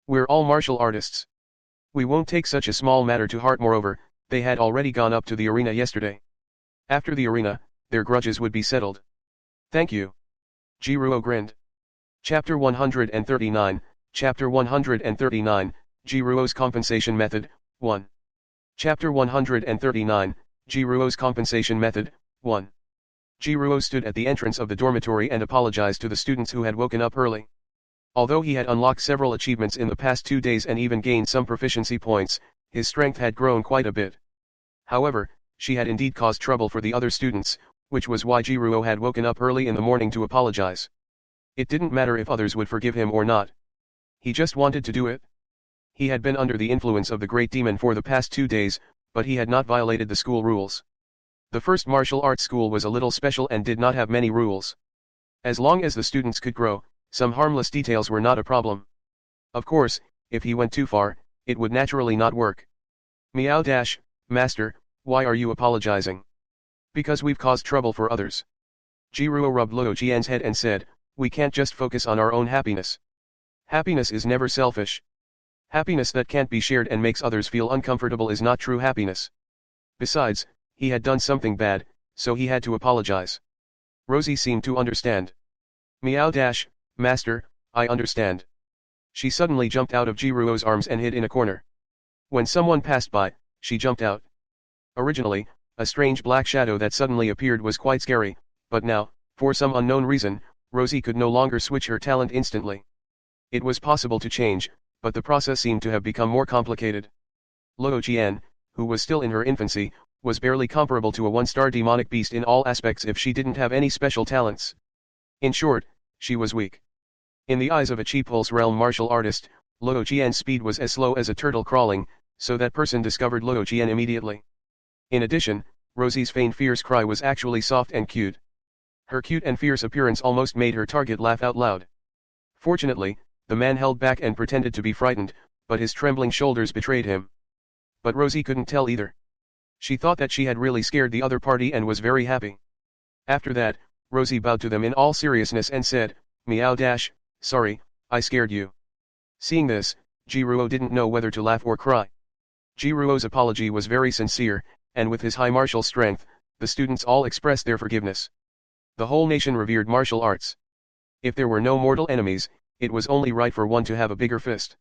We're all martial artists. We won't take such a small matter to heart. Moreover, they had already gone up to the arena yesterday. After the arena, their grudges would be settled. Thank you. Jiruo grinned. Chapter 139, Chapter 139, Jiruo's Compensation Method, 1. Chapter 139, Jiruo's Compensation Method, 1. Jiruo stood at the entrance of the dormitory and apologized to the students who had woken up early. Although he had unlocked several achievements in the past 2 days and even gained some proficiency points, his strength had grown quite a bit. However, she had indeed caused trouble for the other students, which was why Jiruo had woken up early in the morning to apologize. It didn't matter if others would forgive him or not. He just wanted to do it. He had been under the influence of the Great Demon for the past 2 days, but he had not violated the school rules. The first martial arts school was a little special and did not have many rules. As long as the students could grow, some harmless details were not a problem. Of course, if he went too far, it would naturally not work. Meow dash, Master, why are you apologizing? Because we've caused trouble for others. Jiruo rubbed Luo Jian's head and said, we can't just focus on our own happiness. Happiness is never selfish. Happiness that can't be shared and makes others feel uncomfortable is not true happiness. Besides, he had done something bad, so he had to apologize. Rosie seemed to understand. Meow dash, Master, I understand. She suddenly jumped out of Jiruo's arms and hid in a corner. When someone passed by, she jumped out. Originally, a strange black shadow that suddenly appeared was quite scary, but now, for some unknown reason, Rosie could no longer switch her talent instantly. It was possible to change, but the process seemed to have become more complicated. Luo Jian, who was still in her infancy, was barely comparable to a 1-star demonic beast in all aspects if she didn't have any special talents. In short, she was weak. In the eyes of a cheap Pulse Realm martial artist, Luo Jian's speed was as slow as a turtle crawling, so that person discovered Luo Jian immediately. In addition, Rosie's feigned fierce cry was actually soft and cute. Her cute and fierce appearance almost made her target laugh out loud. Fortunately, the man held back and pretended to be frightened, but his trembling shoulders betrayed him. But Rosie couldn't tell either. She thought that she had really scared the other party and was very happy. After that, Rosie bowed to them in all seriousness and said, Meow dash, sorry, I scared you. Seeing this, Jiruo didn't know whether to laugh or cry. Jiruo's apology was very sincere, and with his high martial strength, the students all expressed their forgiveness. The whole nation revered martial arts. If there were no mortal enemies, it was only right for one to have a bigger fist.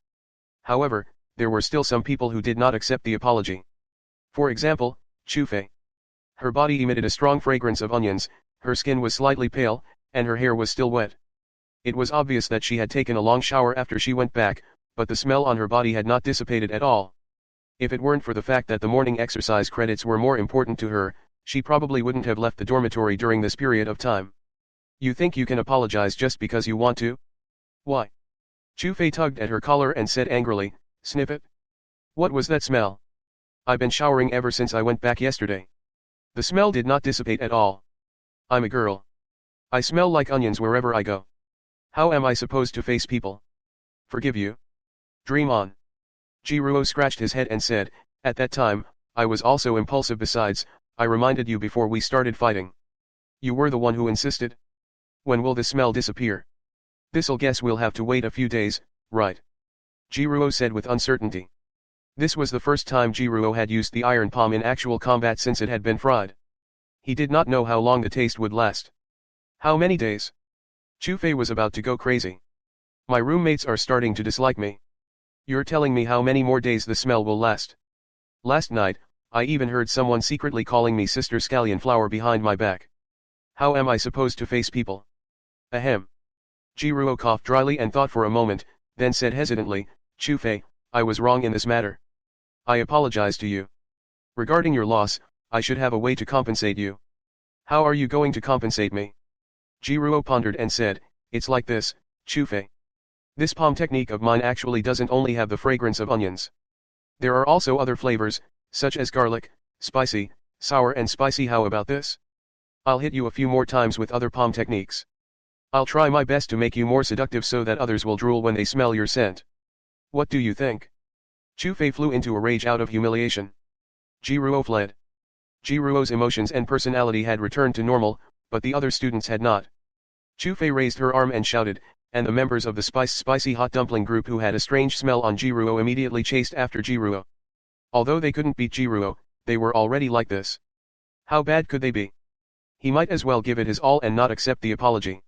However, there were still some people who did not accept the apology. For example, Chu Fei. Her body emitted a strong fragrance of onions, her skin was slightly pale, and her hair was still wet. It was obvious that she had taken a long shower after she went back, but the smell on her body had not dissipated at all. If it weren't for the fact that the morning exercise credits were more important to her, she probably wouldn't have left the dormitory during this period of time. You think you can apologize just because you want to? Why? Chu Fei tugged at her collar and said angrily, Snippet. What was that smell? I've been showering ever since I went back yesterday. The smell did not dissipate at all. I'm a girl. I smell like onions wherever I go. How am I supposed to face people? Forgive you? Dream on. Jiruo scratched his head and said, at that time, I was also impulsive. Besides, I reminded you before we started fighting. You were the one who insisted. When will the smell disappear? This'll guess we'll have to wait a few days, right? Jiruo said with uncertainty. This was the first time Jiruo had used the iron palm in actual combat since it had been fried. He did not know how long the taste would last. How many days? Chu Fei was about to go crazy. My roommates are starting to dislike me. You're telling me how many more days the smell will last? Last night, I even heard someone secretly calling me Sister Scallion Flower behind my back. How am I supposed to face people? Ahem. Jiruo coughed dryly and thought for a moment, then said hesitantly, Chu Fei, I was wrong in this matter. I apologize to you. Regarding your loss, I should have a way to compensate you. How are you going to compensate me? Jiruo pondered and said, it's like this, Chu Fei. This palm technique of mine actually doesn't only have the fragrance of onions. There are also other flavors, such as garlic, spicy, sour and spicy. How about this? I'll hit you a few more times with other palm techniques. I'll try my best to make you more seductive so that others will drool when they smell your scent. What do you think? Chu Fei flew into a rage out of humiliation. Jiruo fled. Jiruo's emotions and personality had returned to normal, but the other students had not. Chufei raised her arm and shouted, and the members of the spicy hot dumpling group who had a strange smell on Jiruo immediately chased after Jiruo. Although they couldn't beat Jiruo, they were already like this. How bad could they be? He might as well give it his all and not accept the apology.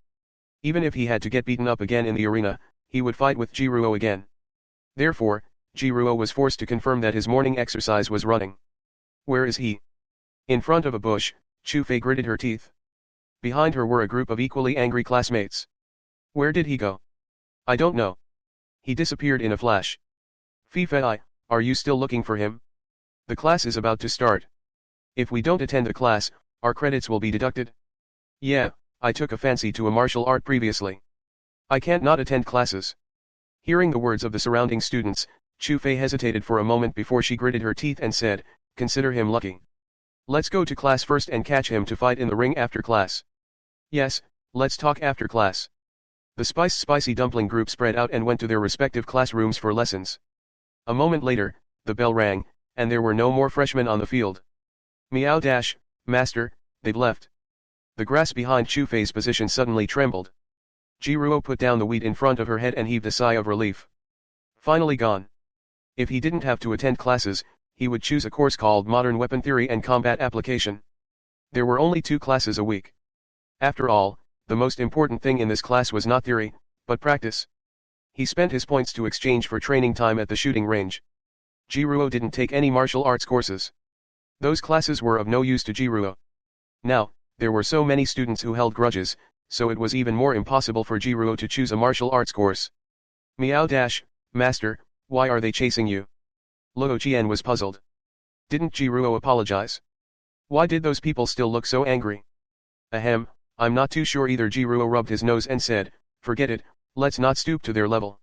Even if he had to get beaten up again in the arena, he would fight with Jiruo again. Therefore, Jiruo was forced to confirm that his morning exercise was running. Where is he? In front of a bush, Chufei gritted her teeth. Behind her were a group of equally angry classmates. Where did he go? I don't know. He disappeared in a flash. Fifei, are you still looking for him? The class is about to start. If we don't attend the class, our credits will be deducted. Yeah, I took a fancy to a martial art previously. I can't not attend classes. Hearing the words of the surrounding students, Chufei hesitated for a moment before she gritted her teeth and said, consider him lucky. Let's go to class first and catch him to fight in the ring after class. Yes, let's talk after class. The spicy dumpling group spread out and went to their respective classrooms for lessons. A moment later, the bell rang, and there were no more freshmen on the field. Meow dash, master, they've left. The grass behind Chufei's position suddenly trembled. Jiruo put down the wheat in front of her head and heaved a sigh of relief. Finally gone. If he didn't have to attend classes, he would choose a course called Modern Weapon Theory and Combat Application. There were only 2 classes a week. After all, the most important thing in this class was not theory, but practice. He spent his points to exchange for training time at the shooting range. Jiruo didn't take any martial arts courses. Those classes were of no use to Jiruo. Now, there were so many students who held grudges, so it was even more impossible for Jiruo to choose a martial arts course. Meow dash, master, why are they chasing you? Luo Qian was puzzled. Didn't Jiruo apologize? Why did those people still look so angry? Ahem, I'm not too sure either. Jiruo rubbed his nose and said, forget it, let's not stoop to their level.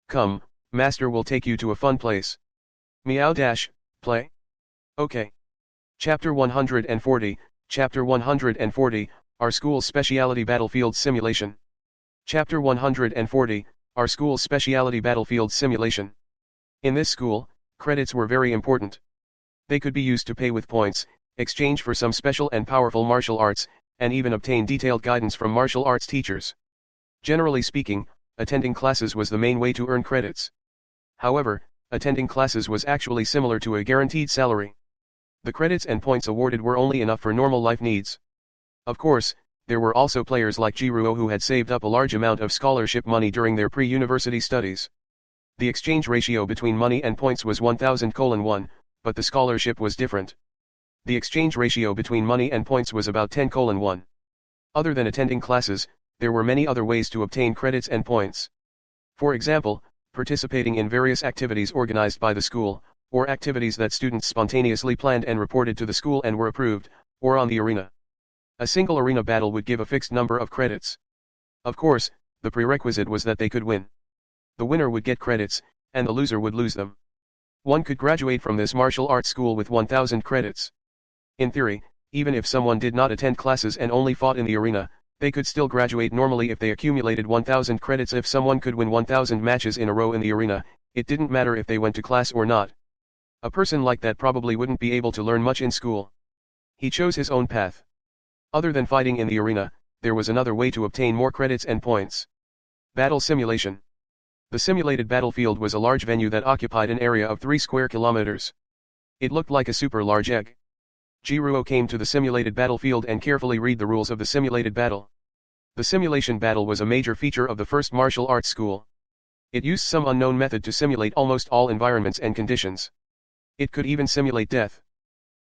Come, master will take you to a fun place. Meow dash, play? Okay. Chapter 140, Chapter 140, Our School's Specialty Battlefield Simulation. Chapter 140, Our School's Specialty Battlefield Simulation. In this school, credits were very important. They could be used to pay with points, exchange for some special and powerful martial arts, and even obtain detailed guidance from martial arts teachers. Generally speaking, attending classes was the main way to earn credits. However, attending classes was actually similar to a guaranteed salary. The credits and points awarded were only enough for normal life needs. Of course, there were also players like Jiruo who had saved up a large amount of scholarship money during their pre-university studies. The exchange ratio between money and points was 1000:1, but the scholarship was different. The exchange ratio between money and points was about 10:1. Other than attending classes, there were many other ways to obtain credits and points. For example, participating in various activities organized by the school, or activities that students spontaneously planned and reported to the school and were approved, or on the arena. A single arena battle would give a fixed number of credits. Of course, the prerequisite was that they could win. The winner would get credits, and the loser would lose them. One could graduate from this martial arts school with 1000 credits. In theory, even if someone did not attend classes and only fought in the arena, they could still graduate normally if they accumulated 1000 credits. If someone could win 1000 matches in a row in the arena, it didn't matter if they went to class or not. A person like that probably wouldn't be able to learn much in school. He chose his own path. Other than fighting in the arena, there was another way to obtain more credits and points. Battle simulation. The simulated battlefield was a large venue that occupied an area of 3 square kilometers. It looked like a super large egg. Jiruo came to the simulated battlefield and carefully read the rules of the simulated battle. The simulation battle was a major feature of the first martial arts school. It used some unknown method to simulate almost all environments and conditions. It could even simulate death.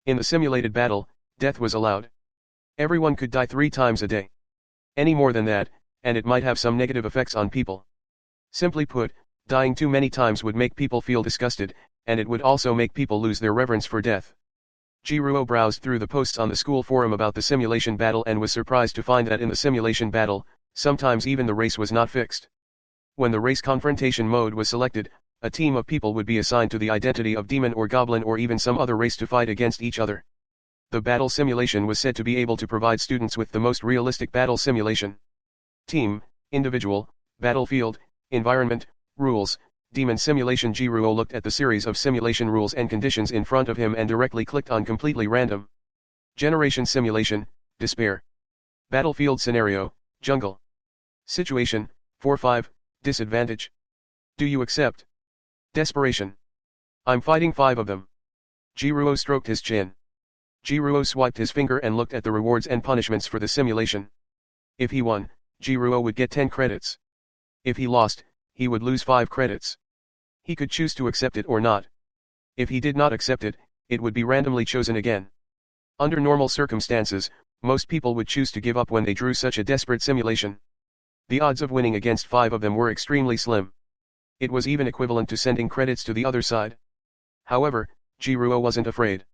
In the simulated battle, death was allowed. Everyone could die 3 times a day. Any more than that, and it might have some negative effects on people. Simply put, dying too many times would make people feel disgusted, and it would also make people lose their reverence for death. Jiruo browsed through the posts on the school forum about the simulation battle and was surprised to find that in the simulation battle, sometimes even the race was not fixed. When the race confrontation mode was selected, a team of people would be assigned to the identity of demon or goblin or even some other race to fight against each other. The battle simulation was said to be able to provide students with the most realistic battle simulation. Team, individual, battlefield, environment, rules, demon simulation. Jiruo looked at the series of simulation rules and conditions in front of him and directly clicked on completely random. Generation simulation, despair. Battlefield scenario, jungle. Situation, 4-5, disadvantage. Do you accept? Desperation. I'm fighting 5 of them. Jiruo stroked his chin. Jiruo swiped his finger and looked at the rewards and punishments for the simulation. If he won, Jiruo would get 10 credits. If he lost, he would lose 5 credits. He could choose to accept it or not. If he did not accept it, it would be randomly chosen again. Under normal circumstances, most people would choose to give up when they drew such a desperate simulation. The odds of winning against 5 of them were extremely slim. It was even equivalent to sending credits to the other side. However, Jiruo wasn't afraid.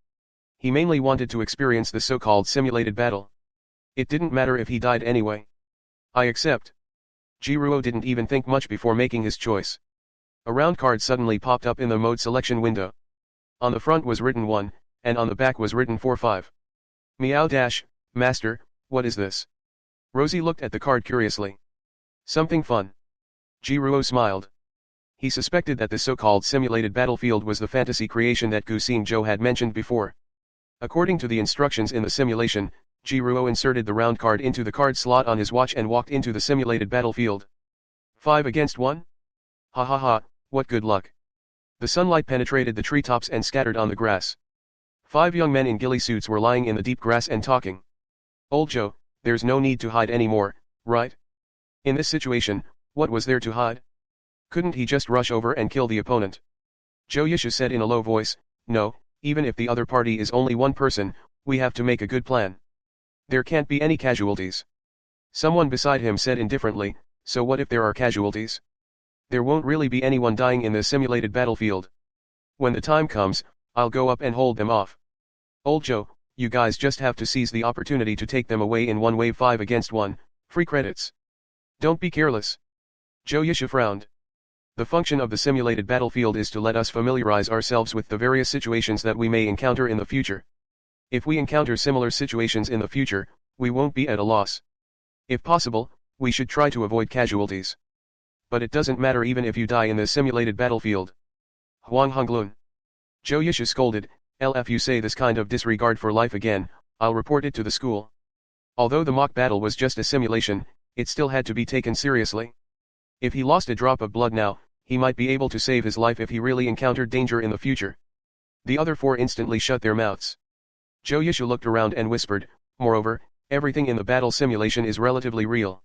He mainly wanted to experience the so-called simulated battle. It didn't matter if he died anyway. I accept. Jiruo didn't even think much before making his choice. A round card suddenly popped up in the mode selection window. On the front was written 1, and on the back was written 4-5. Meow dash, master, what is this? Rosie looked at the card curiously. Something fun. Jiruo smiled. He suspected that the so-called simulated battlefield was the fantasy creation that Gu Xingzhou had mentioned before. According to the instructions in the simulation, Jiruo inserted the round card into the card slot on his watch and walked into the simulated battlefield. 5 against 1? Ha ha ha, what good luck. The sunlight penetrated the treetops and scattered on the grass. 5 young men in ghillie suits were lying in the deep grass and talking. Old Joe, there's no need to hide anymore, right? In this situation, what was there to hide? Couldn't he just rush over and kill the opponent? Zhou Yishu said in a low voice, no, even if the other party is only one person, we have to make a good plan. There can't be any casualties. Someone beside him said indifferently, so what if there are casualties? There won't really be anyone dying in the simulated battlefield. When the time comes, I'll go up and hold them off. Old Joe, you guys just have to seize the opportunity to take them away in one wave 5 against 1, free credits. Don't be careless. Zhou Yishu frowned. The function of the simulated battlefield is to let us familiarize ourselves with the various situations that we may encounter in the future. If we encounter similar situations in the future, we won't be at a loss. If possible, we should try to avoid casualties. But it doesn't matter even if you die in the simulated battlefield. Huang Honglun. Zhou Yishu scolded, if you say this kind of disregard for life again, I'll report it to the school. Although the mock battle was just a simulation, it still had to be taken seriously. If he lost a drop of blood now, he might be able to save his life if he really encountered danger in the future. The other 4 instantly shut their mouths. Zhou Yishu looked around and whispered, moreover, everything in the battle simulation is relatively real.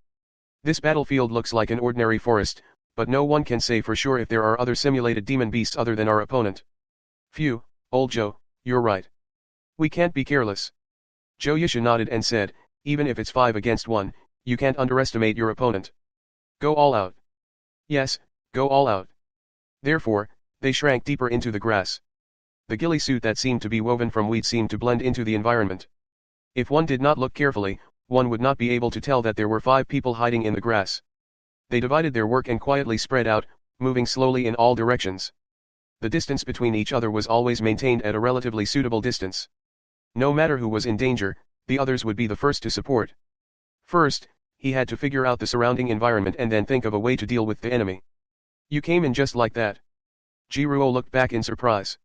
This battlefield looks like an ordinary forest, but no one can say for sure if there are other simulated demon beasts other than our opponent. Phew, old Joe, you're right. We can't be careless. Zhou Yishu nodded and said, even if it's 5 against 1, you can't underestimate your opponent. Go all out. Yes, go all out. Therefore, they shrank deeper into the grass. The ghillie suit that seemed to be woven from wheat seemed to blend into the environment. If one did not look carefully, one would not be able to tell that there were 5 people hiding in the grass. They divided their work and quietly spread out, moving slowly in all directions. The distance between each other was always maintained at a relatively suitable distance. No matter who was in danger, the others would be the first to support. First, he had to figure out the surrounding environment and then think of a way to deal with the enemy. You came in just like that. Jiruo looked back in surprise.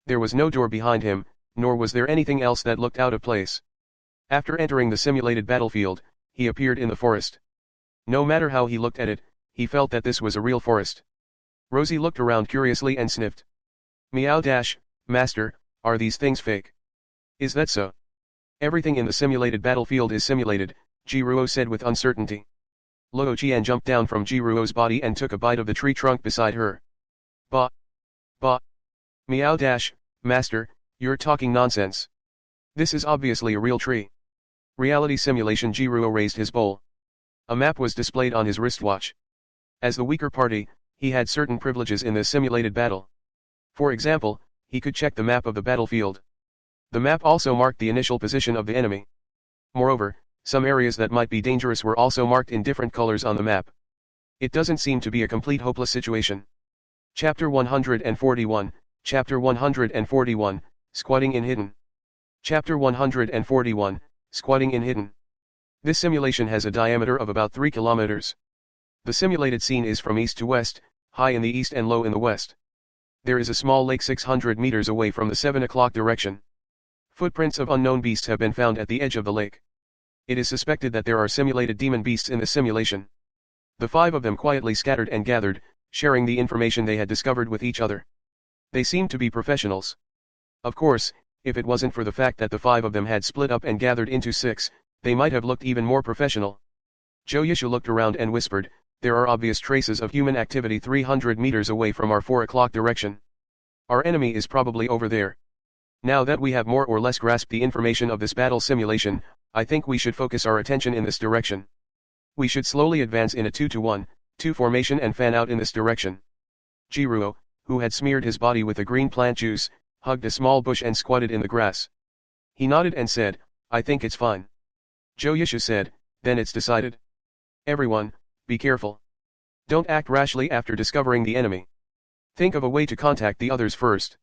There was no door behind him, nor was there anything else that looked out of place. After entering the simulated battlefield, he appeared in the forest. No matter how he looked at it, he felt that this was a real forest. Rosie looked around curiously and sniffed. Meow dash, master, are these things fake? Is that so? Everything in the simulated battlefield is simulated, Jiruo said with uncertainty. Luo Qian jumped down from Jiruo's body and took a bite of the tree trunk beside her. Bah! Bah! Meow dash, master, you're talking nonsense. This is obviously a real tree. Reality simulation. Jiruo raised his bowl. A map was displayed on his wristwatch. As the weaker party, he had certain privileges in this simulated battle. For example, he could check the map of the battlefield. The map also marked the initial position of the enemy. Moreover, some areas that might be dangerous were also marked in different colors on the map. It doesn't seem to be a complete hopeless situation. Chapter 141, Chapter 141, Squatting in Hidden. Chapter 141, Squatting in Hidden. This simulation has a diameter of about 3 kilometers. The simulated scene is from east to west, high in the east and low in the west. There is a small lake 600 meters away from the 7 o'clock direction. Footprints of unknown beasts have been found at the edge of the lake. It is suspected that there are simulated demon beasts in the simulation. The 5 of them quietly scattered and gathered, sharing the information they had discovered with each other. They seemed to be professionals. Of course, if it wasn't for the fact that the 5 of them had split up and gathered into 6, they might have looked even more professional. Joyishu looked around and whispered, "There are obvious traces of human activity 300 meters away from our 4 o'clock direction. Our enemy is probably over there. Now that we have more or less grasped the information of this battle simulation, I think we should focus our attention in this direction. We should slowly advance in a 2-to-1-2 formation and fan out in this direction." Jiruo, who had smeared his body with the green plant juice, hugged a small bush and squatted in the grass. He nodded and said, "I think it's fine." Joyishu said, "Then it's decided. Everyone, be careful. Don't act rashly after discovering the enemy. Think of a way to contact the others first.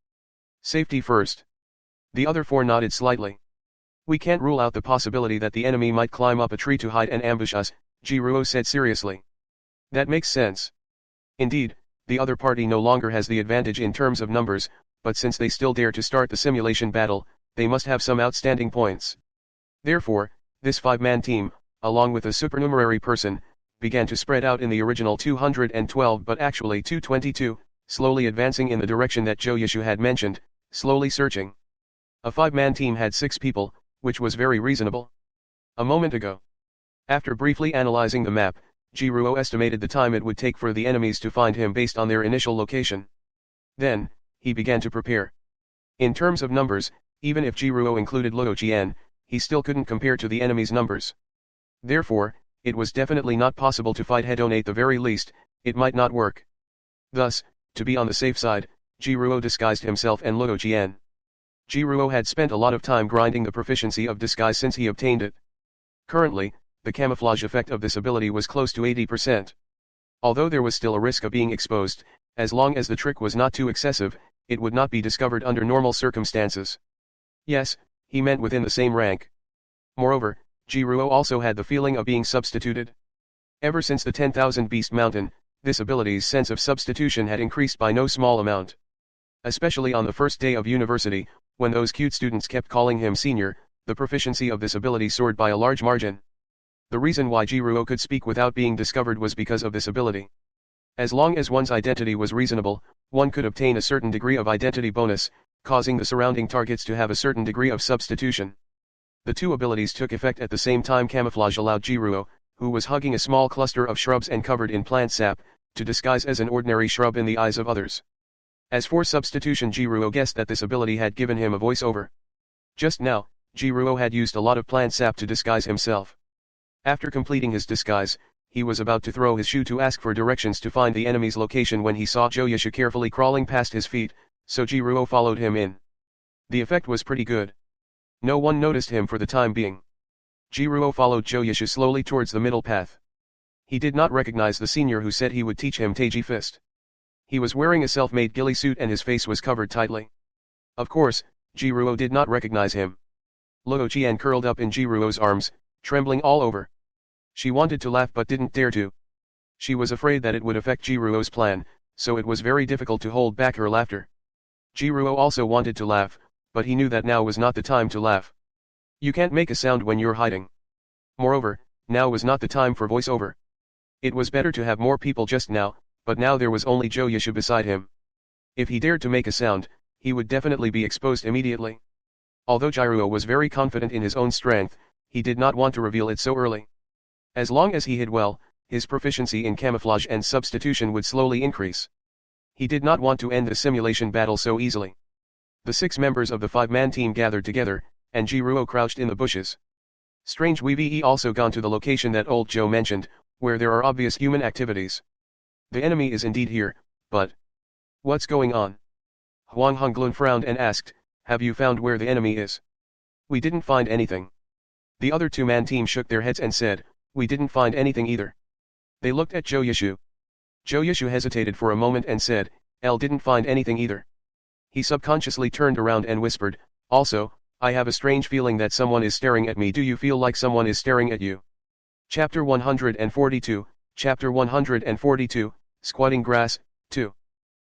Safety first." The other 4 nodded slightly. "We can't rule out the possibility that the enemy might climb up a tree to hide and ambush us," Jiruo said seriously. "That makes sense. Indeed, the other party no longer has the advantage in terms of numbers, but since they still dare to start the simulation battle, they must have some outstanding points. Therefore, this 5-man team, along with a supernumerary person, began to spread out in the original 212 but actually 222, slowly advancing in the direction that Joyishu had mentioned, slowly searching. A 5-man team had 6 people, which was very reasonable. A moment ago. After briefly analyzing the map, Jiruo estimated the time it would take for the enemies to find him based on their initial location. Then, he began to prepare. In terms of numbers, even if Jiruo included Luo Qian, he still couldn't compare to the enemy's numbers. Therefore, it was definitely not possible to fight head-on at the very least, it might not work. Thus, to be on the safe side, Jiruo disguised himself and Luo Qian. Jiruo had spent a lot of time grinding the proficiency of disguise since he obtained it. Currently, the camouflage effect of this ability was close to 80%. Although there was still a risk of being exposed, as long as the trick was not too excessive, it would not be discovered under normal circumstances. Yes, he meant within the same rank. Moreover, Jiruo also had the feeling of being substituted. Ever since the 10,000 Beast Mountain, this ability's sense of substitution had increased by no small amount. Especially on the first day of university, when those cute students kept calling him senior, the proficiency of this ability soared by a large margin. The reason why Jiruo could speak without being discovered was because of this ability. As long as one's identity was reasonable, one could obtain a certain degree of identity bonus, causing the surrounding targets to have a certain degree of substitution. The 2 abilities took effect at the same time. Camouflage allowed Jiruo, who was hugging a small cluster of shrubs and covered in plant sap, to disguise as an ordinary shrub in the eyes of others. As for substitution, Jiruo guessed that this ability had given him a voiceover. Just now, Jiruo had used a lot of plant sap to disguise himself. After completing his disguise, he was about to throw his shoe to ask for directions to find the enemy's location when he saw Joyishu carefully crawling past his feet, so Jiruo followed him in. The effect was pretty good. No one noticed him for the time being. Jiruo followed Joyishu slowly towards the middle path. He did not recognize the senior who said he would teach him Taiji Fist. He was wearing a self-made ghillie suit and his face was covered tightly. Of course, Jiruo did not recognize him. Luo Qian curled up in Jiruo's arms, trembling all over. She wanted to laugh but didn't dare to. She was afraid that it would affect Jiruo's plan, so it was very difficult to hold back her laughter. Jiruo also wanted to laugh, but he knew that now was not the time to laugh. You can't make a sound when you're hiding. Moreover, now was not the time for voiceover. It was better to have more people just now, but now there was only Joyishu beside him. If he dared to make a sound, he would definitely be exposed immediately. Although Jiruo was very confident in his own strength, he did not want to reveal it so early. As long as he hid well, his proficiency in camouflage and substitution would slowly increase. He did not want to end the simulation battle so easily. The 6 members of the 5-man team gathered together, and Jiruo crouched in the bushes. Strange, we've also gone to the location that old Joe mentioned, where there are obvious human activities. The enemy is indeed here, but what's going on? Huang Honglun frowned and asked, "Have you found where the enemy is?" "We didn't find anything." The other 2-man team shook their heads and said, "We didn't find anything either." They looked at Joyishu. Joyishu hesitated for a moment and said, "L didn't find anything either." He subconsciously turned around and whispered, "Also, I have a strange feeling that someone is staring at me. Do you feel like someone is staring at you?" Chapter 142, Chapter 142, Squatting Grass, 2.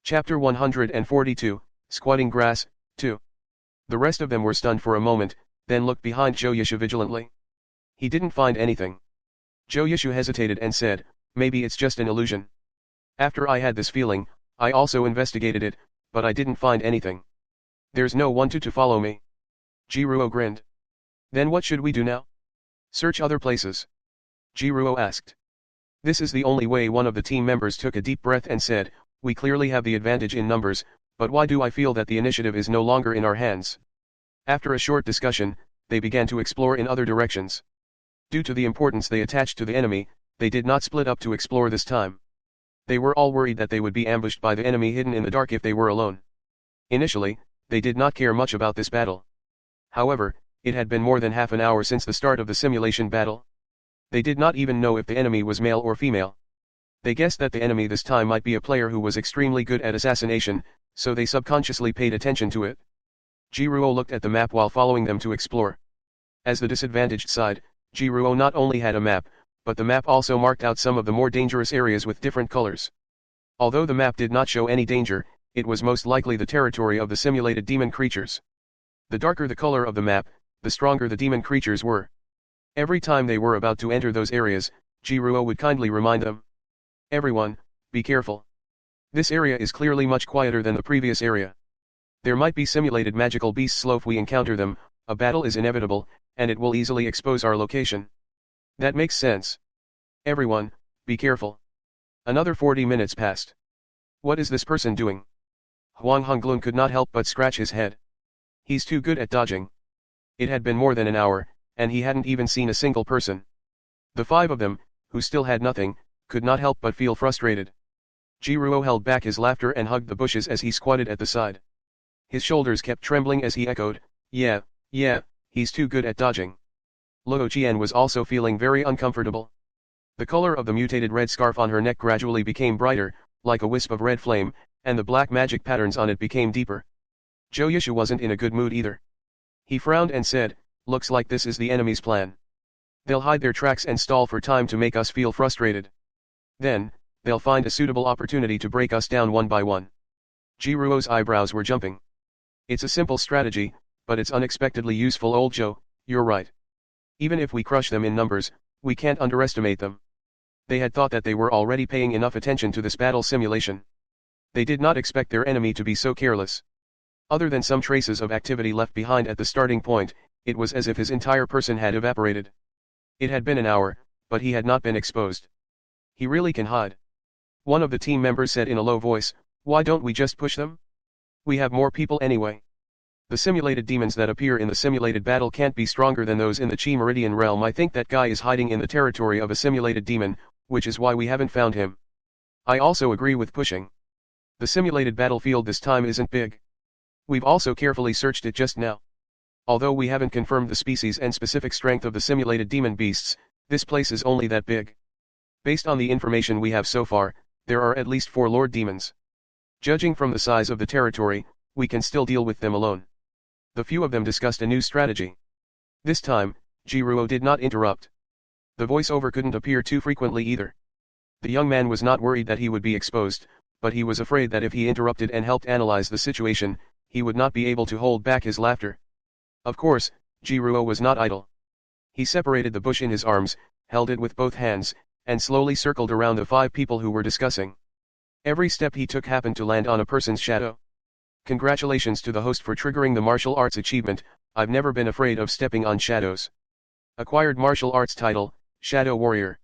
Chapter 142, Squatting Grass, 2. The rest of them were stunned for a moment, then looked behind Joyusha vigilantly. He didn't find anything. Joyusha hesitated and said, maybe it's just an illusion. After I had this feeling, I also investigated it, but I didn't find anything. There's no one to follow me. Jiruo grinned. Then what should we do now? Search other places. Jiruo asked. This is the only way. One of the team members took a deep breath and said, we clearly have the advantage in numbers, but why do I feel that the initiative is no longer in our hands? After a short discussion, they began to explore in other directions. Due to the importance they attached to the enemy, they did not split up to explore this time. They were all worried that they would be ambushed by the enemy hidden in the dark if they were alone. Initially, they did not care much about this battle. However, it had been more than half an hour since the start of the simulation battle. They did not even know if the enemy was male or female. They guessed that the enemy this time might be a player who was extremely good at assassination, so they subconsciously paid attention to it. Jiruo looked at the map while following them to explore. As the disadvantaged side, Jiruo not only had a map, but the map also marked out some of the more dangerous areas with different colors. Although the map did not show any danger, it was most likely the territory of the simulated demon creatures. The darker the color of the map, the stronger the demon creatures were. Every time they were about to enter those areas, Jiruo would kindly remind them. Everyone, be careful. This area is clearly much quieter than the previous area. There might be simulated magical beasts if we encounter them, a battle is inevitable, and it will easily expose our location. That makes sense. Everyone, be careful. Another 40 minutes passed. What is this person doing? Huang Honglun could not help but scratch his head. He's too good at dodging. It had been more than an hour, and he hadn't even seen a single person. The five of them, who still had nothing, could not help but feel frustrated. Jiruo held back his laughter and hugged the bushes as he squatted at the side. His shoulders kept trembling as he echoed, yeah, he's too good at dodging. Luo Qian was also feeling very uncomfortable. The color of the mutated red scarf on her neck gradually became brighter, like a wisp of red flame, and the black magic patterns on it became deeper. Joyusha wasn't in a good mood either. He frowned and said, looks like this is the enemy's plan. They'll hide their tracks and stall for time to make us feel frustrated. Then, they'll find a suitable opportunity to break us down one by one. Jiruo's eyebrows were jumping. It's a simple strategy, but it's unexpectedly useful. Old Joe, you're right. Even if we crush them in numbers, we can't underestimate them. They had thought that they were already paying enough attention to this battle simulation. They did not expect their enemy to be so careless. Other than some traces of activity left behind at the starting point, it was as if his entire person had evaporated. It had been an hour, but he had not been exposed. He really can hide. One of the team members said in a low voice, why don't we just push them? We have more people anyway. The simulated demons that appear in the simulated battle can't be stronger than those in the Chi Meridian realm. I think that guy is hiding in the territory of a simulated demon, which is why we haven't found him. I also agree with pushing. The simulated battlefield this time isn't big. We've also carefully searched it just now. Although we haven't confirmed the species and specific strength of the simulated demon beasts, this place is only that big. Based on the information we have so far, there are at least 4 Lord Demons. Judging from the size of the territory, we can still deal with them alone. The few of them discussed a new strategy. This time, Jiruo did not interrupt. The voiceover couldn't appear too frequently either. The young man was not worried that he would be exposed, but he was afraid that if he interrupted and helped analyze the situation, he would not be able to hold back his laughter. Of course, Jiruo was not idle. He separated the bush in his arms, held it with both hands, and slowly circled around the 5 people who were discussing. Every step he took happened to land on a person's shadow. Congratulations to the host for triggering the martial arts achievement. I've never been afraid of stepping on shadows. Acquired martial arts title, Shadow Warrior.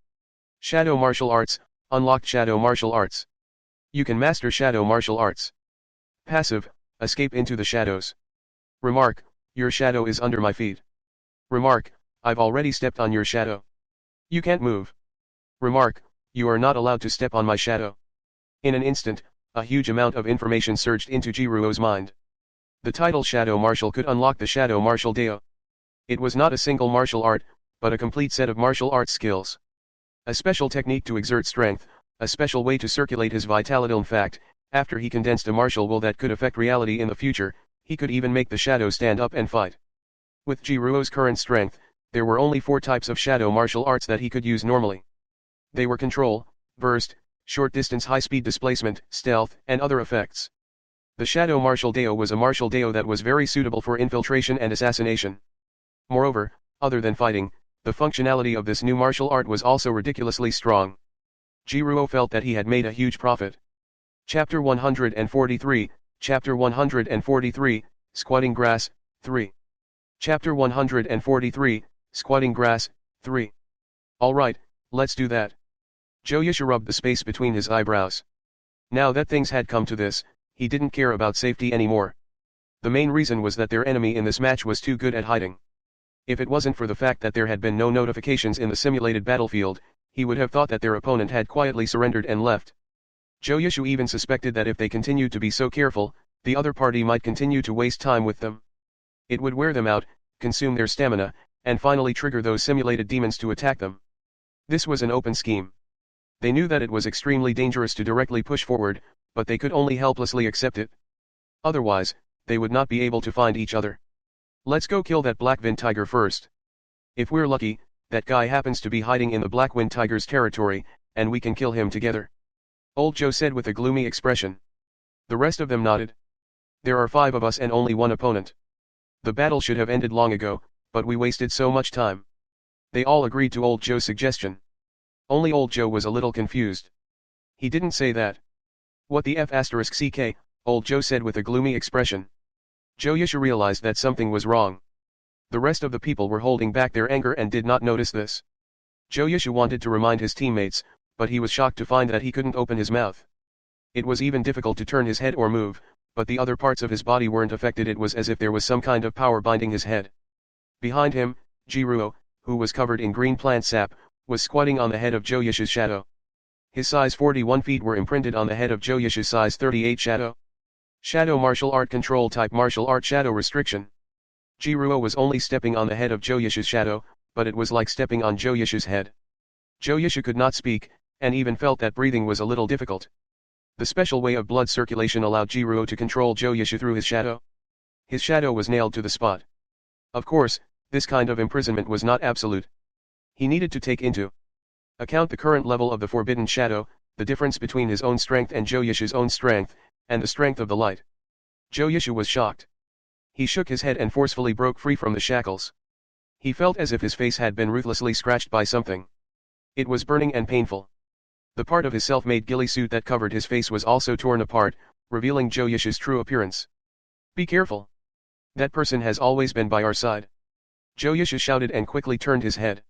Shadow Martial Arts, unlocked Shadow Martial Arts. You can master Shadow Martial Arts. Passive, escape into the shadows. Remark, your shadow is under my feet. Remark, I've already stepped on your shadow. You can't move. Remark, you are not allowed to step on my shadow. In an instant, a huge amount of information surged into Jiruo's mind. The title Shadow Martial could unlock the Shadow Martial Deo. It was not a single martial art, but a complete set of martial arts skills. A special technique to exert strength, a special way to circulate his vitality. In fact, after he condensed a martial will that could affect reality in the future, he could even make the shadow stand up and fight. With Jiruo's current strength, there were only 4 types of shadow martial arts that he could use normally. They were control, burst, short distance high-speed displacement, stealth, and other effects. The Shadow Martial Deo was a martial Deo that was very suitable for infiltration and assassination. Moreover, other than fighting, the functionality of this new martial art was also ridiculously strong. Jiruo felt that he had made a huge profit. Chapter 143, Chapter 143, Squatting Grass, 3. Chapter 143, Squatting Grass, 3. Alright, let's do that. Joyusha rubbed the space between his eyebrows. Now that things had come to this, he didn't care about safety anymore. The main reason was that their enemy in this match was too good at hiding. If it wasn't for the fact that there had been no notifications in the simulated battlefield, he would have thought that their opponent had quietly surrendered and left. Joyusha even suspected that if they continued to be so careful, the other party might continue to waste time with them. It would wear them out, consume their stamina, and finally trigger those simulated demons to attack them. This was an open scheme. They knew that it was extremely dangerous to directly push forward, but they could only helplessly accept it. Otherwise, they would not be able to find each other. Let's go kill that Blackwind Tiger first. If we're lucky, that guy happens to be hiding in the Blackwind Tiger's territory, and we can kill him together. Old Joe said with a gloomy expression. The rest of them nodded. There are 5 of us and only 1 opponent. The battle should have ended long ago, but we wasted so much time. They all agreed to Old Joe's suggestion. Only Old Joe was a little confused. He didn't say that. What the F***ck, Old Joe said with a gloomy expression. Joyusha realized that something was wrong. The rest of the people were holding back their anger and did not notice this. Joyusha wanted to remind his teammates, but he was shocked to find that he couldn't open his mouth. It was even difficult to turn his head or move, but the other parts of his body weren't affected. It was as if there was some kind of power binding his head. Behind him, Jiruo, who was covered in green plant sap, was squatting on the head of Joyusha's shadow. His size 41 feet were imprinted on the head of Joyusha's size 38 shadow. Shadow Martial Art Control Type Martial Art Shadow Restriction. Jiruo was only stepping on the head of Joyusha's shadow, but it was like stepping on Joyusha's head. Joyusha could not speak, and even felt that breathing was a little difficult. The special way of blood circulation allowed Jiruo to control Joyusha through his shadow. His shadow was nailed to the spot. Of course, this kind of imprisonment was not absolute. He needed to take into account the current level of the forbidden shadow, the difference between his own strength and Joyusha's own strength, and the strength of the light. Joyusha was shocked. He shook his head and forcefully broke free from the shackles. He felt as if his face had been ruthlessly scratched by something. It was burning and painful. The part of his self-made ghillie suit that covered his face was also torn apart, revealing Joyusha's true appearance. Be careful. That person has always been by our side. Joyusha shouted and quickly turned his head.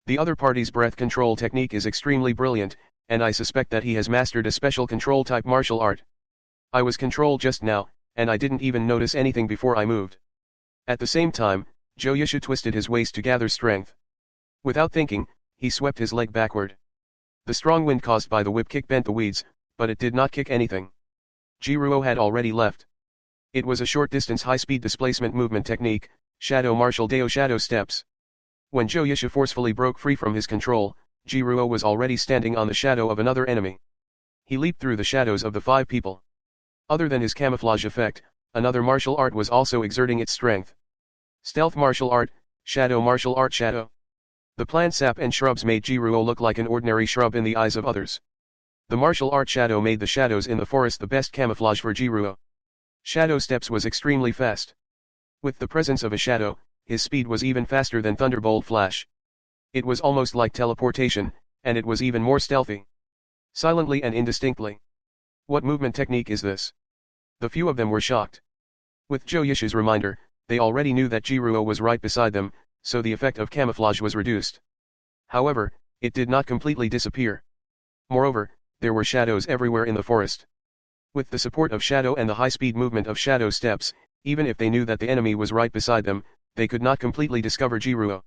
The other party's breath control technique is extremely brilliant, and I suspect that he has mastered a special control type martial art. I was controlled just now, and I didn't even notice anything before I moved. At the same time, Joyusha twisted his waist to gather strength. Without thinking, he swept his leg backward. The strong wind caused by the whip kick bent the weeds, but it did not kick anything. Jiruo had already left. It was a short distance high-speed displacement movement technique, Shadow Martial Deo Shadow Steps. When Joyusha forcefully broke free from his control, Jiruo was already standing on the shadow of another enemy. He leaped through the shadows of the 5 people. Other than his camouflage effect, another martial art was also exerting its strength. Stealth Martial Art, Shadow Martial Art Shadow. The plant sap and shrubs made Jiruo look like an ordinary shrub in the eyes of others. The martial art shadow made the shadows in the forest the best camouflage for Jiruo. Shadow Steps was extremely fast. With the presence of a shadow, his speed was even faster than Thunderbolt Flash. It was almost like teleportation, and it was even more stealthy. Silently and indistinctly. What movement technique is this? The few of them were shocked. With Joyusha's reminder, they already knew that Jiruo was right beside them, so the effect of camouflage was reduced. However, it did not completely disappear. Moreover, there were shadows everywhere in the forest. With the support of shadow and the high-speed movement of Shadow Steps, even if they knew that the enemy was right beside them, they could not completely discover Jiruo.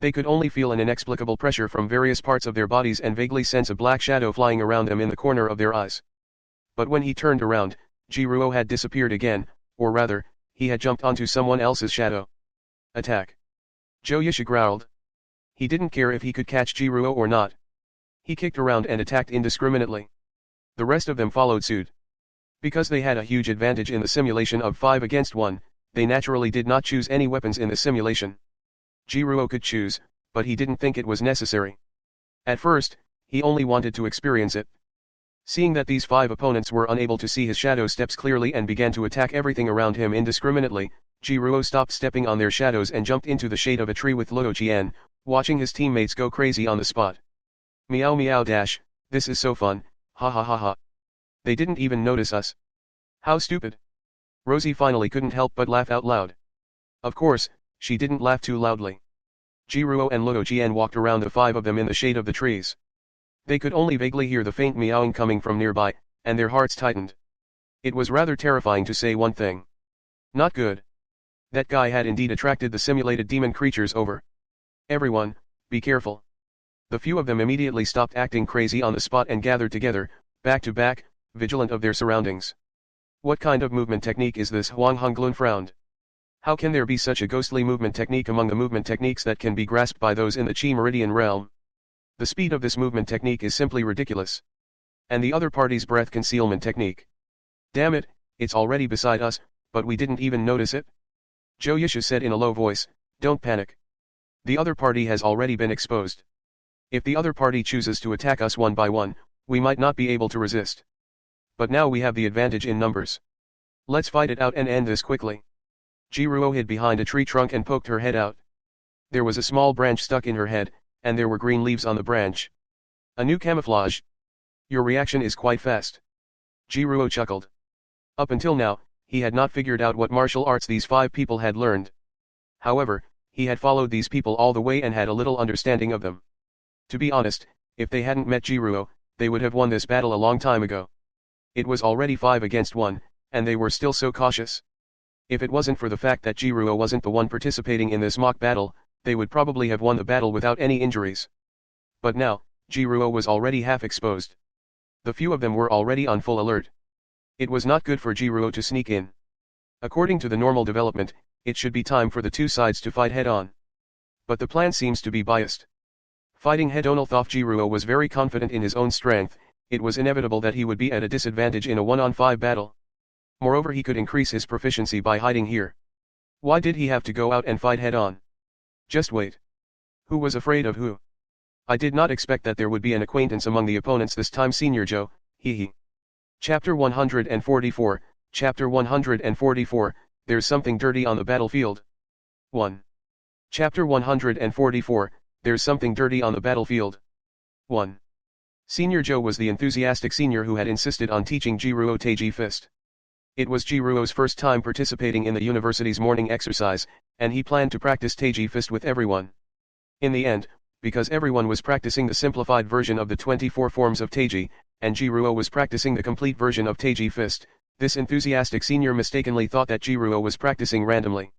They could only feel an inexplicable pressure from various parts of their bodies and vaguely sense a black shadow flying around them in the corner of their eyes. But when he turned around, Jiruo had disappeared again, or rather, he had jumped onto someone else's shadow. Attack. Joyusha growled. He didn't care if he could catch Jiruo or not. He kicked around and attacked indiscriminately. The rest of them followed suit. Because they had a huge advantage in the simulation of 5 against 1, they naturally did not choose any weapons in the simulation. Jiruo could choose, but he didn't think it was necessary. At first, he only wanted to experience it. Seeing that these 5 opponents were unable to see his shadow steps clearly and began to attack everything around him indiscriminately, Jiruo stopped stepping on their shadows and jumped into the shade of a tree with Luo Qian, watching his teammates go crazy on the spot. Meow meow dash, this is so fun, ha ha ha ha. They didn't even notice us. How stupid. Rosie finally couldn't help but laugh out loud. Of course, she didn't laugh too loudly. Jiruo and Luo Qian walked around the 5 of them in the shade of the trees. They could only vaguely hear the faint meowing coming from nearby, and their hearts tightened. It was rather terrifying to say one thing. Not good. That guy had indeed attracted the simulated demon creatures over. Everyone, be careful. The few of them immediately stopped acting crazy on the spot and gathered together, back to back, vigilant of their surroundings. What kind of movement technique is this? Huang Honglun frowned. How can there be such a ghostly movement technique among the movement techniques that can be grasped by those in the Qi Meridian realm? The speed of this movement technique is simply ridiculous. And the other party's breath concealment technique. Damn it, it's already beside us, but we didn't even notice it? Zhou Yishu said in a low voice, don't panic. The other party has already been exposed. If the other party chooses to attack us one by one, we might not be able to resist. But now we have the advantage in numbers. Let's fight it out and end this quickly. Jiruo hid behind a tree trunk and poked her head out. There was a small branch stuck in her head, and there were green leaves on the branch. A new camouflage. Your reaction is quite fast. Jiruo chuckled. Up until now, he had not figured out what martial arts these 5 people had learned. However, he had followed these people all the way and had a little understanding of them. To be honest, if they hadn't met Jiruo, they would have won this battle a long time ago. It was already 5 against 1, and they were still so cautious. If it wasn't for the fact that Jiruo wasn't the one participating in this mock battle, they would probably have won the battle without any injuries. But now, Jiruo was already half exposed. The few of them were already on full alert. It was not good for Jiruo to sneak in. According to the normal development, it should be time for the 2 sides to fight head-on. But the plan seems to be biased. Fighting head-on, although Jiruo was very confident in his own strength, it was inevitable that he would be at a disadvantage in a 1-on-5 battle. Moreover, he could increase his proficiency by hiding here. Why did he have to go out and fight head-on? Just wait. Who was afraid of who? I did not expect that there would be an acquaintance among the opponents this time, Senior Joe, hee. Chapter 144, Chapter 144, There's Something Dirty on the Battlefield. 1. Chapter 144, There's Something Dirty on the Battlefield. 1. Senior Joe was the enthusiastic senior who had insisted on teaching Jiruo Taiji Fist. It was Jiruo's first time participating in the university's morning exercise, and he planned to practice Taiji Fist with everyone. In the end, because everyone was practicing the simplified version of the 24 forms of Taiji, and Jiruo was practicing the complete version of Taiji Fist, this enthusiastic senior mistakenly thought that Jiruo was practicing randomly.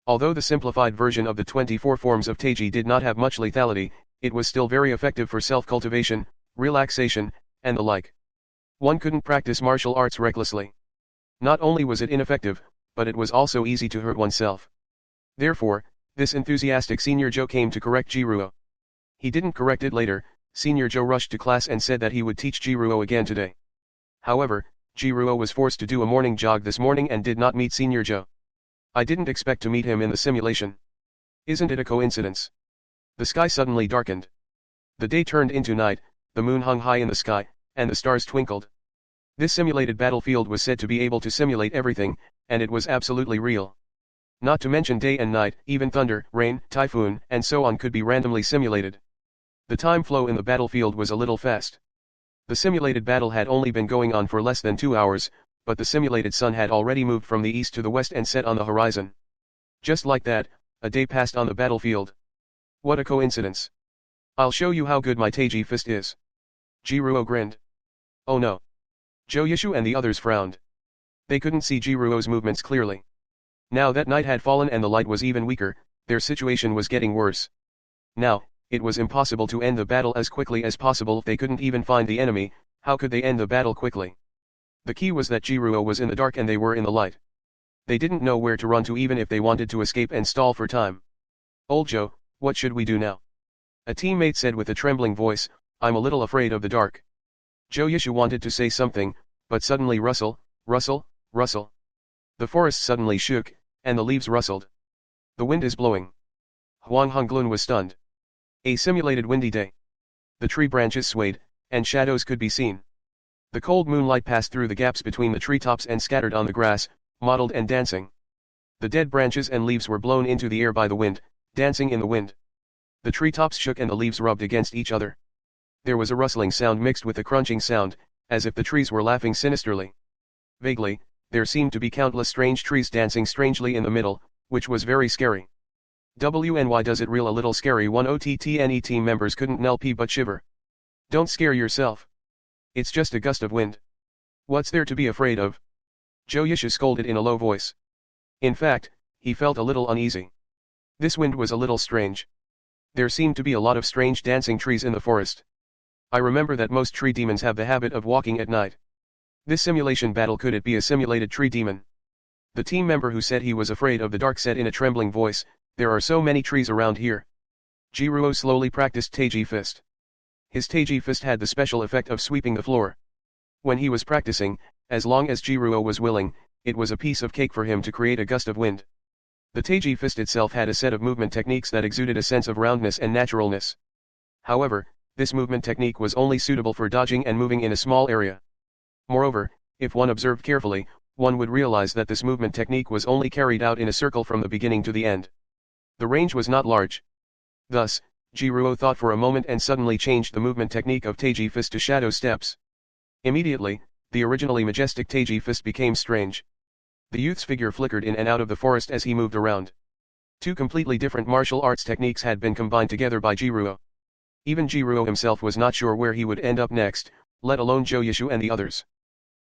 Although the simplified version of the 24 forms of Taiji did not have much lethality, it was still very effective for self-cultivation, relaxation, and the like. One couldn't practice martial arts recklessly. Not only was it ineffective, but it was also easy to hurt oneself. Therefore, this enthusiastic Senior Joe came to correct Jiruo. He didn't correct it later. Senior Joe rushed to class and said that he would teach Jiruo again today. However, Jiruo was forced to do a morning jog this morning and did not meet Senior Joe. I didn't expect to meet him in the simulation. Isn't it a coincidence? The sky suddenly darkened. The day turned into night, the moon hung high in the sky, and the stars twinkled. This simulated battlefield was said to be able to simulate everything, and it was absolutely real. Not to mention day and night, even thunder, rain, typhoon, and so on could be randomly simulated. The time flow in the battlefield was a little fast. The simulated battle had only been going on for less than 2 hours, but the simulated sun had already moved from the east to the west and set on the horizon. Just like that, a day passed on the battlefield. What a coincidence. I'll show you how good my Taiji Fist is. Jiruo grinned. Oh no. Zhou Yishu and the others frowned. They couldn't see Jiruo's movements clearly. Now that night had fallen and the light was even weaker, their situation was getting worse. Now, it was impossible to end the battle as quickly as possible if they couldn't even find the enemy. How could they end the battle quickly? The key was that Jiruo was in the dark and they were in the light. They didn't know where to run to even if they wanted to escape and stall for time. Old Joe, what should we do now? A teammate said with a trembling voice, I'm a little afraid of the dark. Zhou Yishu wanted to say something, but suddenly rustle. The forest suddenly shook, and the leaves rustled. The wind is blowing. Huang Honglun was stunned. A simulated windy day. The tree branches swayed, and shadows could be seen. The cold moonlight passed through the gaps between the treetops and scattered on the grass, mottled and dancing. The dead branches and leaves were blown into the air by the wind, dancing in the wind. The treetops shook and the leaves rubbed against each other. There was a rustling sound mixed with a crunching sound, as if the trees were laughing sinisterly. Vaguely, there seemed to be countless strange trees dancing strangely in the middle, which was very scary. Why does it reel a little scary? One OTTNE team members couldn't help but shiver. Don't scare yourself. It's just a gust of wind. What's there to be afraid of? Joyisha scolded in a low voice. In fact, he felt a little uneasy. This wind was a little strange. There seemed to be a lot of strange dancing trees in the forest. I remember that most tree demons have the habit of walking at night. This simulation battle, could it be a simulated tree demon? The team member who said he was afraid of the dark said in a trembling voice, "There are so many trees around here." Jiruo slowly practiced Taiji Fist. His Taiji Fist had the special effect of sweeping the floor. When he was practicing, as long as Jiruo was willing, it was a piece of cake for him to create a gust of wind. The Taiji Fist itself had a set of movement techniques that exuded a sense of roundness and naturalness. However, this movement technique was only suitable for dodging and moving in a small area. Moreover, if one observed carefully, one would realize that this movement technique was only carried out in a circle from the beginning to the end. The range was not large. Thus, Jiruo thought for a moment and suddenly changed the movement technique of Taiji Fist to shadow steps. Immediately, the originally majestic Taiji Fist became strange. The youth's figure flickered in and out of the forest as he moved around. Two completely different martial arts techniques had been combined together by Jiruo. Even Jiruo himself was not sure where he would end up next, let alone Joyishu and the others.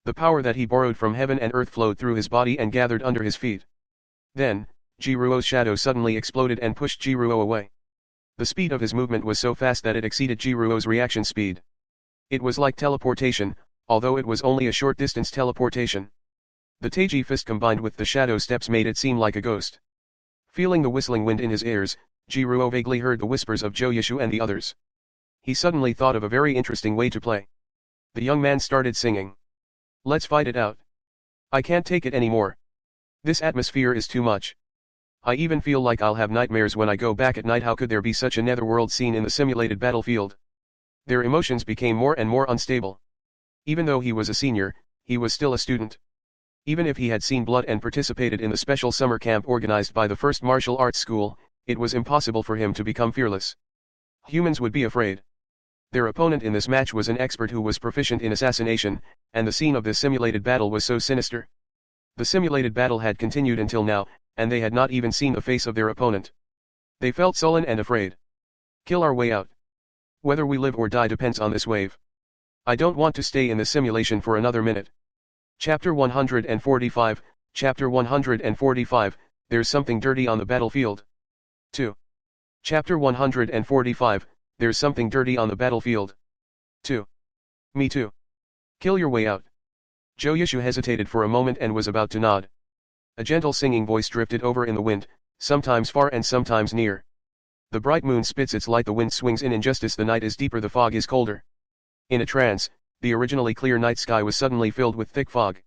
The power that he borrowed from heaven and earth flowed through his body and gathered under his feet. Then, Jiruo's shadow suddenly exploded and pushed Jiruo away. The speed of his movement was so fast that it exceeded Jiruo's reaction speed. It was like teleportation, although it was only a short distance teleportation. The Taiji Fist combined with the shadow steps made it seem like a ghost. Feeling the whistling wind in his ears, Jiruo vaguely heard the whispers of Joyishu and the others. He suddenly thought of a very interesting way to play. The young man started singing. "Let's fight it out. I can't take it anymore. This atmosphere is too much. I even feel like I'll have nightmares when I go back at night. How could there be such a netherworld scene in the simulated battlefield?" Their emotions became more and more unstable. Even though he was a senior, he was still a student. Even if he had seen blood and participated in the special summer camp organized by the first martial arts school, it was impossible for him to become fearless. Humans would be afraid. Their opponent in this match was an expert who was proficient in assassination, and the scene of this simulated battle was so sinister. The simulated battle had continued until now, and they had not even seen the face of their opponent. They felt sullen and afraid. Kill our way out. Whether we live or die depends on this wave. I don't want to stay in this simulation for another minute. Chapter 145, Chapter 145, There's something dirty on the battlefield. 2. Chapter 145, There's something dirty on the battlefield. 2. Me too. Kill your way out. Joyishu hesitated for a moment and was about to nod. A gentle singing voice drifted over in the wind, sometimes far and sometimes near. The bright moon spits its light, the wind swings in injustice, the night is deeper, the fog is colder. In a trance, the originally clear night sky was suddenly filled with thick fog.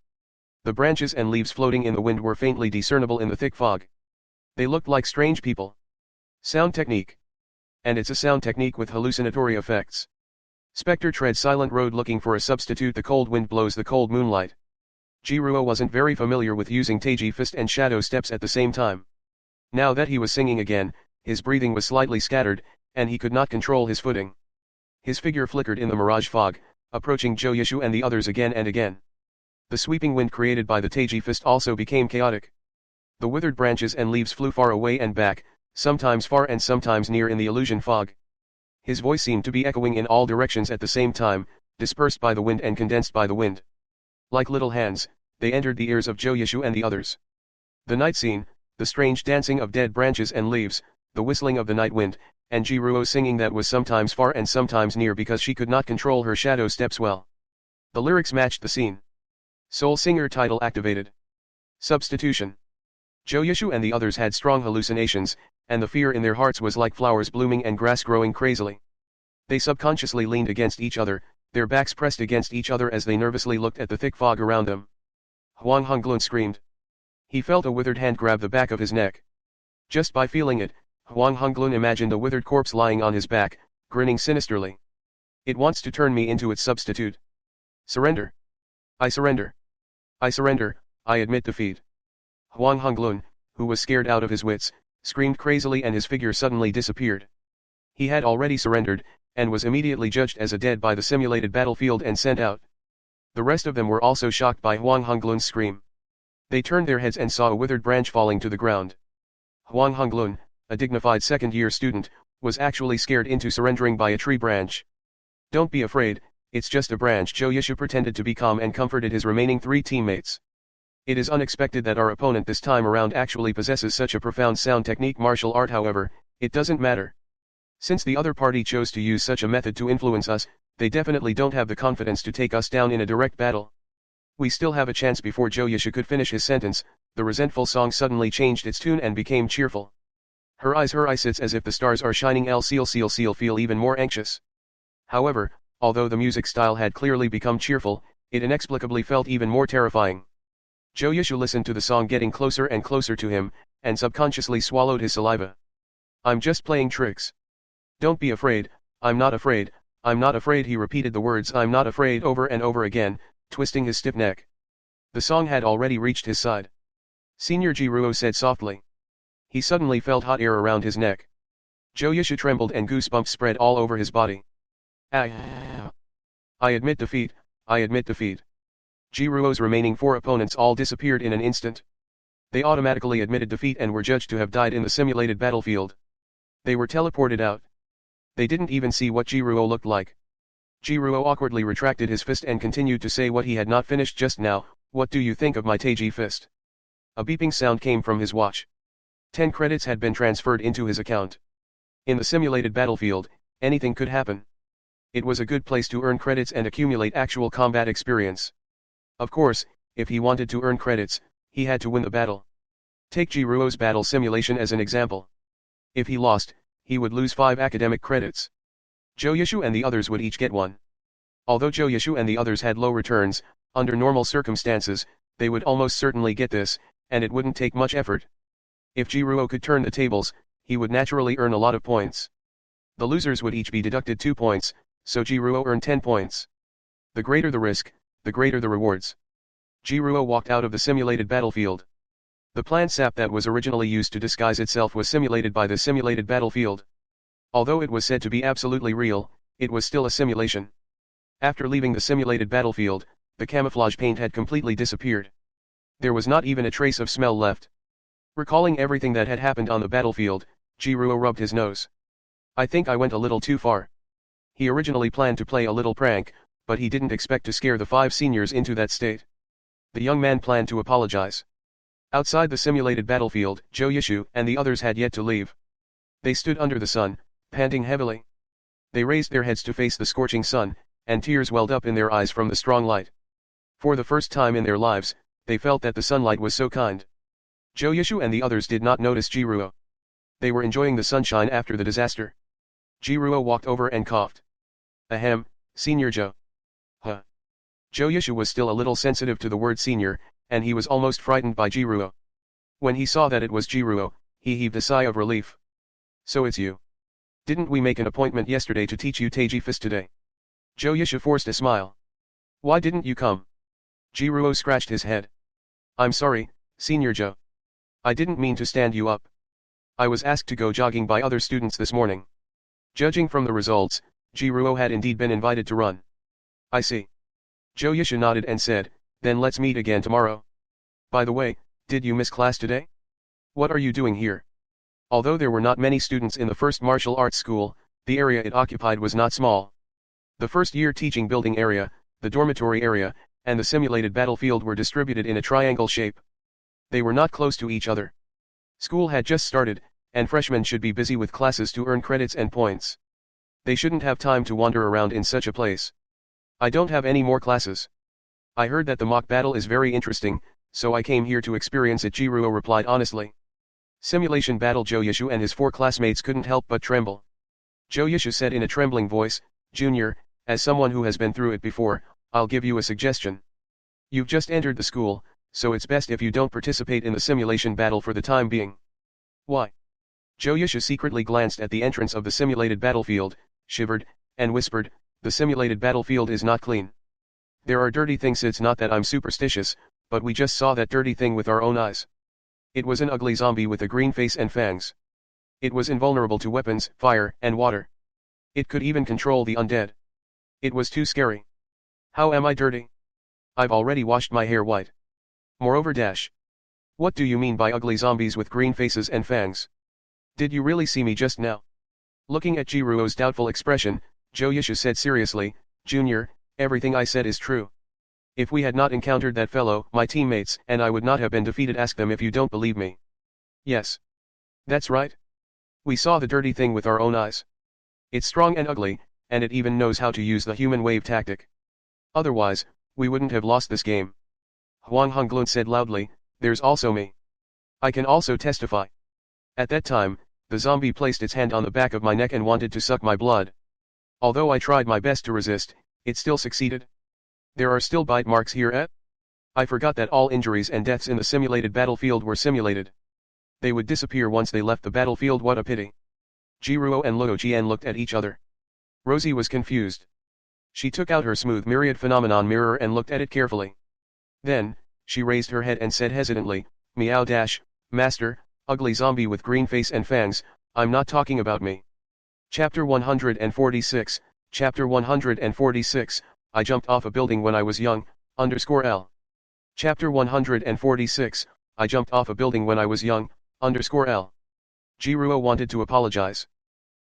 The branches and leaves floating in the wind were faintly discernible in the thick fog. They looked like strange people. Sound technique. And it's a sound technique with hallucinatory effects. Spectre treads silent road looking for a substitute. The cold wind blows the cold moonlight. Jiruo wasn't very familiar with using Taiji Fist and shadow steps at the same time. Now that he was singing again, his breathing was slightly scattered, and he could not control his footing. His figure flickered in the mirage fog, approaching Joyishu and the others again and again. The sweeping wind created by the Taiji Fist also became chaotic. The withered branches and leaves flew far away and back, sometimes far and sometimes near in the illusion fog. His voice seemed to be echoing in all directions at the same time, dispersed by the wind and condensed by the wind. Like little hands, they entered the ears of Joyishu and the others. The night scene, the strange dancing of dead branches and leaves, the whistling of the night wind, and Jiruo singing that was sometimes far and sometimes near because she could not control her shadow steps well. The lyrics matched the scene. Soul Singer title activated. Substitution. Joyishu and the others had strong hallucinations, and the fear in their hearts was like flowers blooming and grass growing crazily. They subconsciously leaned against each other, their backs pressed against each other as they nervously looked at the thick fog around them. Huang Honglun screamed. He felt a withered hand grab the back of his neck. Just by feeling it, Huang Honglun imagined a withered corpse lying on his back, grinning sinisterly. It wants to turn me into its substitute. Surrender. I surrender. I surrender, I admit defeat. Huang Honglun, who was scared out of his wits, screamed crazily and his figure suddenly disappeared. He had already surrendered, and was immediately judged as a dead by the simulated battlefield and sent out. The rest of them were also shocked by Huang Honglun's scream. They turned their heads and saw a withered branch falling to the ground. Huang Honglun, a dignified second-year student, was actually scared into surrendering by a tree branch. Don't be afraid, it's just a branch. Zhou Yishu pretended to be calm and comforted his remaining 3 teammates. It is unexpected that our opponent this time around actually possesses such a profound sound technique martial art. However, it doesn't matter. Since the other party chose to use such a method to influence us, they definitely don't have the confidence to take us down in a direct battle. We still have a chance. Before Zhou Yishu could finish his sentence, the resentful song suddenly changed its tune and became cheerful. Her eyes it's as if the stars are shining. Feel even more anxious. However, although the music style had clearly become cheerful, it inexplicably felt even more terrifying. Zhou Yishu listened to the song getting closer and closer to him, and subconsciously swallowed his saliva. I'm just playing tricks. Don't be afraid, I'm not afraid, I'm not afraid. He repeated the words I'm not afraid over and over again, twisting his stiff neck. The song had already reached his side. Senior Jiruo said softly. He suddenly felt hot air around his neck. Zhou Yishu trembled and goosebumps spread all over his body. Ah! I admit defeat, I admit defeat. Jiruo's remaining 4 opponents all disappeared in an instant. They automatically admitted defeat and were judged to have died in the simulated battlefield. They were teleported out. They didn't even see what Jiruo looked like. Jiruo awkwardly retracted his fist and continued to say what he had not finished just now. What do you think of my Taiji fist? A beeping sound came from his watch. 10 credits had been transferred into his account. In the simulated battlefield, anything could happen. It was a good place to earn credits and accumulate actual combat experience. Of course, if he wanted to earn credits, he had to win the battle. Take Jiruo's battle simulation as an example. If he lost, he would lose 5 academic credits. Zhou Yishu and the others would each get 1. Although Zhou Yishu and the others had low returns, under normal circumstances, they would almost certainly get this, and it wouldn't take much effort. If Jiruo could turn the tables, he would naturally earn a lot of points. The losers would each be deducted 2 points, so Jiruo earned 10 points. The greater the risk, the greater the rewards. Jiruo walked out of the simulated battlefield. The plant sap that was originally used to disguise itself was simulated by the simulated battlefield. Although it was said to be absolutely real, it was still a simulation. After leaving the simulated battlefield, the camouflage paint had completely disappeared. There was not even a trace of smell left. Recalling everything that had happened on the battlefield, Jiruo rubbed his nose. I think I went a little too far. He originally planned to play a little prank, but he didn't expect to scare the 5 seniors into that state. The young man planned to apologize. Outside the simulated battlefield, Zhou Yishu and the others had yet to leave. They stood under the sun, panting heavily. They raised their heads to face the scorching sun, and tears welled up in their eyes from the strong light. For the first time in their lives, they felt that the sunlight was so kind. Zhou Yishu and the others did not notice Jiruo. They were enjoying the sunshine after the disaster. Jiruo walked over and coughed. Ahem, Senior Zhou. Huh. Zhou Yishu was still a little sensitive to the word senior, and he was almost frightened by Jiruo. When he saw that it was Jiruo, he heaved a sigh of relief. So it's you. Didn't we make an appointment yesterday to teach you Taiji Fist today? Zhou Yishu forced a smile. Why didn't you come? Jiruo scratched his head. I'm sorry, Senior Zhou. I didn't mean to stand you up. I was asked to go jogging by other students this morning. Judging from the results, Jiruo had indeed been invited to run. I see. Zhou Yishu nodded and said, then let's meet again tomorrow. By the way, did you miss class today? What are you doing here? Although there were not many students in the first martial arts school, the area it occupied was not small. The first-year teaching building area, the dormitory area, and the simulated battlefield were distributed in a triangle shape. They were not close to each other. School had just started, and freshmen should be busy with classes to earn credits and points. They shouldn't have time to wander around in such a place. I don't have any more classes. I heard that the mock battle is very interesting, so I came here to experience it, Jiruo replied honestly. Simulation battle. Zhou Yishu and his 4 classmates couldn't help but tremble. Zhou Yishu said in a trembling voice, Junior, as someone who has been through it before, I'll give you a suggestion. You've just entered the school, so it's best if you don't participate in the simulation battle for the time being. Why? Zhou Yishu secretly glanced at the entrance of the simulated battlefield, shivered, and whispered, the simulated battlefield is not clean. There are dirty things. It's not that I'm superstitious, but we just saw that dirty thing with our own eyes. It was an ugly zombie with a green face and fangs. It was invulnerable to weapons, fire, and water. It could even control the undead. It was too scary. How am I dirty? I've already washed my hair white. Moreover dash. What do you mean by ugly zombies with green faces and fangs? Did you really see me just now? Looking at Jiruo's doubtful expression, Joyisha said seriously, Junior, everything I said is true. If we had not encountered that fellow, my teammates and I would not have been defeated. Ask them if you don't believe me. Yes. That's right. We saw the dirty thing with our own eyes. It's strong and ugly, and it even knows how to use the human wave tactic. Otherwise, we wouldn't have lost this game. Huang Honglun said loudly, there's also me. I can also testify. At that time, the zombie placed its hand on the back of my neck and wanted to suck my blood. Although I tried my best to resist, it still succeeded. There are still bite marks here. I forgot that all injuries and deaths in the simulated battlefield were simulated. They would disappear once they left the battlefield. What a pity. Jiruo and Luo Jian looked at each other. Rosie was confused. She took out her smooth myriad phenomenon mirror and looked at it carefully. Then, she raised her head and said hesitantly, Meow dash, Master, ugly zombie with green face and fangs, I'm not talking about me. Chapter 146, Chapter 146, I jumped off a building when I was young, _L. Chapter 146, I jumped off a building when I was young, _L. Jiruo wanted to apologize.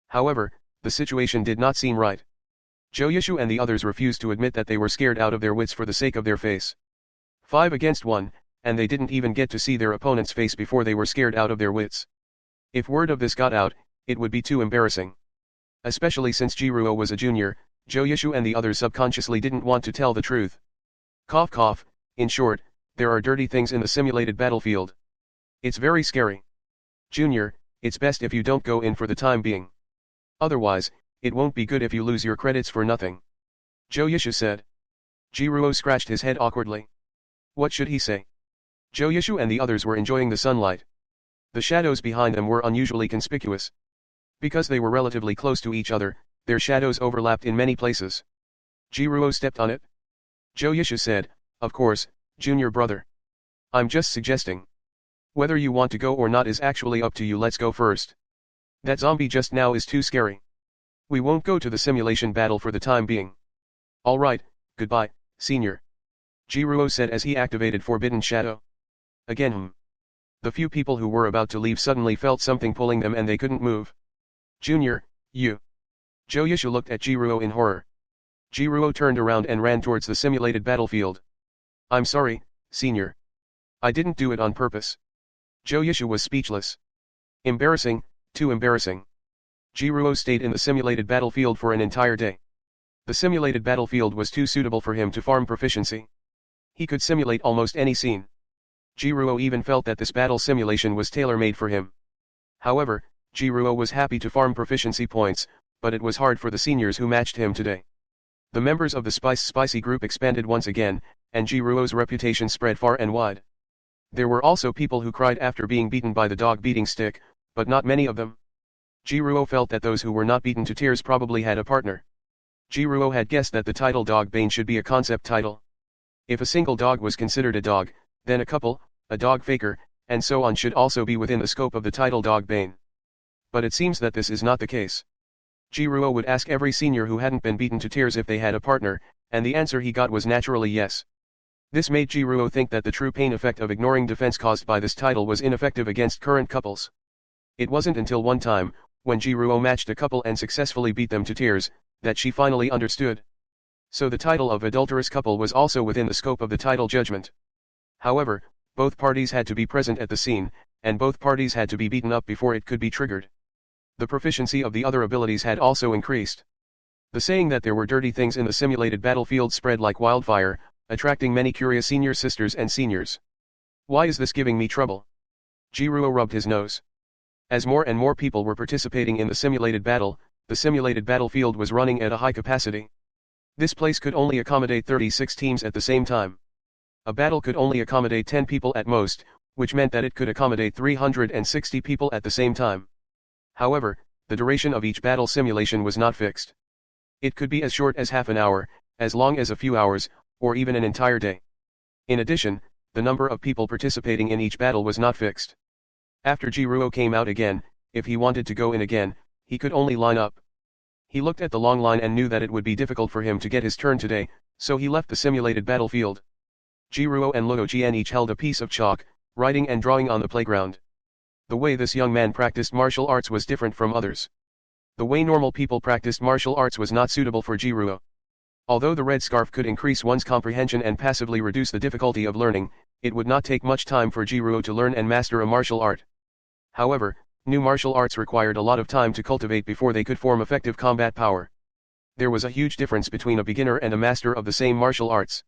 However, the situation did not seem right. Joyishu and the others refused to admit that they were scared out of their wits for the sake of their face. 5 against 1, and they didn't even get to see their opponent's face before they were scared out of their wits. If word of this got out, it would be too embarrassing. Especially since Jiruo was a junior, Joyishu and the others subconsciously didn't want to tell the truth. Cough cough, in short, there are dirty things in the simulated battlefield. It's very scary. Junior, it's best if you don't go in for the time being. Otherwise, it won't be good if you lose your credits for nothing. Joyishu said. Jiruo scratched his head awkwardly. What should he say? Joyishu and the others were enjoying the sunlight. The shadows behind them were unusually conspicuous. Because they were relatively close to each other, their shadows overlapped in many places. Jiruo stepped on it. Joyishu said, of course, junior brother. I'm just suggesting. Whether you want to go or not is actually up to you. Let's go first. That zombie just now is too scary. We won't go to the simulation battle for the time being. Alright, goodbye, senior. Jiruo said as he activated Forbidden Shadow. Again The few people who were about to leave suddenly felt something pulling them and they couldn't move. Junior, you. Joyishu looked at Jiruo in horror. Jiruo turned around and ran towards the simulated battlefield. I'm sorry, senior. I didn't do it on purpose. Joyishu was speechless. Embarrassing, too embarrassing. Jiruo stayed in the simulated battlefield for an entire day. The simulated battlefield was too suitable for him to farm proficiency. He could simulate almost any scene. Jiruo even felt that this battle simulation was tailor-made for him. However, Jiruo was happy to farm proficiency points, but it was hard for the seniors who matched him today. The members of the Spicy group expanded once again, and Jiruo's reputation spread far and wide. There were also people who cried after being beaten by the dog beating stick, but not many of them. Jiruo felt that those who were not beaten to tears probably had a partner. Jiruo had guessed that the title Dog Bane should be a concept title. If a single dog was considered a dog, then a couple, a dog faker, and so on should also be within the scope of the title Dog Bane. But it seems that this is not the case. Jiruo would ask every senior who hadn't been beaten to tears if they had a partner, and the answer he got was naturally yes. This made Jiruo think that the true pain effect of ignoring defense caused by this title was ineffective against current couples. It wasn't until one time, when Jiruo matched a couple and successfully beat them to tears, that she finally understood. So the title of adulterous couple was also within the scope of the title judgment. However, both parties had to be present at the scene, and both parties had to be beaten up before it could be triggered. The proficiency of the other abilities had also increased. The saying that there were dirty things in the simulated battlefield spread like wildfire, attracting many curious senior sisters and seniors. Why is this giving me trouble? Jiruo rubbed his nose. As more and more people were participating in the simulated battle, the simulated battlefield was running at a high capacity. This place could only accommodate 36 teams at the same time. A battle could only accommodate 10 people at most, which meant that it could accommodate 360 people at the same time. However, the duration of each battle simulation was not fixed. It could be as short as half an hour, as long as a few hours, or even an entire day. In addition, the number of people participating in each battle was not fixed. After Jiruo came out again, if he wanted to go in again, he could only line up. He looked at the long line and knew that it would be difficult for him to get his turn today, so he left the simulated battlefield. Jiruo and Luo Jian each held a piece of chalk, writing and drawing on the playground. The way this young man practiced martial arts was different from others. The way normal people practiced martial arts was not suitable for Jiruo. Although the red scarf could increase one's comprehension and passively reduce the difficulty of learning, it would not take much time for Jiruo to learn and master a martial art. However, new martial arts required a lot of time to cultivate before they could form effective combat power. There was a huge difference between a beginner and a master of the same martial arts.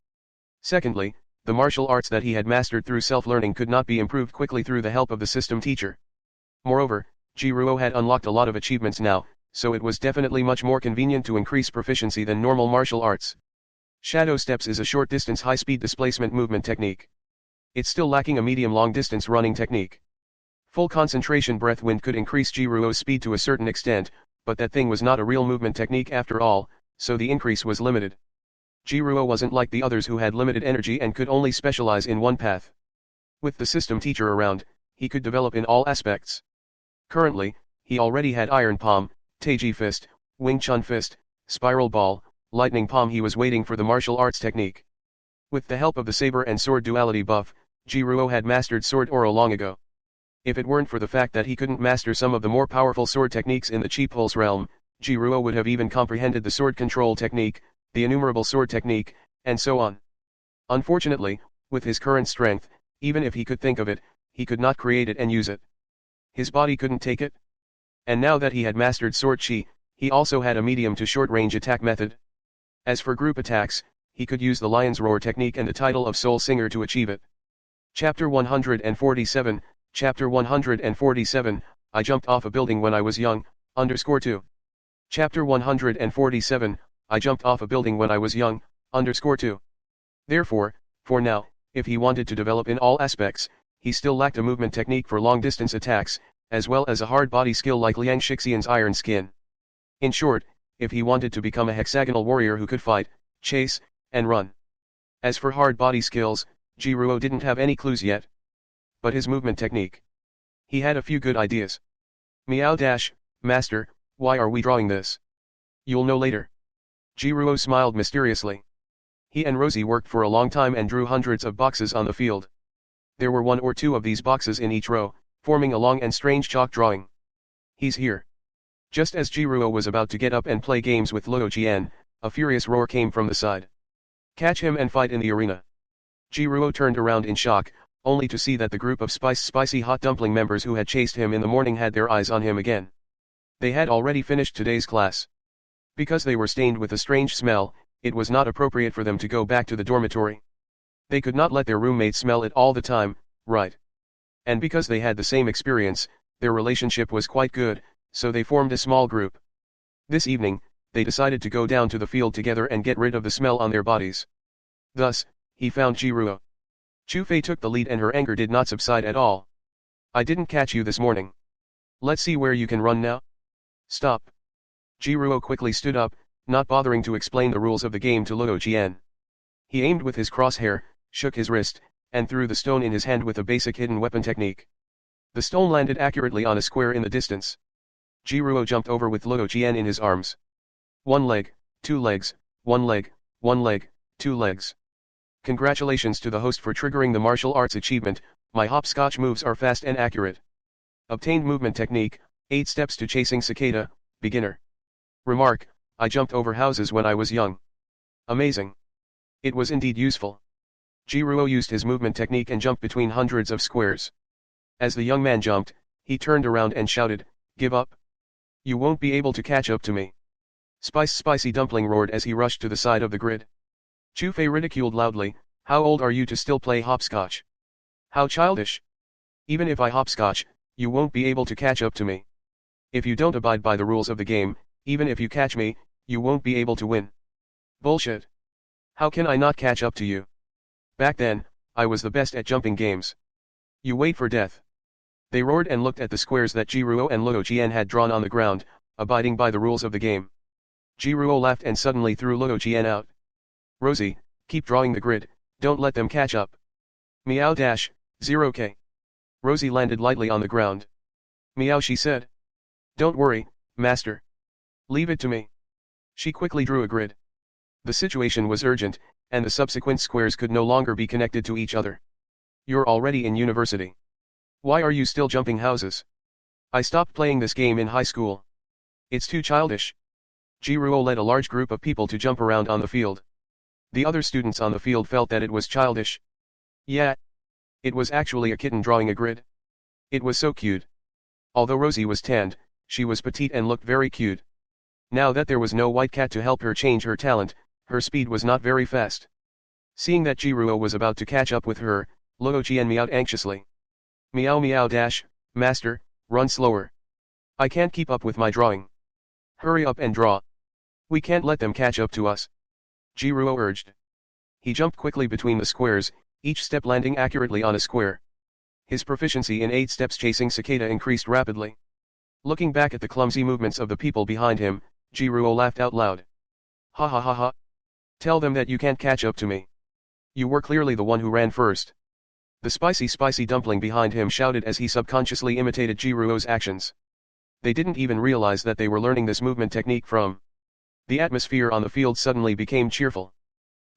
Secondly, the martial arts that he had mastered through self-learning could not be improved quickly through the help of the system teacher. Moreover, Jiruo had unlocked a lot of achievements now, so it was definitely much more convenient to increase proficiency than normal martial arts. Shadow steps is a short-distance high-speed displacement movement technique. It's still lacking a medium-long distance running technique. Full concentration breath wind could increase Jiruo's speed to a certain extent, but that thing was not a real movement technique after all, so the increase was limited. Jiruo wasn't like the others who had limited energy and could only specialize in one path. With the system teacher around, he could develop in all aspects. Currently, he already had Iron Palm, Taiji Fist, Wing Chun Fist, Spiral Ball, Lightning Palm. He was waiting for the martial arts technique. With the help of the saber and sword duality buff, Jiruo had mastered Sword Oro long ago. If it weren't for the fact that he couldn't master some of the more powerful sword techniques in the Chi Pulse realm, Jiruo would have even comprehended the sword control technique, the innumerable sword technique, and so on. Unfortunately, with his current strength, even if he could think of it, he could not create it and use it. His body couldn't take it. And now that he had mastered Sword Chi, he also had a medium to short range attack method. As for group attacks, he could use the Lion's Roar technique and the title of Soul Singer to achieve it. Chapter 147, Chapter 147, I jumped off a building when I was young, _2. Chapter 147, I jumped off a building when I was young, _2. Therefore, for now, if he wanted to develop in all aspects, he still lacked a movement technique for long-distance attacks, as well as a hard body skill like Liang Shixian's Iron Skin. In short, if he wanted to become a hexagonal warrior who could fight, chase, and run. As for hard body skills, Jiruo didn't have any clues yet. But his movement technique. He had a few good ideas. Meow dash, Master, why are we drawing this? You'll know later. Jiruo smiled mysteriously. He and Rosie worked for a long time and drew hundreds of boxes on the field. There were 1 or 2 of these boxes in each row, forming a long and strange chalk drawing. He's here. Just as Jiruo was about to get up and play games with Luo Jian, a furious roar came from the side. Catch him and fight in the arena. Jiruo turned around in shock, only to see that the group of spicy hot dumpling members who had chased him in the morning had their eyes on him again. They had already finished today's class. Because they were stained with a strange smell, it was not appropriate for them to go back to the dormitory. They could not let their roommates smell it all the time, right? And because they had the same experience, their relationship was quite good, so they formed a small group. This evening, they decided to go down to the field together and get rid of the smell on their bodies. Thus, he found Jiruo. Chu Fei took the lead and her anger did not subside at all. I didn't catch you this morning. Let's see where you can run now. Stop. Jiruo quickly stood up, not bothering to explain the rules of the game to Luo Jian. He aimed with his crosshair, shook his wrist, and threw the stone in his hand with a basic hidden weapon technique. The stone landed accurately on a square in the distance. Jiruo jumped over with Luo Jian in his arms. 1 leg, 2 legs, 1 leg, 1 leg, 2 legs. Congratulations to the host for triggering the martial arts achievement, my hopscotch moves are fast and accurate. Obtained movement technique, 8 steps to chasing cicada, beginner. Remark, I jumped over houses when I was young. Amazing. It was indeed useful. Jiruo used his movement technique and jumped between hundreds of squares. As the young man jumped, he turned around and shouted, give up. You won't be able to catch up to me. Spicy dumpling roared as he rushed to the side of the grid. Chu Fei ridiculed loudly, how old are you to still play hopscotch? How childish. Even if I hopscotch, you won't be able to catch up to me. If you don't abide by the rules of the game, even if you catch me, you won't be able to win. Bullshit. How can I not catch up to you? Back then, I was the best at jumping games. You wait for death. They roared and looked at the squares that Jiruo and Luo Jian had drawn on the ground, abiding by the rules of the game. Jiruo laughed and suddenly threw Luo Jian out. Rosie, Keep drawing the grid, don't let them catch up. Meow dash, 0k. Rosie landed lightly on the ground. Meow, she said. Don't worry, master. Leave it to me. She quickly drew a grid. The situation was urgent, and the subsequent squares could no longer be connected to each other. You're already in university. Why are you still jumping houses? I stopped playing this game in high school. It's too childish. Jiruo led a large group of people to jump around on the field. The other students on the field felt that it was childish. Yeah. It was actually a kitten drawing a grid. It was so cute. Although Rosie was tanned, she was petite and looked very cute. Now that there was no white cat to help her change her talent, her speed was not very fast. Seeing that Jiruo was about to catch up with her, Luo Qian meowed anxiously. Meow meow dash, master, run slower. I can't keep up with my drawing. Hurry up and draw. We can't let them catch up to us. Jiruo urged. He jumped quickly between the squares, each step landing accurately on a square. His proficiency in 8 steps chasing cicada increased rapidly. Looking back at the clumsy movements of the people behind him, Jiruo laughed out loud. Ha ha ha ha. Tell them that you can't catch up to me. You were clearly the one who ran first. The spicy dumpling behind him shouted as he subconsciously imitated Jiruo's actions. They didn't even realize that they were learning this movement technique from. The atmosphere on the field suddenly became cheerful.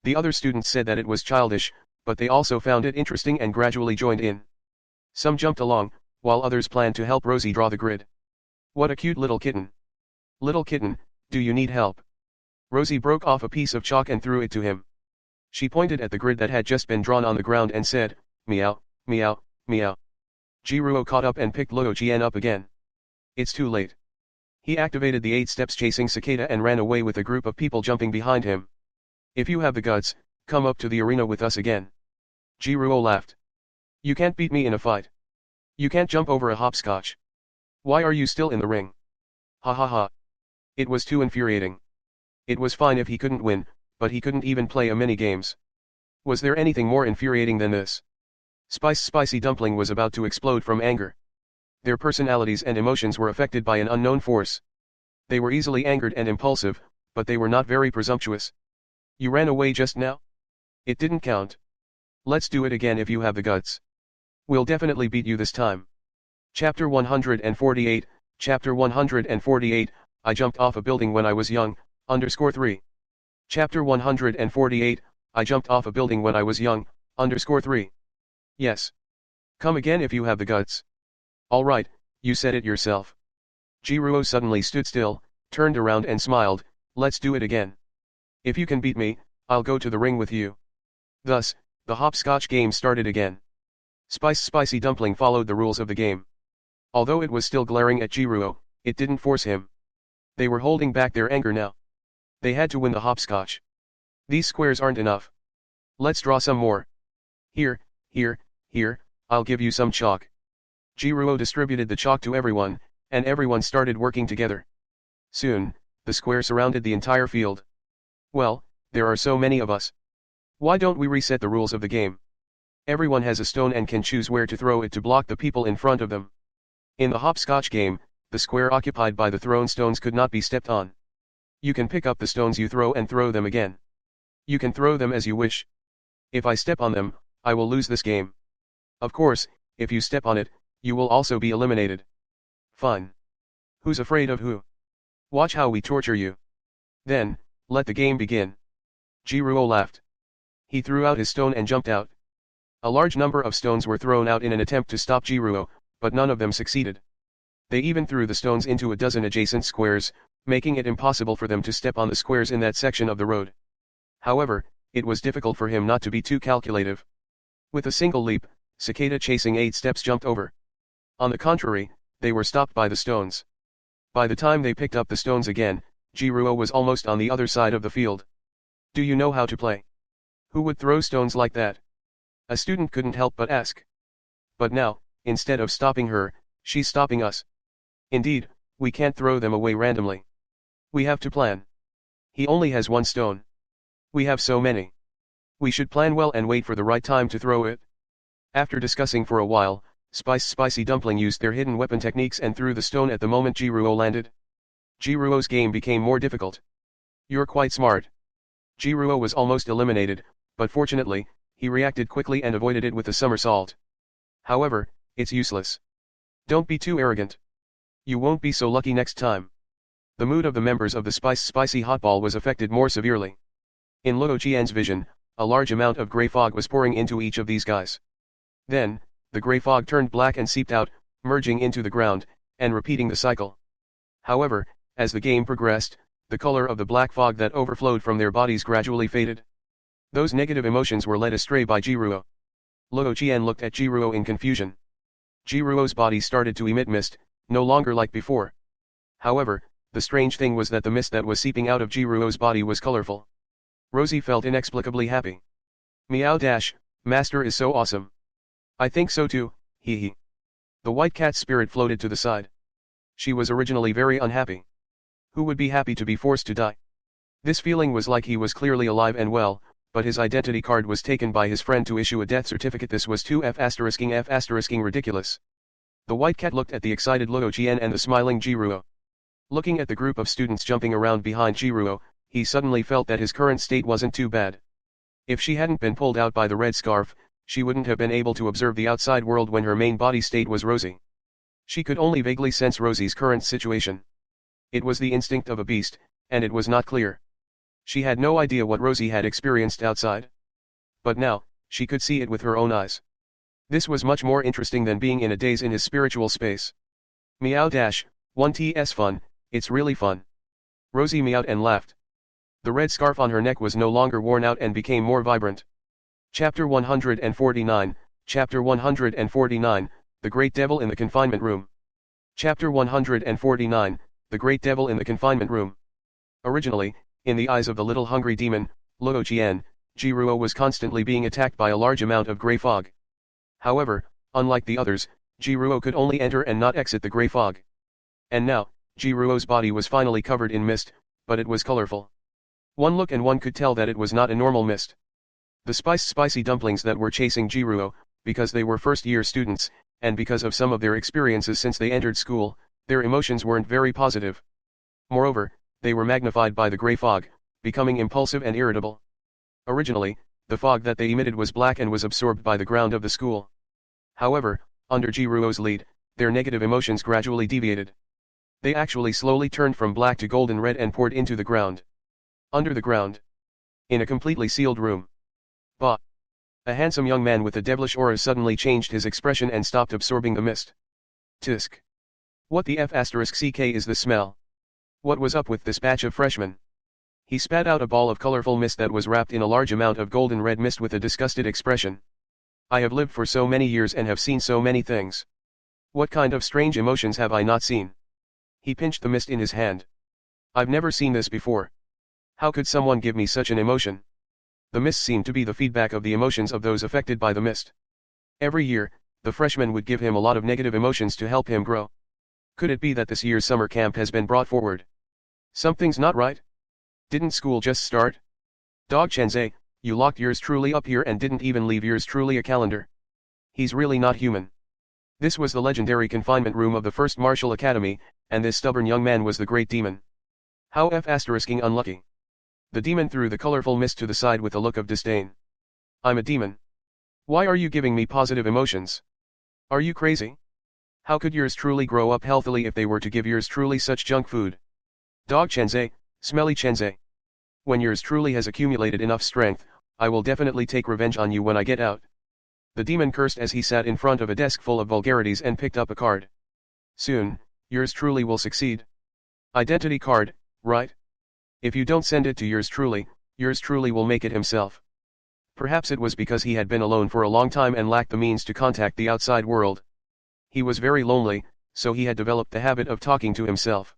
The other students said that it was childish, but they also found it interesting and gradually joined in. Some jumped along, while others planned to help Rosie draw the grid. What a cute little kitten. Little kitten, do you need help? Rosie broke off a piece of chalk and threw it to him. She pointed at the grid that had just been drawn on the ground and said, meow, meow, meow. Jiruo caught up and picked Luo Qian up again. It's too late. He activated the 8 steps chasing cicada and ran away with a group of people jumping behind him. If you have the guts, come up to the arena with us again. Jiruo laughed. You can't beat me in a fight. You can't jump over a hopscotch. Why are you still in the ring? Ha ha ha. It was too infuriating. It was fine if he couldn't win, but he couldn't even play a mini-games. Was there anything more infuriating than this? Spicy Dumpling was about to explode from anger. Their personalities and emotions were affected by an unknown force. They were easily angered and impulsive, but they were not very presumptuous. You ran away just now? It didn't count. Let's do it again if you have the guts. We'll definitely beat you this time. Chapter 148, Chapter 148, I jumped off a building when I was young, _3. Chapter 148, I jumped off a building when I was young, _3. Yes. Come again if you have the guts. Alright, you said it yourself. Jiruo suddenly stood still, turned around and smiled, let's do it again. If you can beat me, I'll go to the ring with you. Thus, the hopscotch game started again. Spicy Dumpling followed the rules of the game. Although it was still glaring at Jiruo, it didn't force him. They were holding back their anger now. They had to win the hopscotch. These squares aren't enough. Let's draw some more. Here, I'll give you some chalk. Jiruo distributed the chalk to everyone, and everyone started working together. Soon, the square surrounded the entire field. Well, there are so many of us. Why don't we reset the rules of the game? Everyone has a stone and can choose where to throw it to block the people in front of them. In the hopscotch game, the square occupied by the thrown stones could not be stepped on. You can pick up the stones you throw and throw them again. You can throw them as you wish. If I step on them, I will lose this game. Of course, if you step on it, you will also be eliminated. Fine. Who's afraid of who? Watch how we torture you. Then, let the game begin. Jiruo laughed. He threw out his stone and jumped out. A large number of stones were thrown out in an attempt to stop Jiruo, but none of them succeeded. They even threw the stones into a dozen adjacent squares, making it impossible for them to step on the squares in that section of the road. However, it was difficult for him not to be too calculative. With a single leap, Cicada chasing 8 steps jumped over. On the contrary, they were stopped by the stones. By the time they picked up the stones again, Jiruo was almost on the other side of the field. Do you know how to play? Who would throw stones like that? A student couldn't help but ask. But now, instead of stopping her, she's stopping us. Indeed, we can't throw them away randomly. We have to plan. He only has 1 stone. We have so many. We should plan well and wait for the right time to throw it. After discussing for a while, Spicy Dumpling used their hidden weapon techniques and threw the stone at the moment Jiruo landed. Jiruo's game became more difficult. You're quite smart. Jiruo was almost eliminated, But fortunately, he reacted quickly and avoided it with a somersault. However, it's useless. Don't be too arrogant. You won't be so lucky next time. The mood of the members of the spicy hotball was affected more severely. In Luo Qian's vision, a large amount of grey fog was pouring into each of these guys. Then, the grey fog turned black and seeped out, merging into the ground, and repeating the cycle. However, as the game progressed, the color of the black fog that overflowed from their bodies gradually faded. Those negative emotions were led astray by Jiruo. Luo Qian looked at Jiruo in confusion. Jiruo's body started to emit mist, no longer like before. However, the strange thing was that the mist that was seeping out of Jiruo's body was colorful. Rosie felt inexplicably happy. Meow dash, Master is so awesome. I think so too, hee hee. The white cat's spirit floated to the side. She was originally very unhappy. Who would be happy to be forced to die? This feeling was like he was clearly alive and well, but his identity card was taken by his friend to issue a death certificate. This was too F***ing ridiculous. The white cat looked at the excited Luo Qian and the smiling Jiruo. Looking at the group of students jumping around behind Jiruo, he suddenly felt that his current state wasn't too bad. If she hadn't been pulled out by the red scarf, she wouldn't have been able to observe the outside world when her main body state was rosy. She could only vaguely sense Rosie's current situation. It was the instinct of a beast, and it was not clear. She had no idea what Rosie had experienced outside. But now, she could see it with her own eyes. This was much more interesting than being in a daze in his spiritual space. Meow dash, 1ts fun, it's really fun. Rosie meowed and laughed. The red scarf on her neck was no longer worn out and became more vibrant. Chapter 149, Chapter 149, The Great Devil in the Confinement Room. Chapter 149, The Great Devil in the Confinement Room. Originally, in the eyes of the little hungry demon, Luo Qian, Jiruo was constantly being attacked by a large amount of grey fog. However, unlike the others, Jiruo could only enter and not exit the grey fog. And now, Jiruo's body was finally covered in mist, but it was colorful. One look and one could tell that it was not a normal mist. The spicy dumplings that were chasing Jiruo, because they were first-year students, and because of some of their experiences since they entered school, their emotions weren't very positive. Moreover, they were magnified by the grey fog, becoming impulsive and irritable. Originally, the fog that they emitted was black and was absorbed by the ground of the school. However, under Jiruo's lead, their negative emotions gradually deviated. They actually slowly turned from black to golden red and poured into the ground. Under the ground. In a completely sealed room. Bah! A handsome young man with a devilish aura suddenly changed his expression and stopped absorbing the mist. Tisk. What the F***ck is the smell? What was up with this batch of freshmen? He spat out a ball of colorful mist that was wrapped in a large amount of golden red mist with a disgusted expression. I have lived for so many years and have seen so many things. What kind of strange emotions have I not seen? He pinched the mist in his hand. I've never seen this before. How could someone give me such an emotion? The mist seemed to be the feedback of the emotions of those affected by the mist. Every year, the freshmen would give him a lot of negative emotions to help him grow. Could it be that this year's summer camp has been brought forward? Something's not right. Didn't school just start? Dog Chenze, you locked yours truly up here and didn't even leave yours truly a calendar. He's really not human. This was the legendary confinement room of the First Martial Academy, and this stubborn young man was the great demon. How F***ing unlucky. The demon threw the colorful mist to the side with a look of disdain. I'm a demon. Why are you giving me positive emotions? Are you crazy? How could yours truly grow up healthily if they were to give yours truly such junk food? Dog Chenze, smelly Chenze. When yours truly has accumulated enough strength, I will definitely take revenge on you when I get out. The demon cursed as he sat in front of a desk full of vulgarities and picked up a card. Soon, yours truly will succeed. Identity card, right? If you don't send it to yours truly will make it himself. Perhaps it was because he had been alone for a long time and lacked the means to contact the outside world. He was very lonely, so he had developed the habit of talking to himself.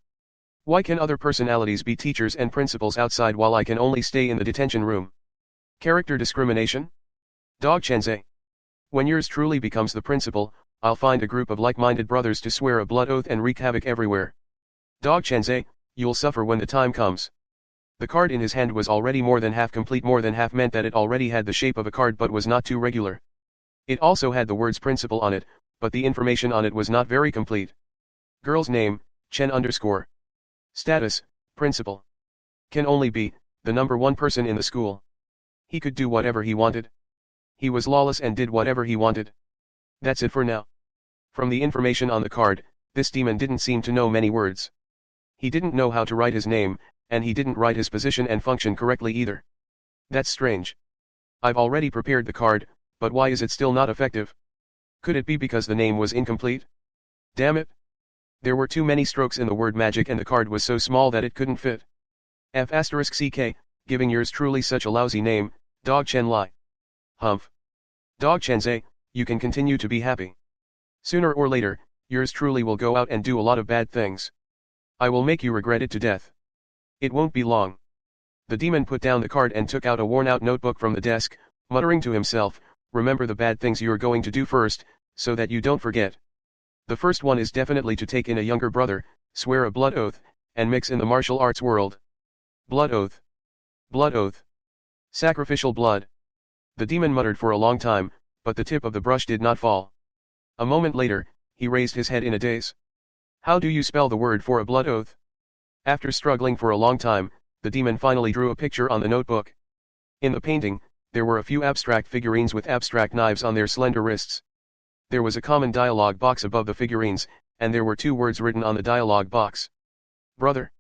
Why can other personalities be teachers and principals outside while I can only stay in the detention room? Character discrimination? Dog Chenze. When yours truly becomes the principal, I'll find a group of like-minded brothers to swear a blood oath and wreak havoc everywhere. Dog Chenze, you'll suffer when the time comes. The card in his hand was already more than half complete. More than half meant that it already had the shape of a card but was not too regular. It also had the words principal on it, but the information on it was not very complete. Girl's name, Chen _. Status, principal. Can only be, the number one person in the school. He could do whatever he wanted. He was lawless and did whatever he wanted. That's it for now. From the information on the card, this demon didn't seem to know many words. He didn't know how to write his name, and he didn't write his position and function correctly either. That's strange. I've already prepared the card, but why is it still not effective? Could it be because the name was incomplete? Damn it. There were too many strokes in the word magic and the card was so small that it couldn't fit. F***ck, giving yours truly such a lousy name, Dog Chen Lai. Humph. Dog Chenze, you can continue to be happy. Sooner or later, yours truly will go out and do a lot of bad things. I will make you regret it to death. It won't be long. The demon put down the card and took out a worn-out notebook from the desk, muttering to himself, remember the bad things you're going to do first, so that you don't forget. The first one is definitely to take in a younger brother, swear a blood oath, and mix in the martial arts world. Blood oath. Blood oath. Sacrificial blood. The demon muttered for a long time, but the tip of the brush did not fall. A moment later, he raised his head in a daze. How do you spell the word for a blood oath? After struggling for a long time, the demon finally drew a picture on the notebook. In the painting, there were a few abstract figurines with abstract knives on their slender wrists. There was a common dialogue box above the figurines, and there were 2 words written on the dialogue box. Brother.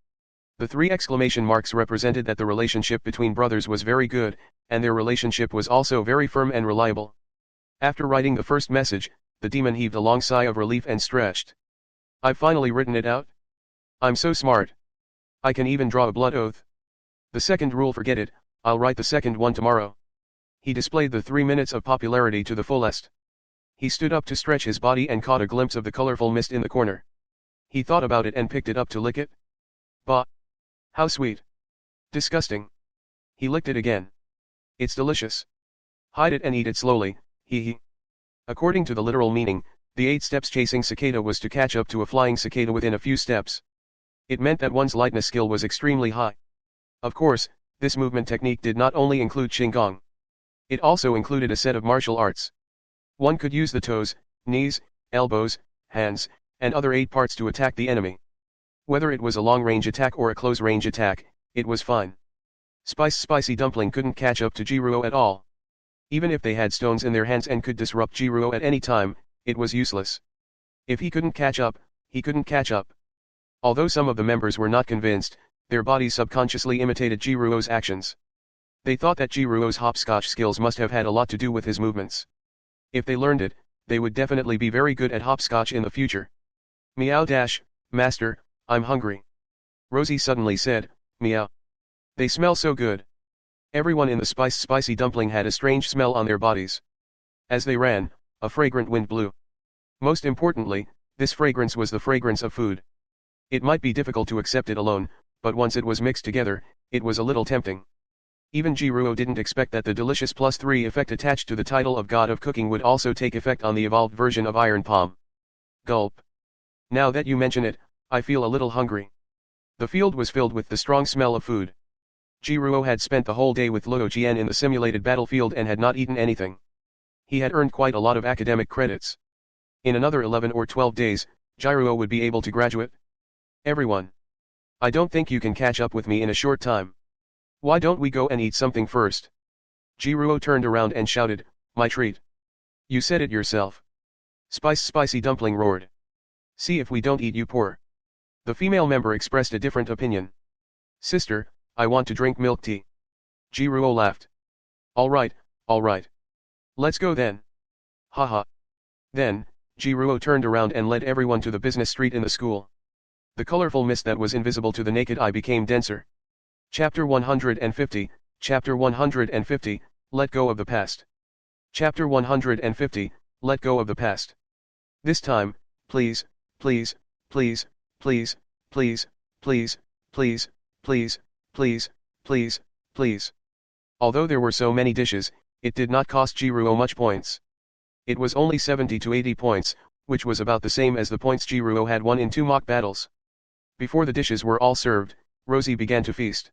The 3 exclamation marks represented that the relationship between brothers was very good, and their relationship was also very firm and reliable. After writing the first message, the demon heaved a long sigh of relief and stretched. I've finally written it out. I'm so smart. I can even draw a blood oath. The second rule, forget it, I'll write the second one tomorrow. He displayed the 3 minutes of popularity to the fullest. He stood up to stretch his body and caught a glimpse of the colorful mist in the corner. He thought about it and picked it up to lick it. Bah! How sweet. Disgusting. He licked it again. It's delicious. Hide it and eat it slowly, hee. According to the literal meaning, the 8 steps chasing cicada was to catch up to a flying cicada within a few steps. It meant that one's lightness skill was extremely high. Of course, this movement technique did not only include Qigong. It also included a set of martial arts. One could use the toes, knees, elbows, hands, and other 8 parts to attack the enemy. Whether it was a long-range attack or a close-range attack, it was fine. Spicy Dumpling couldn't catch up to Jiruo at all. Even if they had stones in their hands and could disrupt Jiruo at any time, it was useless. If he couldn't catch up, he couldn't catch up. Although some of the members were not convinced, their bodies subconsciously imitated Jiruo's actions. They thought that Jiruo's hopscotch skills must have had a lot to do with his movements. If they learned it, they would definitely be very good at hopscotch in the future. Meow dash, master, I'm hungry. Rosie suddenly said, meow. They smell so good. Everyone in the spicy dumpling had a strange smell on their bodies. As they ran, a fragrant wind blew. Most importantly, this fragrance was the fragrance of food. It might be difficult to accept it alone, but once it was mixed together, it was a little tempting. Even Jiruo didn't expect that the delicious +3 effect attached to the title of God of Cooking would also take effect on the evolved version of Iron Palm. Gulp. Now that you mention it, I feel a little hungry. The field was filled with the strong smell of food. Jiruo had spent the whole day with Luo Jian in the simulated battlefield and had not eaten anything. He had earned quite a lot of academic credits. In another 11 or 12 days, Jiruo would be able to graduate. Everyone. I don't think you can catch up with me in a short time. Why don't we go and eat something first? Jiruo turned around and shouted, my treat. You said it yourself. Spicy Dumpling roared. See if we don't eat you poor. The female member expressed a different opinion. Sister, I want to drink milk tea. Jiruo laughed. All right. Let's go then. Haha. Then, Jiruo turned around and led everyone to the business street in the school. The colorful mist that was invisible to the naked eye became denser. Chapter 150, Chapter 150, Let Go of the Past. Chapter 150, Let Go of the Past. This time, please. Although there were so many dishes, it did not cost Jiruo much points. It was only 70 to 80 points, which was about the same as the points Jiruo had won in 2 mock battles. Before the dishes were all served, Rosie began to feast.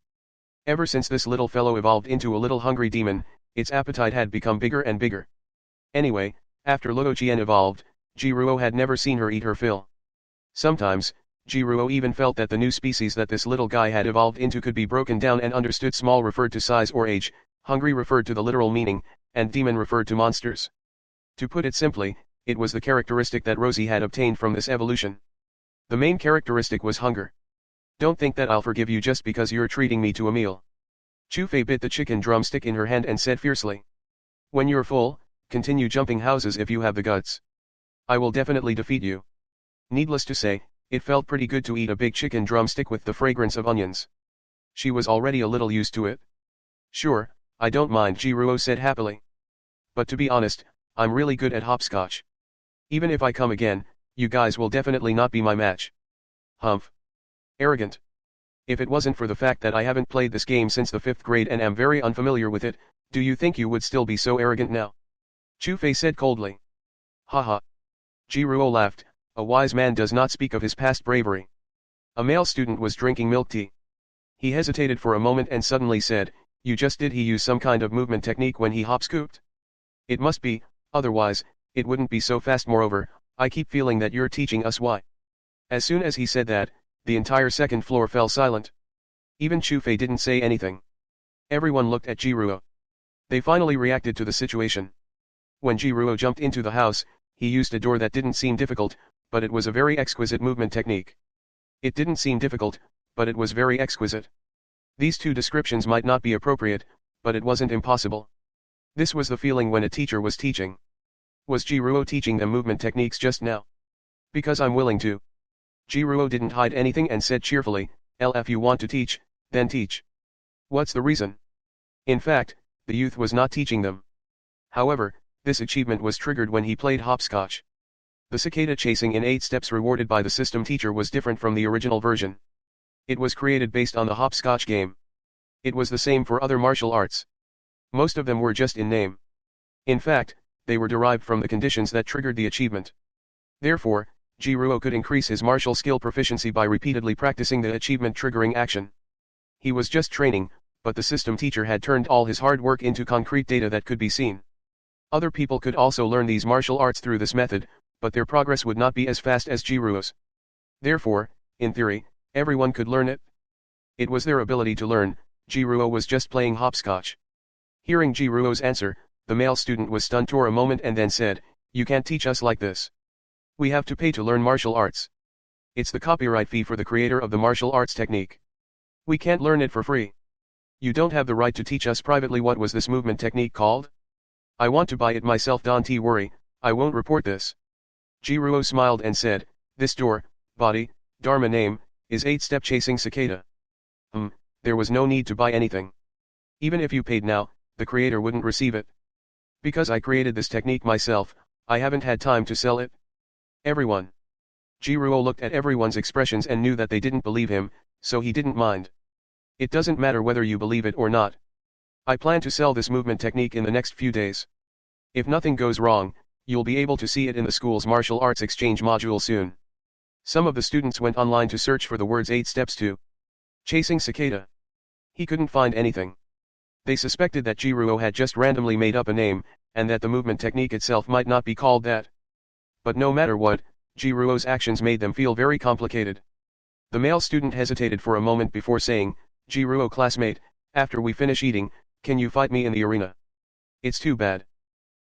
Ever since this little fellow evolved into a little hungry demon, its appetite had become bigger and bigger. Anyway, after Luo Jian evolved, Jiruo had never seen her eat her fill. Sometimes, Jiruo even felt that the new species that this little guy had evolved into could be broken down and understood. Small referred to size or age, Hungry referred to the literal meaning, and demon referred to monsters. To put it simply, it was the characteristic that Rosie had obtained from this evolution. The main characteristic was hunger. Don't think that I'll forgive you just because you're treating me to a meal. Chu-Fei bit the chicken drumstick in her hand and said fiercely. When you're full, continue jumping houses if you have the guts. I will definitely defeat you. Needless to say, it felt pretty good to eat a big chicken drumstick with the fragrance of onions. She was already a little used to it. Sure, I don't mind, Jiruo said happily. But to be honest, I'm really good at hopscotch. Even if I come again, you guys will definitely not be my match. Humph. Arrogant. If it wasn't for the fact that I haven't played this game since the 5th grade and am very unfamiliar with it, do you think you would still be so arrogant now? Chu-Fei said coldly. Haha. Jiruo laughed, a wise man does not speak of his past bravery. A male student was drinking milk tea. He hesitated for a moment and suddenly said, did he use some kind of movement technique when he hop-scooped? It must be, otherwise, it wouldn't be so fast. Moreover, I keep feeling that you're teaching us why. As soon as he said that, the entire second floor fell silent. Even Chu-Fei didn't say anything. Everyone looked at Jiruo. They finally reacted to the situation. When Jiruo jumped into the house, he used a door that didn't seem difficult, but it was a very exquisite movement technique. It didn't seem difficult, but it was very exquisite. These two descriptions might not be appropriate, but it wasn't impossible. This was the feeling when a teacher was teaching. Was Jiruo teaching them movement techniques just now? Because I'm willing to. Jiruo didn't hide anything and said cheerfully, if you want to teach, then teach. What's the reason? In fact, the youth was not teaching them. However, this achievement was triggered when he played hopscotch. The cicada chasing in 8 steps rewarded by the system teacher was different from the original version. It was created based on the hopscotch game. It was the same for other martial arts. Most of them were just in name. In fact, they were derived from the conditions that triggered the achievement. Therefore, Jiruo could increase his martial skill proficiency by repeatedly practicing the achievement triggering action. He was just training, but the system teacher had turned all his hard work into concrete data that could be seen. Other people could also learn these martial arts through this method, but their progress would not be as fast as Jiruo's. Therefore, in theory, everyone could learn it. It was their ability to learn. Jiruo was just playing hopscotch. Hearing Jiruo's answer, the male student was stunned for a moment and then said, you can't teach us like this. We have to pay to learn martial arts. It's the copyright fee for the creator of the martial arts technique. We can't learn it for free. You don't have the right to teach us privately. What was this movement technique called? I want to buy it myself. Don't worry, I won't report this. Jiruo smiled and said, this door, body, dharma name, is 8-step chasing cicada. There was no need to buy anything. Even if you paid now, the creator wouldn't receive it. Because I created this technique myself, I haven't had time to sell it. Everyone. Jiruo looked at everyone's expressions and knew that they didn't believe him, so he didn't mind. It doesn't matter whether you believe it or not. I plan to sell this movement technique in the next few days. If nothing goes wrong, you'll be able to see it in the school's martial arts exchange module soon. Some of the students went online to search for the words 8 steps to chasing cicada. He couldn't find anything. They suspected that Jiruo had just randomly made up a name, and that the movement technique itself might not be called that. But no matter what, Jiruo's actions made them feel very complicated. The male student hesitated for a moment before saying, Jiruo classmate, after we finish eating, can you fight me in the arena? It's too bad.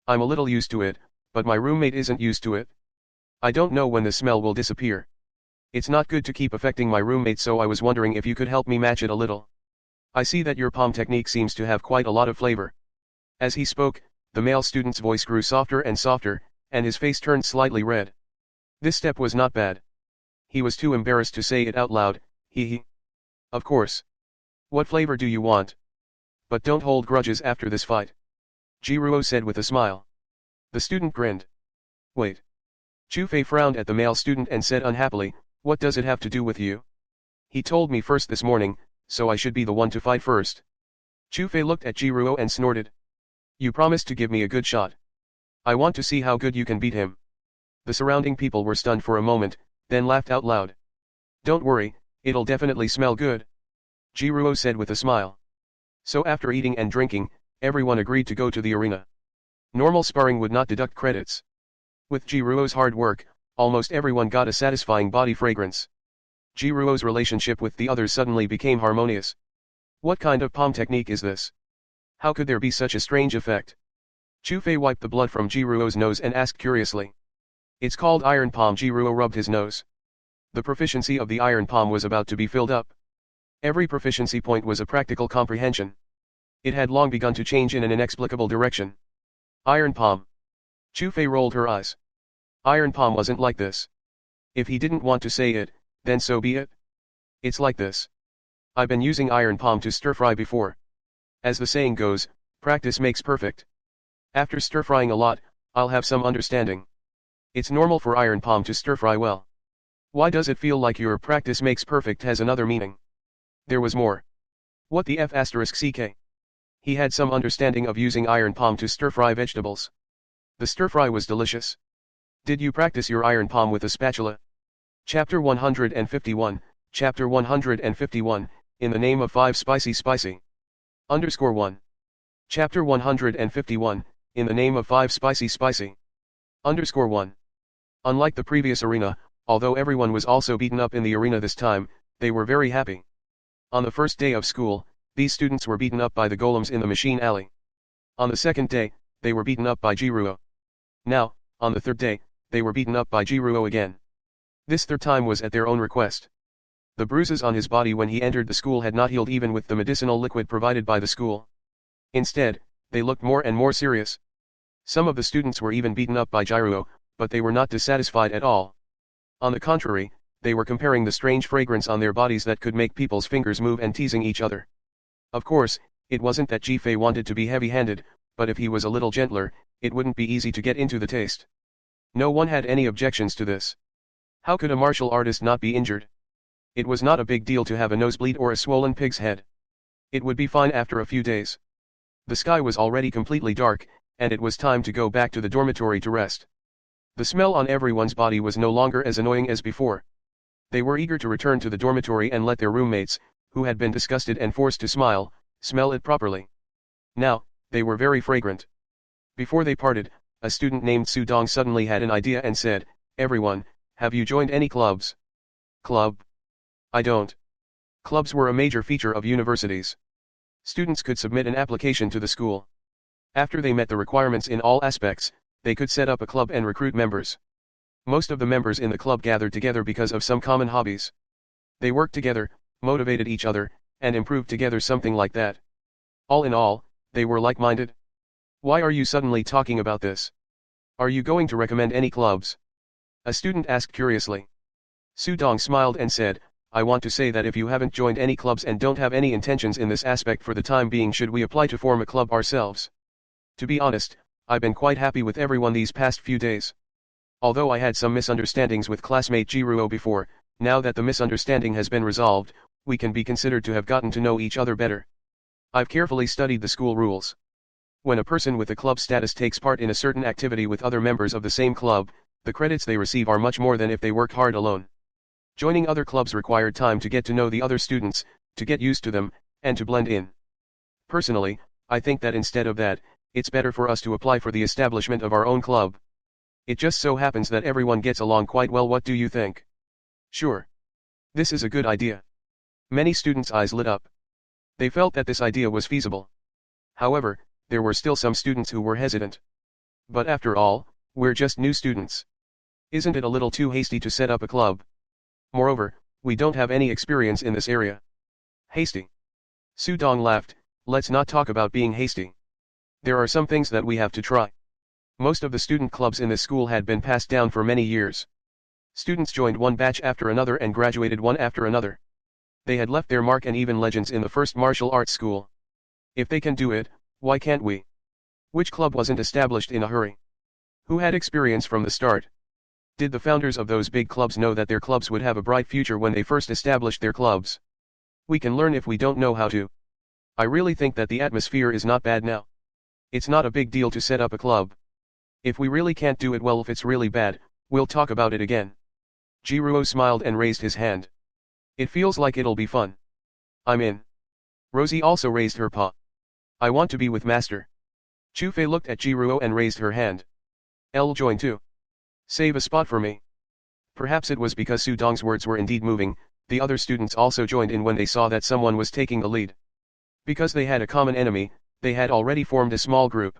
I'm a little used to it, but my roommate isn't used to it. I don't know when the smell will disappear. It's not good to keep affecting my roommate, so I was wondering if you could help me match it a little. I see that your palm technique seems to have quite a lot of flavor. As he spoke, the male student's voice grew softer and softer, and his face turned slightly red. This step was not bad. He was too embarrassed to say it out loud. Of course. What flavor do you want? But don't hold grudges after this fight. Jiruo said with a smile. The student grinned. Wait. Chu-Fei frowned at the male student and said unhappily, what does it have to do with you? He told me first this morning, so I should be the one to fight first. Chu-Fei looked at Jiruo and snorted. You promised to give me a good shot. I want to see how good you can beat him. The surrounding people were stunned for a moment, then laughed out loud. Don't worry, it'll definitely smell good. Jiruo said with a smile. So after eating and drinking, everyone agreed to go to the arena. Normal sparring would not deduct credits. With Jiruo's hard work, almost everyone got a satisfying body fragrance. Jiruo's relationship with the others suddenly became harmonious. What kind of palm technique is this? How could there be such a strange effect? Chu Fei wiped the blood from Jiruo's nose and asked curiously. It's called iron palm. Jiruo rubbed his nose. The proficiency of the iron palm was about to be filled up. Every proficiency point was a practical comprehension. It had long begun to change in an inexplicable direction. Iron palm. Chu Fei rolled her eyes. Iron palm wasn't like this. If he didn't want to say it, then so be it. It's like this. I've been using iron palm to stir fry before. As the saying goes, practice makes perfect. After stir frying a lot, I'll have some understanding. It's normal for iron palm to stir fry well. Why does it feel like your practice makes perfect has another meaning? There was more. What the f***ck? He had some understanding of using iron palm to stir fry vegetables. The stir fry was delicious. Did you practice your iron palm with a spatula? Chapter 151, Chapter 151, In the Name of 5 Spicy. Underscore 1. Chapter 151, In the Name of 5 Spicy. Underscore 1. Unlike the previous arena, although everyone was also beaten up in the arena this time, they were very happy. On the first day of school, these students were beaten up by the golems in the machine alley. On the second day, they were beaten up by Jiruo. Now, on the third day, they were beaten up by Jiruo again. This third time was at their own request. The bruises on his body when he entered the school had not healed even with the medicinal liquid provided by the school. Instead, they looked more and more serious. Some of the students were even beaten up by Jiruo, but they were not dissatisfied at all. On the contrary, they were comparing the strange fragrance on their bodies that could make people's fingers move and teasing each other. Of course, it wasn't that Ji-Fei wanted to be heavy-handed, but if he was a little gentler, it wouldn't be easy to get into the taste. No one had any objections to this. How could a martial artist not be injured? It was not a big deal to have a nosebleed or a swollen pig's head. It would be fine after a few days. The sky was already completely dark, and it was time to go back to the dormitory to rest. The smell on everyone's body was no longer as annoying as before. They were eager to return to the dormitory and let their roommates, who had been disgusted and forced to smile, smell it properly. Now, they were very fragrant. Before they parted, a student named Su Dong suddenly had an idea and said, "Everyone, have you joined any clubs?" Club? I don't. Clubs were a major feature of universities. Students could submit an application to the school. After they met the requirements in all aspects, they could set up a club and recruit members. Most of the members in the club gathered together because of some common hobbies. They worked together, motivated each other, and improved together, something like that. All in all, they were like-minded. Why are you suddenly talking about this? Are you going to recommend any clubs? A student asked curiously. Su Dong smiled and said, I want to say that if you haven't joined any clubs and don't have any intentions in this aspect for the time being, should we apply to form a club ourselves? To be honest, I've been quite happy with everyone these past few days. Although I had some misunderstandings with classmate Jiruo before, now that the misunderstanding has been resolved, we can be considered to have gotten to know each other better. I've carefully studied the school rules. When a person with a club status takes part in a certain activity with other members of the same club, the credits they receive are much more than if they worked hard alone. Joining other clubs required time to get to know the other students, to get used to them, and to blend in. Personally, I think that instead of that, it's better for us to apply for the establishment of our own club. It just so happens that everyone gets along quite well. What do you think? Sure. This is a good idea. Many students' eyes lit up. They felt that this idea was feasible. However, there were still some students who were hesitant. But after all, we're just new students. Isn't it a little too hasty to set up a club? Moreover, we don't have any experience in this area. Hasty? Su Dong laughed. Let's not talk about being hasty. There are some things that we have to try. Most of the student clubs in this school had been passed down for many years. Students joined one batch after another and graduated one after another. They had left their mark and even legends in the first martial arts school. If they can do it, why can't we? Which club wasn't established in a hurry? Who had experience from the start? Did the founders of those big clubs know that their clubs would have a bright future when they first established their clubs? We can learn if we don't know how to. I really think that the atmosphere is not bad now. It's not a big deal to set up a club. If we really can't do it well, if it's really bad, we'll talk about it again. Jiruo smiled and raised his hand. It feels like it'll be fun. I'm in. Rosie also raised her paw. I want to be with Master. Chu Fei looked at Jiruo and raised her hand. I'll join too. Save a spot for me. Perhaps it was because Su Dong's words were indeed moving, the other students also joined in when they saw that someone was taking the lead. Because they had a common enemy, They had already formed a small group.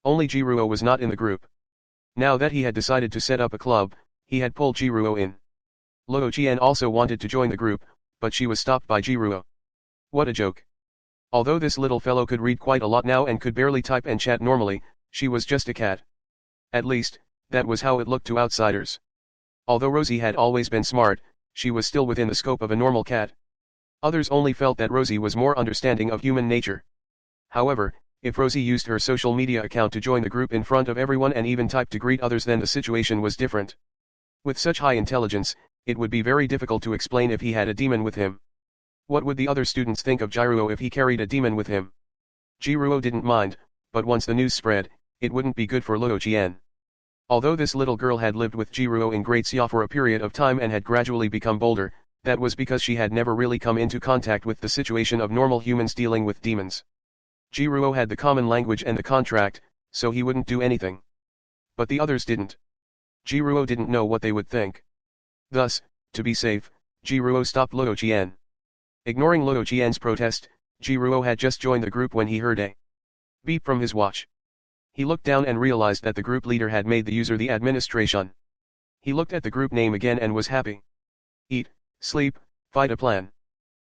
Only Jiruo was not in the group. Now that he had decided to set up a club, he had pulled Jiruo in. Luo Qian also wanted to join the group, but she was stopped by Jiruo. What a joke. Although this little fellow could read quite a lot now and could barely type and chat normally, she was just a cat. At least, that was how it looked to outsiders. Although Rosie had always been smart, she was still within the scope of a normal cat. Others only felt that Rosie was more understanding of human nature. However, if Rosie used her social media account to join the group in front of everyone and even typed to greet others, then the situation was different. With such high intelligence, it would be very difficult to explain if he had a demon with him. What would the other students think of Jiruo if he carried a demon with him? Jiruo didn't mind, but once the news spread, it wouldn't be good for Luo Qian. Although this little girl had lived with Jiruo in Great Xia for a period of time and had gradually become bolder, that was because she had never really come into contact with the situation of normal humans dealing with demons. Jiruo had the common language and the contract, so he wouldn't do anything. But the others didn't. Jiruo didn't know what they would think. Thus, to be safe, Jiruo stopped Luo Qian. Ignoring Luo Qian's protest, Jiruo had just joined the group when he heard a beep from his watch. He looked down and realized that the group leader had made the user the administration. He looked at the group name again and was happy. Eat, sleep, fight a plan.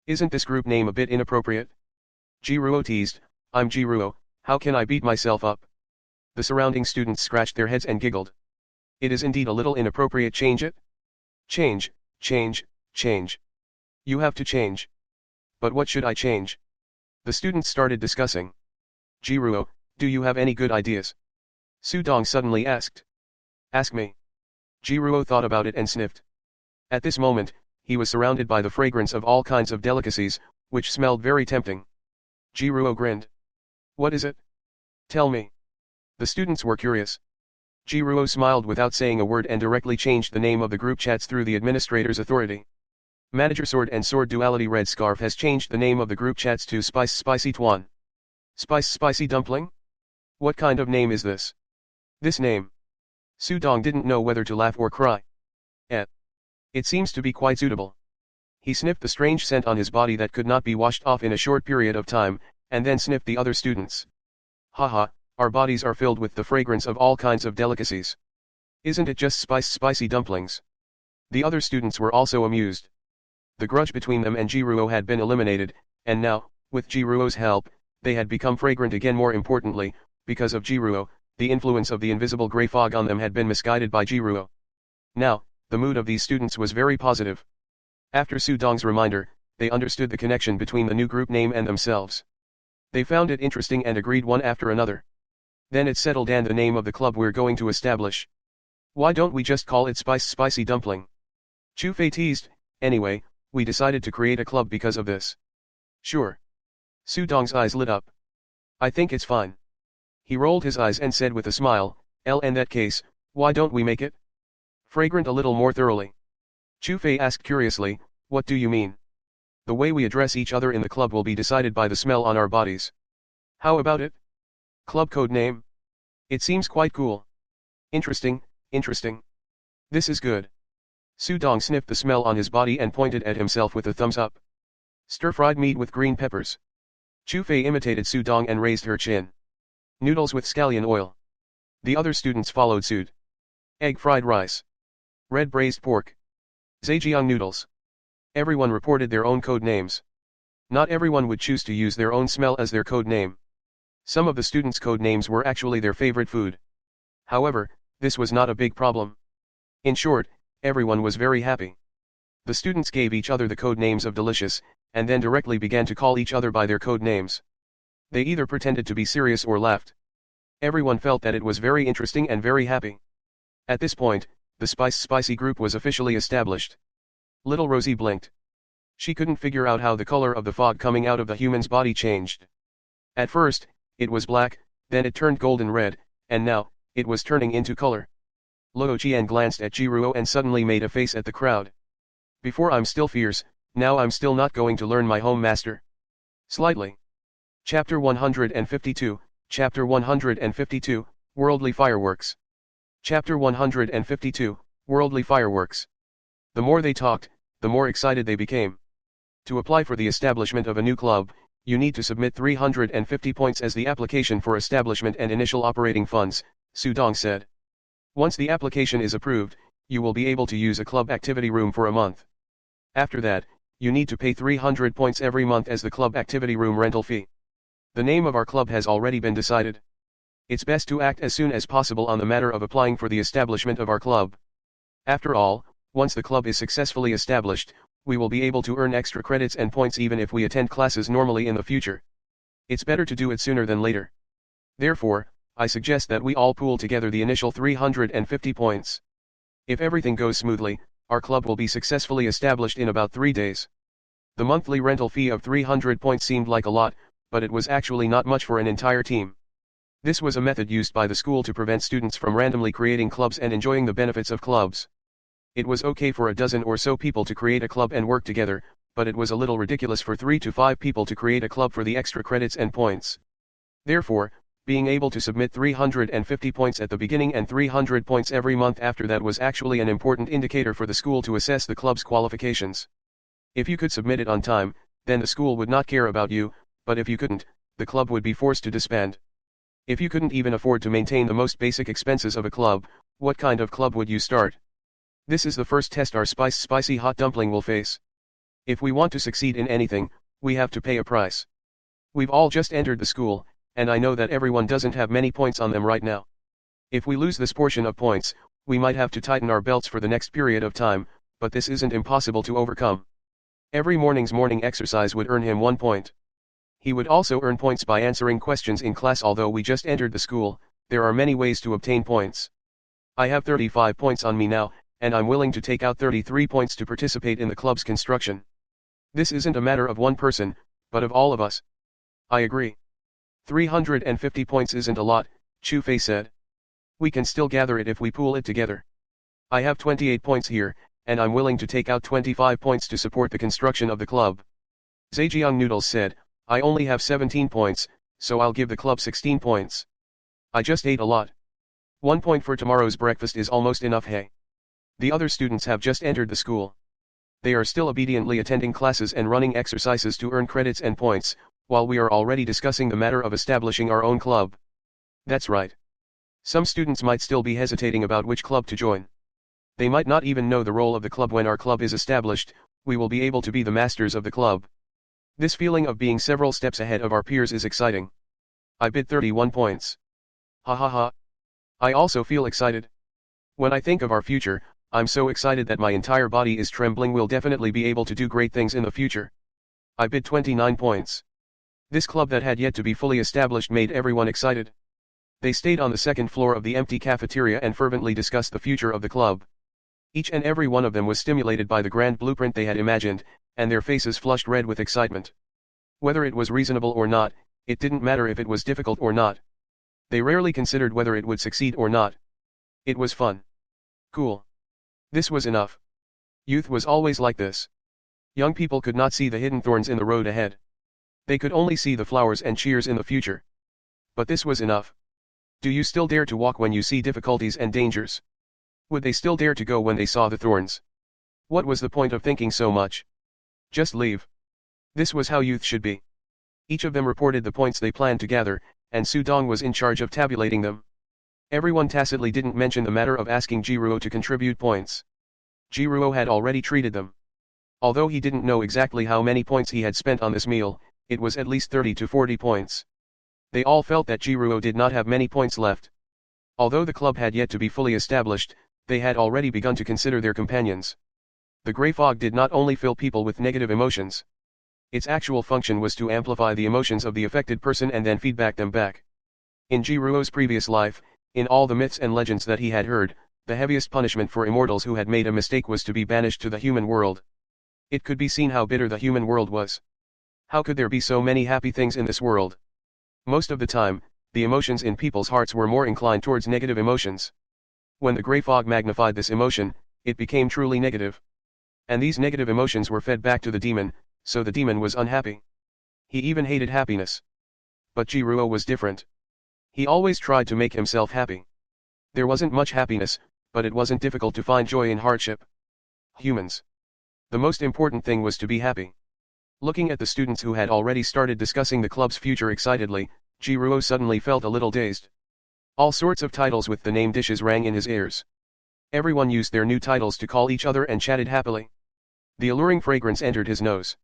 Isn't this group name a bit inappropriate? Jiruo teased, I'm Jiruo, how can I beat myself up? The surrounding students scratched their heads and giggled. It is indeed a little inappropriate, change it? Change, change, change. You have to change. But what should I change? The students started discussing. Jiruo, do you have any good ideas? Su Dong suddenly asked. Ask me. Jiruo thought about it and sniffed. At this moment, he was surrounded by the fragrance of all kinds of delicacies, which smelled very tempting. Jiruo grinned. What is it? Tell me. The students were curious. Jiruo smiled without saying a word and directly changed the name of the group chats through the administrator's authority. Manager Sword and Sword Duality Red Scarf has changed the name of the group chats to Spice Spicy Tuan. Spice Spicy Dumpling? What kind of name is this? This name. Su Dong didn't know whether to laugh or cry. It seems to be quite suitable. He sniffed the strange scent on his body that could not be washed off in a short period of time, and then sniffed the other students. Haha, our bodies are filled with the fragrance of all kinds of delicacies. Isn't it just spicy dumplings? The other students were also amused. The grudge between them and Jiruo had been eliminated, and now, with Jiruo's help, they had become fragrant again. More importantly, because of Jiruo, the influence of the invisible grey fog on them had been misguided by Jiruo. Now, the mood of these students was very positive. After Su Dong's reminder, they understood the connection between the new group name and themselves. They found it interesting and agreed one after another. Then it settled, and the name of the club we're going to establish. Why don't we just call it Spicy Dumpling? Chu Fei teased. Anyway, we decided to create a club because of this. Sure. Su Dong's eyes lit up. I think it's fine. He rolled his eyes and said with a smile, in that case, why don't we make it fragrant a little more thoroughly? Chu Fei asked curiously, what do you mean? The way we address each other in the club will be decided by the smell on our bodies. How about it? Club code name? It seems quite cool. Interesting, interesting. This is good. Su Dong sniffed the smell on his body and pointed at himself with a thumbs up. Stir-fried meat with green peppers. Chu Fei imitated Su Dong and raised her chin. Noodles with scallion oil. The other students followed suit. Egg fried rice. Red braised pork. Zhejiang noodles. Everyone reported their own code names. Not everyone would choose to use their own smell as their code name. Some of the students' code names were actually their favorite food. However, this was not a big problem. In short, everyone was very happy. The students gave each other the code names of delicious, and then directly began to call each other by their code names. They either pretended to be serious or laughed. Everyone felt that it was very interesting and very happy. At this point, the Spicy group was officially established. Little Rosie blinked. She couldn't figure out how the color of the fog coming out of the human's body changed. At first, it was black, then it turned golden red, and now, it was turning into color. Luo Qian glanced at Jiruo and suddenly made a face at the crowd. Before I'm still fierce, now I'm still not going to learn my home master. Slightly. Chapter 152, Chapter 152, Worldly Fireworks. Chapter 152, Worldly Fireworks. The more they talked, the more excited they became. To apply for the establishment of a new club, You need to submit 350 points as the application for establishment and initial operating funds, Su Dong said. Once the application is approved, you will be able to use a club activity room for a month. After that, you need to pay 300 points every month as the club activity room rental fee. The name of our club has already been decided. It's best to act as soon as possible on the matter of applying for the establishment of our club. After all, once the club is successfully established, we will be able to earn extra credits and points even if we attend classes normally in the future. It's better to do it sooner than later. Therefore, I suggest that we all pool together the initial 350 points. If everything goes smoothly, our club will be successfully established in about 3 days. The monthly rental fee of 300 points seemed like a lot, but it was actually not much for an entire team. This was a method used by the school to prevent students from randomly creating clubs and enjoying the benefits of clubs. It was okay for a dozen or so people to create a club and work together, but it was a little ridiculous for 3 to 5 people to create a club for the extra credits and points. Therefore, being able to submit 350 points at the beginning and 300 points every month after that was actually an important indicator for the school to assess the club's qualifications. If you could submit it on time, then the school would not care about you, but if you couldn't, the club would be forced to disband. If you couldn't even afford to maintain the most basic expenses of a club, what kind of club would you start? This is the first test our spicy hot dumpling will face. If we want to succeed in anything, we have to pay a price. We've all just entered the school, and I know that everyone doesn't have many points on them right now. If we lose this portion of points, we might have to tighten our belts for the next period of time, but this isn't impossible to overcome. Every morning's morning exercise would earn him 1 point. He would also earn points by answering questions in class. Although we just entered the school, there are many ways to obtain points. I have 35 points on me now, and I'm willing to take out 33 points to participate in the club's construction. This isn't a matter of one person, but of all of us. I agree. 350 points isn't a lot, Chu Fei said. We can still gather it if we pool it together. I have 28 points here, and I'm willing to take out 25 points to support the construction of the club. Zhejiang Noodles said, I only have 17 points, so I'll give the club 16 points. I just ate a lot. 1 point for tomorrow's breakfast is almost enough. Hey. The other students have just entered the school. They are still obediently attending classes and running exercises to earn credits and points, while we are already discussing the matter of establishing our own club. That's right. Some students might still be hesitating about which club to join. They might not even know the role of the club. When our club is established, we will be able to be the masters of the club. This feeling of being several steps ahead of our peers is exciting. I bid 31 points. Ha ha ha. I also feel excited. When I think of our future, I'm so excited that my entire body is trembling. We'll definitely be able to do great things in the future. I bid 29 points. This club that had yet to be fully established made everyone excited. They stayed on the second floor of the empty cafeteria and fervently discussed the future of the club. Each and every one of them was stimulated by the grand blueprint they had imagined, and their faces flushed red with excitement. Whether it was reasonable or not, it didn't matter if it was difficult or not. They rarely considered whether it would succeed or not. It was fun. Cool. This was enough. Youth was always like this. Young people could not see the hidden thorns in the road ahead. They could only see the flowers and cheers in the future. But this was enough. Do you still dare to walk when you see difficulties and dangers? Would they still dare to go when they saw the thorns? What was the point of thinking so much? Just leave. This was how youth should be. Each of them reported the points they planned to gather, and Su Dong was in charge of tabulating them. Everyone tacitly didn't mention the matter of asking Jiruo to contribute points. Jiruo had already treated them. Although he didn't know exactly how many points he had spent on this meal, it was at least 30 to 40 points. They all felt that Jiruo did not have many points left. Although the club had yet to be fully established, they had already begun to consider their companions. The gray fog did not only fill people with negative emotions. Its actual function was to amplify the emotions of the affected person and then feedback them back. In Jiruo's previous life, in all the myths and legends that he had heard, the heaviest punishment for immortals who had made a mistake was to be banished to the human world. It could be seen how bitter the human world was. How could there be so many happy things in this world? Most of the time, the emotions in people's hearts were more inclined towards negative emotions. When the gray fog magnified this emotion, it became truly negative. And these negative emotions were fed back to the demon, so the demon was unhappy. He even hated happiness. But Jiruo was different. He always tried to make himself happy. There wasn't much happiness, but it wasn't difficult to find joy in hardship. Humans. The most important thing was to be happy. Looking at the students who had already started discussing the club's future excitedly, Jiruo suddenly felt a little dazed. All sorts of titles with the name dishes rang in his ears. Everyone used their new titles to call each other and chatted happily. The alluring fragrance entered his nose.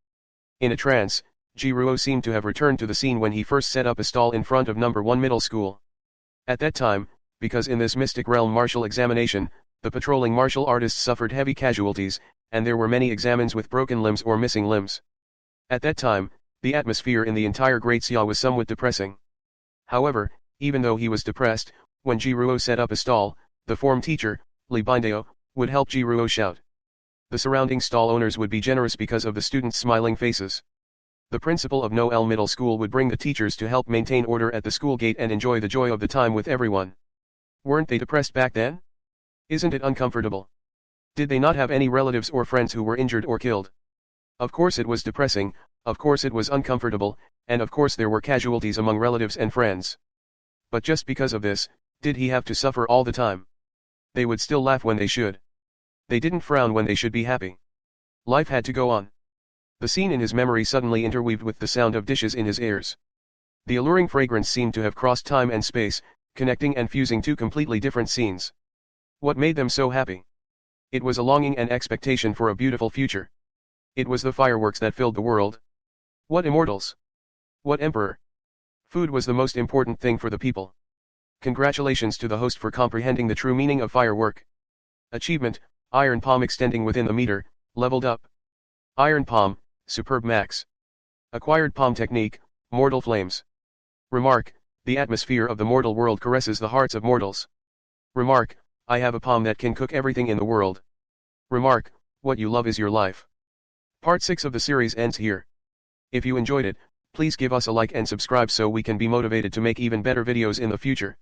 In a trance, Jiruo seemed to have returned to the scene when he first set up a stall in front of number 1 middle school. At that time, because in this mystic realm martial examination, the patrolling martial artists suffered heavy casualties, and there were many examines with broken limbs or missing limbs. At that time, the atmosphere in the entire Great Xia was somewhat depressing. However, even though he was depressed, when Jiruo set up a stall, the form teacher, Li Bindao, would help Jiruo shout. The surrounding stall owners would be generous because of the students' smiling faces. The principal of Noel Middle School would bring the teachers to help maintain order at the school gate and enjoy the joy of the time with everyone. Weren't they depressed back then? Isn't it uncomfortable? Did they not have any relatives or friends who were injured or killed? Of course it was depressing, of course it was uncomfortable, and of course there were casualties among relatives and friends. But just because of this, did he have to suffer all the time? They would still laugh when they should. They didn't frown when they should be happy. Life had to go on. The scene in his memory suddenly interweaved with the sound of dishes in his ears. The alluring fragrance seemed to have crossed time and space, connecting and fusing two completely different scenes. What made them so happy? It was a longing and expectation for a beautiful future. It was the fireworks that filled the world. What immortals! What emperor! Food was the most important thing for the people. Congratulations to the host for comprehending the true meaning of firework. Achievement, Iron Palm extending within the meter, leveled up. Iron Palm, Superb Max. Acquired Palm Technique, Mortal Flames. Remark, the atmosphere of the mortal world caresses the hearts of mortals. Remark, I have a palm that can cook everything in the world. Remark, what you love is your life. Part 6 of the series ends here. If you enjoyed it, please give us a like and subscribe so we can be motivated to make even better videos in the future.